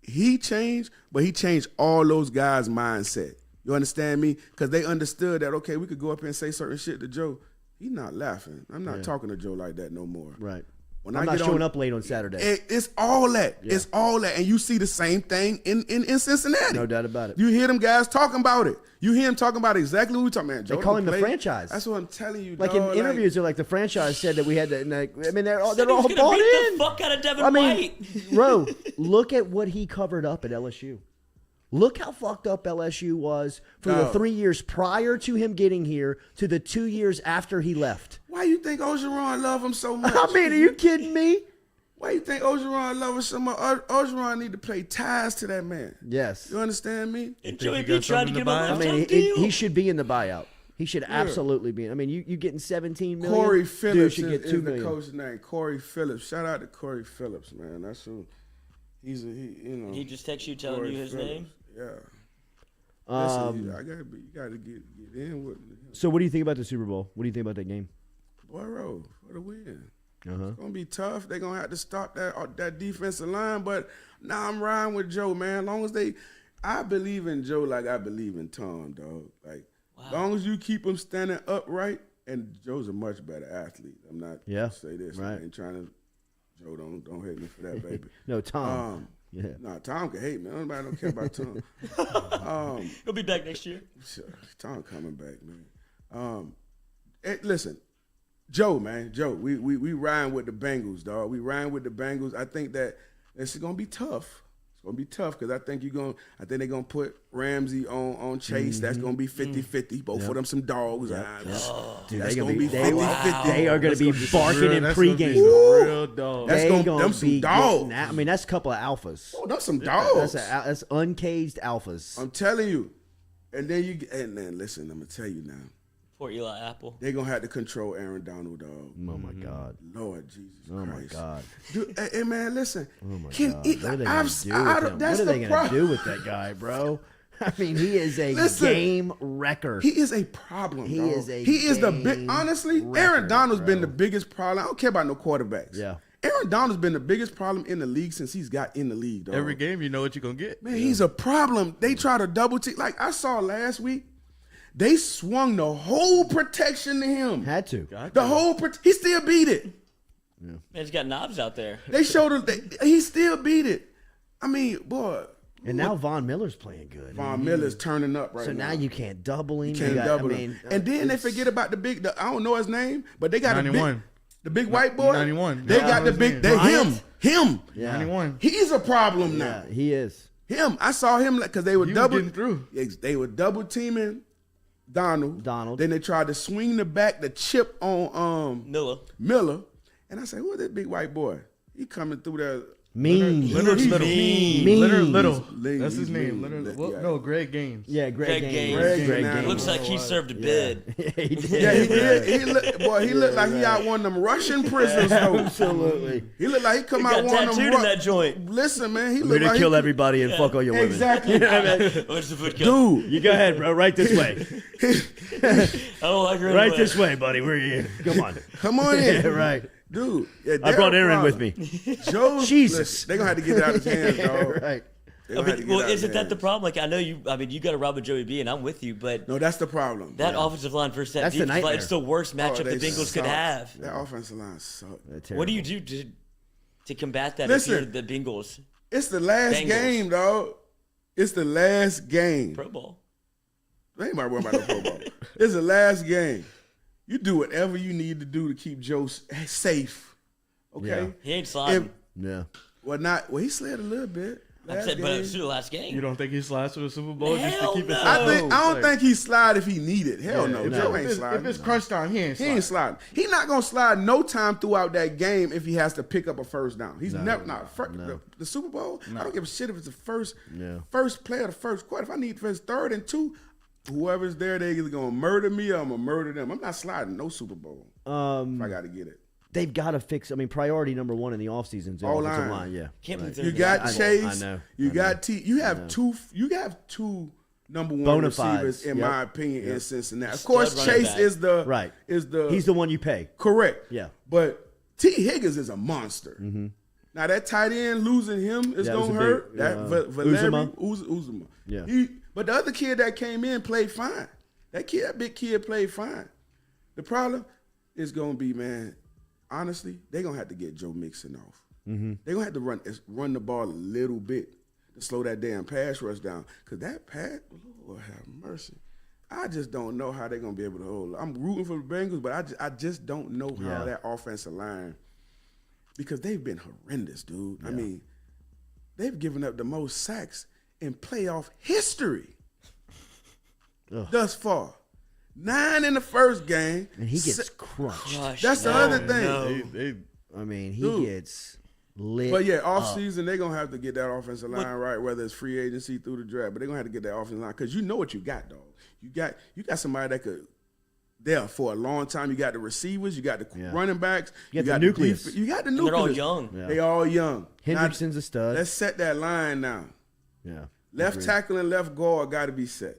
he change, but he changed all those guys' mindset. You understand me? Because they understood that, okay, we could go up here and say certain shit to Joe. He's not laughing. I'm not talking to Joe like that no more. Right. When I'm not showing up late on Saturday. It's all that. Yeah. It's all that. And you see the same thing in Cincinnati. No doubt about it. You hear them guys talking about it. You hear him talking about exactly what we're talking about. They call him the franchise. That's what I'm telling you, like dog. In interviews, they're like, the franchise said that we had to, I mean, they're all bought in. The fuck out of Devin White. Bro, look at what he covered up at LSU. Look how fucked up LSU was for the 3 years prior to him getting here to the 2 years after he left. Why you think Ogeron love him so much? I mean, are you kidding me? Why you think Ogeron love him so much? Ogeron need to play ties to that man. Yes. You understand me? And Joey B tried to get him a lifetime deal. He should be in the buyout. He should absolutely be. I mean, you getting $17 million. Corey Phillips should get $2 million. The coach's name. Corey Phillips. Shout out to Corey Phillips, man. That's who. He just texts you telling Corey you his Phillips. name. Yeah. Listen, you gotta get in with. So, what do you think about the Super Bowl? What do you think about that game? Boy, for the win. Uh-huh. It's gonna be tough. They're gonna have to stop that defensive line. But now I'm riding with Joe, man. As long as I believe in Joe like I believe in Tom, dog. Like, as long as you keep him standing upright, and Joe's a much better athlete. I'm not gonna say this. Right. I ain't trying to. Joe, don't hate me for that, baby. No, Tom. No, Tom can hate me. Nobody don't care about Tom. He'll be back next year. Sure, Tom coming back, man. Listen, Joe, man, we riding with the Bengals, dog. We riding with the Bengals. I think that it's gonna be tough. It's gonna be tough because I think they're gonna put Ramsey on Chase. That's gonna be 50-50. Both of them some dogs. Dude, that's gonna be 50-50. They are gonna be barking in pregame. Real dog. That's gonna some dogs. I mean, that's a couple of alphas. Oh, that's some dogs. That's uncaged alphas. I'm telling you. And then listen, I'm gonna tell you now. Poor Eli Apple. They're going to have to control Aaron Donald, dog. Oh, my God. Lord Jesus Christ. Oh, my God. Dude, hey, man, listen. Oh, my God. What are they going to do with him? That's what are they going to do with that guy, bro? I mean, he is a game wrecker. He is a problem, He dog. is a He is the big. Honestly, wrecker, Aaron Donald's bro. been the biggest problem. I don't care about no quarterbacks. Yeah. Aaron Donald's been the biggest problem in the league since he's got in the league, dog. Every game, you know what you're going to get. Man, he's a problem. They try to double team. Like I saw last week, they swung the whole protection to him. Had to. The whole he still beat it. Man, he's got knobs out there. They showed him he still beat it. I mean, boy. And now Von Miller's playing good. Von Miller's turning up right now. So now you can't double him. You can't double him. And then they forget about I don't know his name, but they got 91. The big white boy. 91. They got the big. They him. Yeah. 91. He's a problem now. Yeah, he is. Him. I saw him because they were getting through. They were double teaming Donald. Donald. Then they tried to swing the chip on Miller. And I said, who is that big white boy? He coming through there. Mean. Little. Little. That's his name. No, Greg Gaines. Yeah, Greg Gaines. Greg Gaines. Looks like he served a bid. Yeah, he did. Yeah, he did. He looked like he out one of them Russian prisoners. Absolutely. He looked like he come Got out one of them. tattooed in that joint. Listen, man, he We're looked gonna like kill everybody and fuck all your women. Exactly. Where's the foot gun? Dude, You go ahead, bro. Right this way. I don't like her. Right this way, buddy. Where are you? Come on. come on in. Yeah, right. Dude. I brought Aaron with me. Joe, Jesus. They're going to have to get it out of his hands, dog. Right. Isn't that the problem? Like, I know you got to rob a Joey B, and I'm with you, but No, that's the problem. that offensive line versus that That's the defense line, nightmare. it's the worst matchup they the Bengals could suck. have. That offensive line sucks. What do you do to combat that Listen. if you're the Bengals? It's the last Bengals. game, dog. It's the last game. Pro Bowl. Ain't nobody worried about no Pro Bowl. It's the last game. You do whatever you need to do to keep Joe safe. Okay? Yeah. He ain't sliding. Yeah. Well, he slid a little bit. But last it game. was the last game. You don't think he slides to the Super Bowl just to Hell keep it? no. simple? I don't think he slide if he needed. Hell no. If Joe it- ain't if sliding. it's crunch time, he ain't He sliding. ain't sliding. He not gonna slide no time throughout that game if he has to pick up a first down. He's never not the Super Bowl. I don't give a shit if it's the first play of the first quarter. If I need for his 3rd and 2, whoever's there, they either gonna murder me or I'm gonna murder them. I'm not sliding no Super Bowl if I got to get it. They've got to fix. I mean, priority number one in the offseason is the offensive line. Yeah, Can't believe they're you in got the Chase. I know. You got T. You have two. You have two number one Bona receivers, fides. in Yep. my opinion, in Cincinnati. Of Stud course, running Chase back. is the Right. Is the He's the one you pay. correct. Yeah. But T. Higgins is a monster. Mm-hmm. Now that tight end losing him is That was gonna a hurt. big, That Uzomah. Uzomah. Yeah. But the other kid that came in played fine. That big kid played fine. The problem is gonna be, man. Honestly, they're gonna have to get Joe Mixon off. Mm-hmm. They're gonna have to run the ball a little bit to slow that damn pass rush down. Cause that pass, Lord have mercy. I just don't know how they're gonna be able to hold. I'm rooting for the Bengals, but I just don't know how that offensive line, because they've been horrendous, dude. I mean, they've given up the most sacks in playoff history thus far. 9 in the first game. And he gets crushed. That's the other thing. I mean, he Dude. gets lit. But yeah, up. offseason, they're going to have to get that offensive line right, whether it's free agency through the draft. But they're going to have to get that offensive line because you know what you got, dog. You got somebody that could there for a long time. You got the receivers. You got the running backs. You got the nucleus. You got the And nucleus. they're all young. Yeah. They all young. Hendrickson's a stud. Let's set that line now. Yeah. Left Agreed. tackle and left guard got to be set.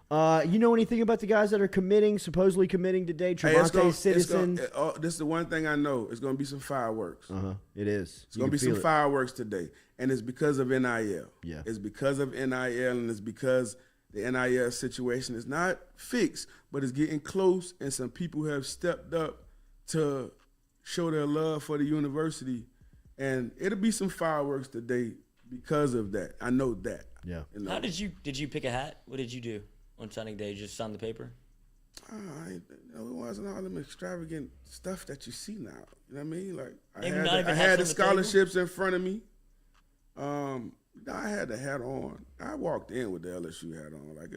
You know anything about the guys that are supposedly committing today? Trevante Citizen. This is the one thing I know. It's going to be some fireworks. It is. It's going to be some fireworks today. And it's because of NIL. Yeah. It's because of NIL, and it's because the NIL situation is not fixed, but it's getting close, and some people have stepped up to show their love for the university. And it'll be some fireworks today because of that. I know that. Yeah. How did you pick a hat? What did you do on signing day? Just sign the paper? It wasn't all them extravagant stuff that you see now. You know what I mean? Like Maybe I not even had the hats on the scholarships in front of me. I had the hat on. I walked in with the LSU hat on. Like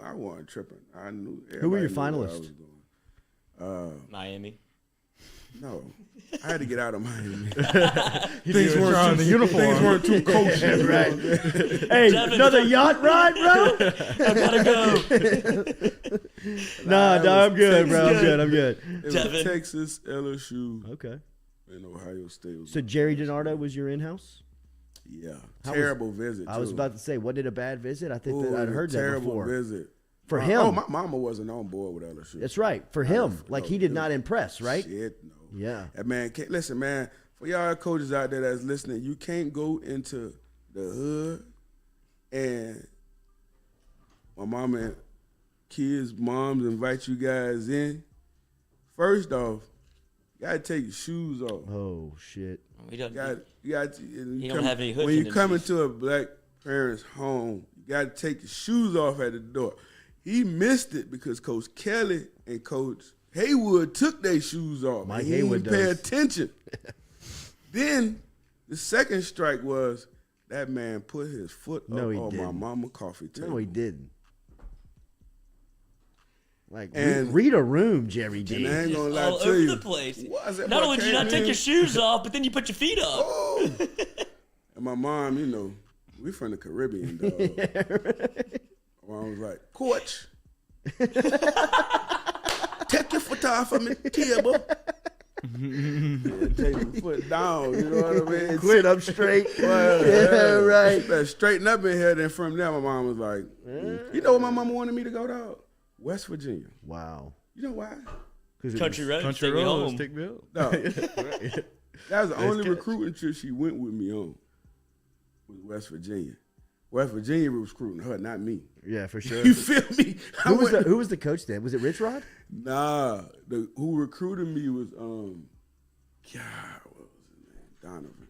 I wasn't tripping. I knew. Who were your everybody knew what I finalists? was doing. Miami. No, I had to get out of Miami. Things weren't Things weren't too kosher. Right. Hey, another yacht ride, bro? I gotta go. Nah, I'm good, bro. I'm good. It was Devin. Texas, LSU, Okay. and Ohio State. Was So Jerry DiNardo was your in-house? yeah, How terrible visit. I was too. about to say, what did a bad visit? I think Ooh, that I'd heard that terrible before. visit. For Oh, him. my mama wasn't on board with LSU. That's right. For him. Like, he did no. not impress, right? Shit, no. Yeah. That man, listen, man. For y'all coaches out there that's listening, you can't go into the hood and my mama and kids' moms invite you guys in. First off, you gotta take your shoes off. Oh, shit. We don't. You don't have any hood when you come tendencies. into a black parent's home, you gotta take your shoes off at the door. He missed it because Coach Kelly and Coach Haywood took their shoes off. Mike he Haywood didn't pay does. attention. Then the second strike was that man put his foot No, up he on my didn't. mama coffee table. No, he didn't. Like, And- read a room, Jerry And D. I ain't gonna lie all to over you. the place. Was it Not boy only did you came not take in- your shoes off, but then you put your feet up. Oh. And my mom, we from the Caribbean, dog. My mom was like, Coach, take your foot off of my table. Take your foot down, you know what I mean? Quit up straight. Well, Yeah, right. Better straighten up in here. Then from there, my mom was like, you know what my mama wanted me to go to? West Virginia. Wow. You know why? 'Cause it Country was- roads, Country take me roads, home. take me out. No. That was the only recruiting trip she went with me on. Was West Virginia. West Virginia was recruiting her, not me. Yeah, for sure. You feel me? Who was the coach then? Was it Rich Rod? Nah, who recruited me was God, what was his name? Donovan.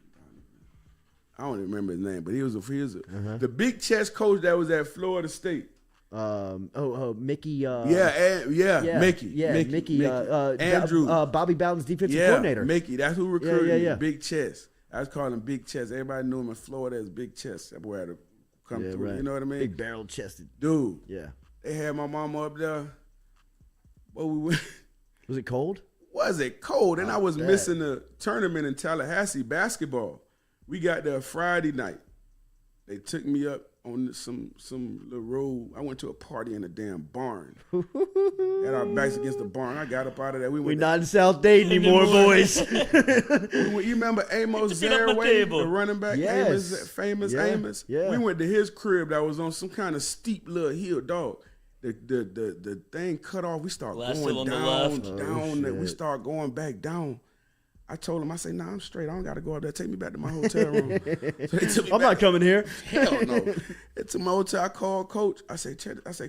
I don't even remember his name, but he was the big chess coach that was at Florida State. Mickey. Mickey. Mickey. Andrew. Bobby Bowden's defensive coordinator. Mickey. That's who recruited Yeah. me. Big chess. I was calling him Big Chess. Everybody knew him in Florida as Big Chess. That boy had to come Yeah, through. right. You know what I mean? Big barrel chested. Dude. Yeah. They had my mama up there. Well, we went. Was it cold? Was it cold? And I was bet. missing the tournament in Tallahassee basketball. We got there Friday night. They took me up on some little road. I went to a party in a damn barn. Had our backs against the barn. I got up out of there. We're not in South Dade anymore, boys. You remember Amos Zaraway, the running back? Yes. Famous yeah. Amos? Yeah. We went to his crib that was on some kind of steep little hill, dog. The thing cut off. We start going down. We start going back down. I told him, I said, nah, I'm straight. I don't got to go up there. Take me back to my hotel room. So I'm not coming here. Hell no. It's my hotel. I called Coach. I said,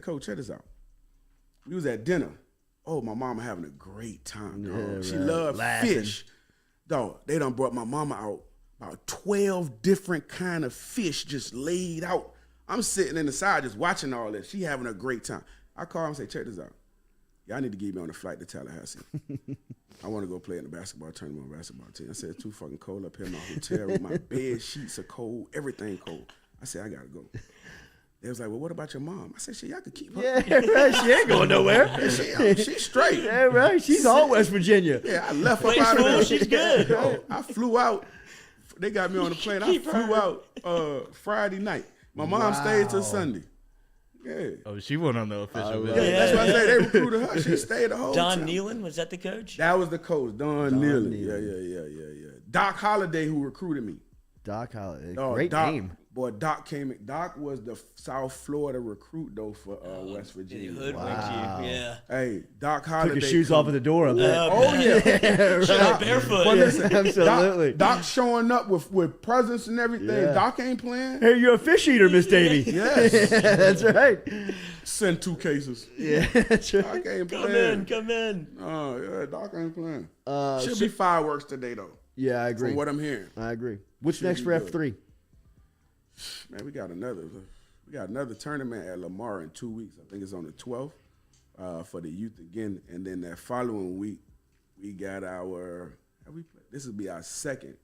Coach, check this out. We was at dinner. Oh, my mama having a great time. Yeah, she loved fish. Dog, they done brought my mama out about 12 different kind of fish just laid out. I'm sitting in the side just watching all this. She having a great time. I call her and say, check this out. Y'all need to get me on a flight to Tallahassee. I want to go play in the basketball tournament on basketball team. I said, it's too fucking cold up here in my hotel room. My bed sheets are cold. Everything cold. I said, I got to go. They was like, well, what about your mom? I said, shit, y'all could keep her. Yeah, right. She ain't going nowhere. She's straight. Yeah, right. She's all West Virginia. Yeah, I left her out of there. She's good. Yo, I flew out. They got me on the plane. I flew out Friday night. My mom stayed till Sunday. Yeah. Oh, she went on the official visit. Yeah, that's why I say they recruited her. She stayed the whole time. Don Nealon, was that the coach? That was the coach, Don Nealon. Yeah. Doc Holliday, who recruited me. Doc Holliday. Oh, Great name. Boy, Doc came in. Doc was the South Florida recruit, though, for West Virginia. Wow. Yeah. Hey, Doc Holliday. Took his shoes off at the door. Oh, yeah. Right. Barefoot. But listen, absolutely. Doc showing up with presents and everything. Yeah. Doc ain't playing. Hey, you're a fish eater, Miss Davey. Yes. That's right. Send 2 cases. Yeah, that's right. Doc ain't playing. Come in. Oh, yeah, Doc ain't playing. Should be fireworks today, though. Yeah, I agree. From what I'm hearing. I agree. What's next for F3? Man, we got another tournament at Lamar in 2 weeks. I think it's on the 12th for the youth again. And then that following week, we got this will be our second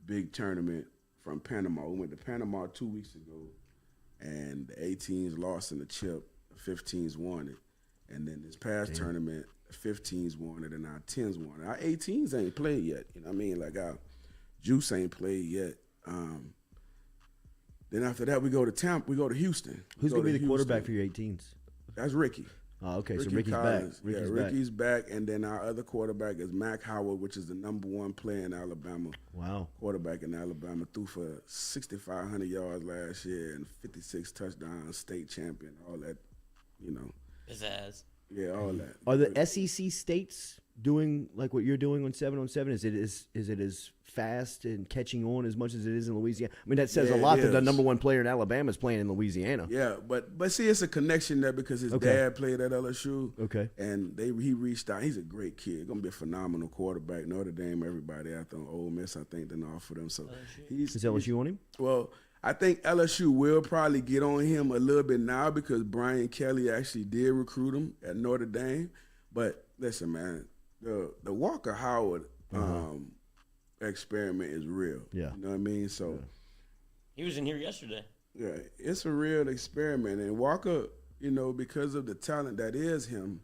big tournament from Panama. We went to Panama 2 weeks ago, and the 18s lost in the chip, the 15s won it. And then this past tournament, the 15s won it, and our 10s won it. Our 18s ain't played yet. You know what I mean? Like our Juice ain't played yet. Then after that, we go to Tampa. We go to Houston. Who's going to be the quarterback for your 18s? That's Ricky. Oh, okay. So Ricky Ricky's Collins. back. Ricky's back. And then our other quarterback is Mac Howard, which is the #1 player in Alabama. Wow. Quarterback in Alabama. Threw for 6,500 yards last year and 56 touchdowns, state champion, all that, you know. Pizzazz. Yeah, all that. Are the SEC states doing like what you're doing on 7-on-7? Is it as fast and catching on as much as it is in Louisiana? I mean, that says a lot that the #1 player in Alabama is playing in Louisiana. Yeah, but see, it's a connection there because his dad played at LSU. Okay. And he reached out. He's a great kid. Gonna be a phenomenal quarterback. Notre Dame, everybody out there on Ole Miss, I think, didn't offer them. So is LSU on him? Well, I think LSU will probably get on him a little bit now because Brian Kelly actually did recruit him at Notre Dame. But listen, man, the Walker Howard experiment is real. Yeah. You know what I mean? So he was in here yesterday. Yeah, it's a real experiment. And Walker, you know, because of the talent that is him,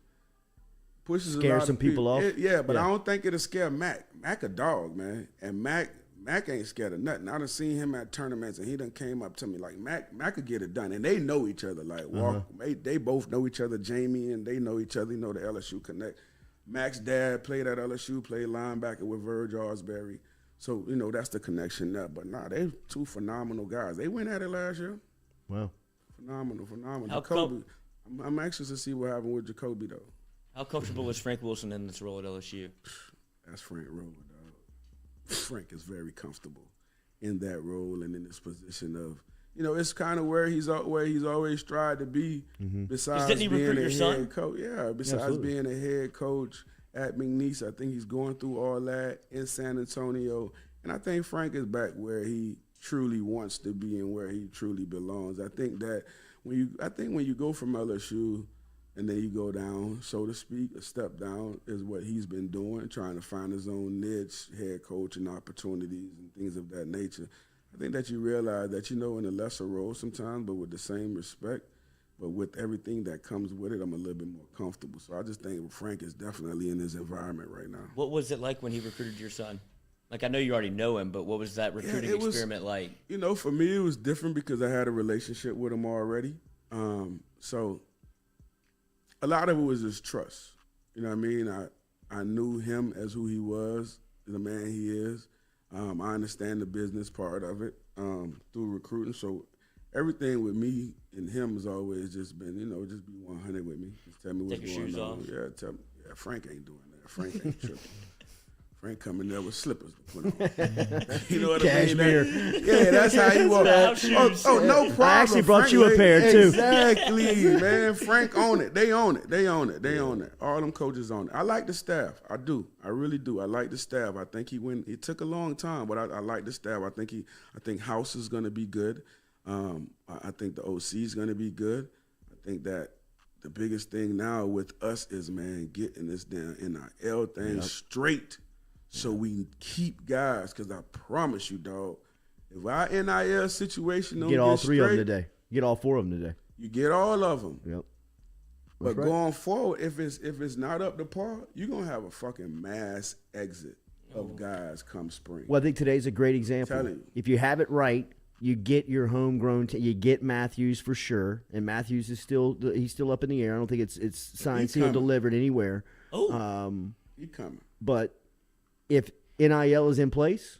pushes a lot some of people off. But I don't think it'll scare Mac. Mac a dog, man. And Mac ain't scared of nothing. I done seen him at tournaments, and he done came up to me like, Mac could get it done. And they know each other. Like, Walker, they both know each other, Jamie, and they know each other. You know the LSU connect. Mac's dad played at LSU, played linebacker with Verge Osbury. So, you know, that's the connection there. But, they two phenomenal guys. They went at it last year. Wow. Phenomenal. Jacoby, I'm anxious to see what happened with Jacoby, though. How comfortable was Frank Wilson in this role at LSU? That's Frank role, dog. Frank is very comfortable in that role and in this position of, you know, it's kind of where he's always tried to be. Besides didn't he being recruit a your head son? coach. Yeah, besides Absolutely. being a head coach at McNeese, I think he's going through all that in San Antonio, and I think Frank is back where he truly wants to be and where he truly belongs. I think that when you go from LSU and then you go down, so to speak, a step down is what he's been doing, trying to find his own niche, head coach and opportunities and things of that nature. I think that you realize that, you know, in a lesser role sometimes, but with the same respect, but with everything that comes with it, I'm a little bit more comfortable. So I just think Frank is definitely in his environment right now. What was it like when he recruited your son? Like, I know you already know him, but what was that recruiting experiment like? You know, for me, it was different because I had a relationship with him already. So a lot of it was just trust. You know what I mean? I knew him as who he was, the man he is. I understand the business part of it through recruiting. So everything with me and him has always just been, you know, just be 100 with me. Just tell me what's going on. Yeah, tell me. Yeah, Frank ain't doing that. Frank ain't tripping. Frank coming there with slippers to put on. You know what Cashmere. I mean? Yeah, that's how you walk. Oh, no problem. I actually brought Frank, you a pair, too. Exactly, man. Frank own it. They own it. They own it. They own it. All them coaches own it. I like the staff. I do. I really do. I like the staff. I think it took a long time, but I like the staff. I think House is going to be good. I think the OC is going to be good. I think that the biggest thing now with us is, man, getting this damn NIL thing straight. So we keep guys, because I promise you, dog, if our NIL situation don't get all straight, three of them today. Get all four of them today. You get all of them. Yep. But going forward, if it's not up to par, you're going to have a fucking mass exit of guys come spring. Well, I think today's a great example. If you have it right, you get your homegrown you get Matthews for sure. And Matthews is still up in the air. I don't think it's signed, sealed, delivered anywhere. Oh. He's coming. But if NIL is in place,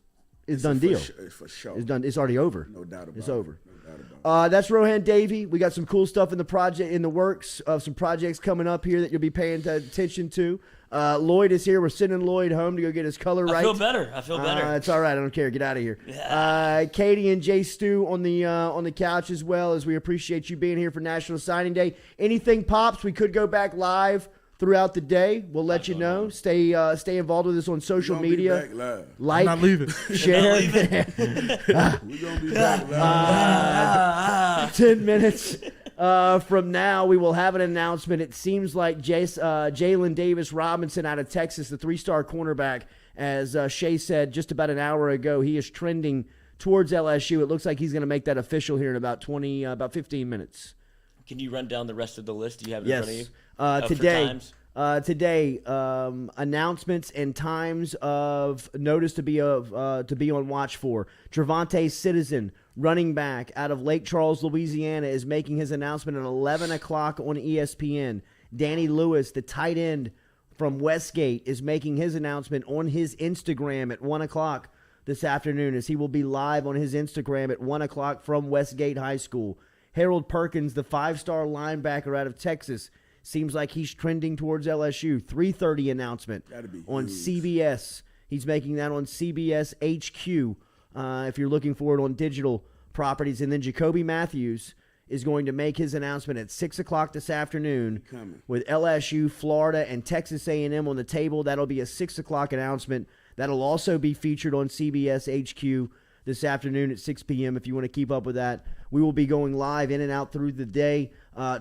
it's done deal. For sure. It's done. It's already over. No doubt about it. It's over. No doubt about it. That's Rohan Davey. We got some cool stuff in the works of some projects coming up here that you'll be paying attention to. Lloyd is here. We're sending Lloyd home to go get his color right. I feel better. It's all right. I don't care. Get out of here. Katie and Jay Stu on the couch as well, as we appreciate you being here for National Signing Day. Anything pops, we could go back live throughout the day. We'll let you know. Stay involved with us on social media. Be back live. Like, I'm not leaving. Share. We're going to be back live. 10 minutes from now, we will have an announcement. It seems like Jalen Davis Robinson out of Texas, the 3-star cornerback, as Shea said just about an hour ago, he is trending towards LSU. It looks like he's going to make that official here in about 15 minutes. Can you run down the rest of the list? Do you have it in front of you? Today, announcements and times of notice to be on watch for. Trevante Citizen, running back out of Lake Charles, Louisiana, is making his announcement at 11 o'clock on ESPN. Danny Lewis, the tight end from Westgate, is making his announcement on his Instagram at 1 o'clock this afternoon, as he will be live on his Instagram at 1 o'clock from Westgate High School. Harold Perkins, the 5-star linebacker out of Texas, seems like he's trending towards LSU. 3:30 announcement on CBS. He's making that on CBS HQ if you're looking for it on digital properties. And then Jacoby Matthews is going to make his announcement at 6 o'clock this afternoon with LSU, Florida, and Texas A&M on the table. That'll be a 6 o'clock announcement. That'll also be featured on CBS HQ this afternoon at 6 p.m. if you want to keep up with that. We will be going live in and out through the day.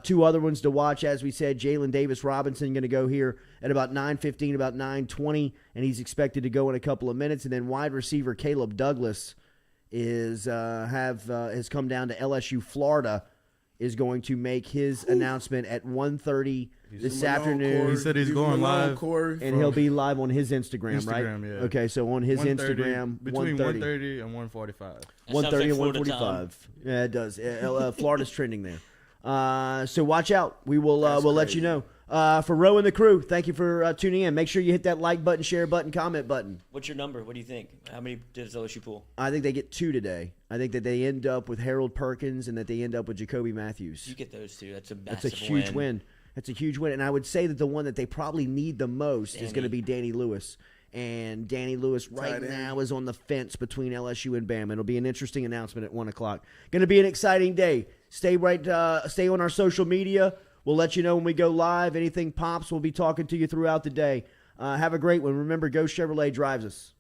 2 other ones to watch, as we said. Jalen Davis Robinson going to go here at about 9:15, about 9:20, and he's expected to go in a couple of minutes. And then wide receiver Caleb Douglas has come down to LSU, Florida, is going to make his announcement at 1:30 this afternoon. He said he's going live. And he'll be live on his Instagram, right? Yeah. Okay, so on his Instagram, between 1:30 and 1:45. 1:30 and 1:45. Yeah, it does. Florida's trending there. So watch out. We'll let you know. For Roe and the crew, thank you for tuning in. Make sure you hit that like button, share button, comment button. What's your number? What do you think? How many does LSU pull? I think they get 2 today. I think that they end up with Harold Perkins and that they end up with Jacoby Matthews. You get those 2. That's a massive That's a huge win. That's a huge win. And I would say that the one that they probably need the most is going to be Danny Lewis. And Danny Lewis right now is on the fence between LSU and Bama. It'll be an interesting announcement at 1 o'clock. Going to be an exciting day. Stay on our social media. We'll let you know when we go live. Anything pops, we'll be talking to you throughout the day. Have a great one. Remember, Go Chevrolet drives us.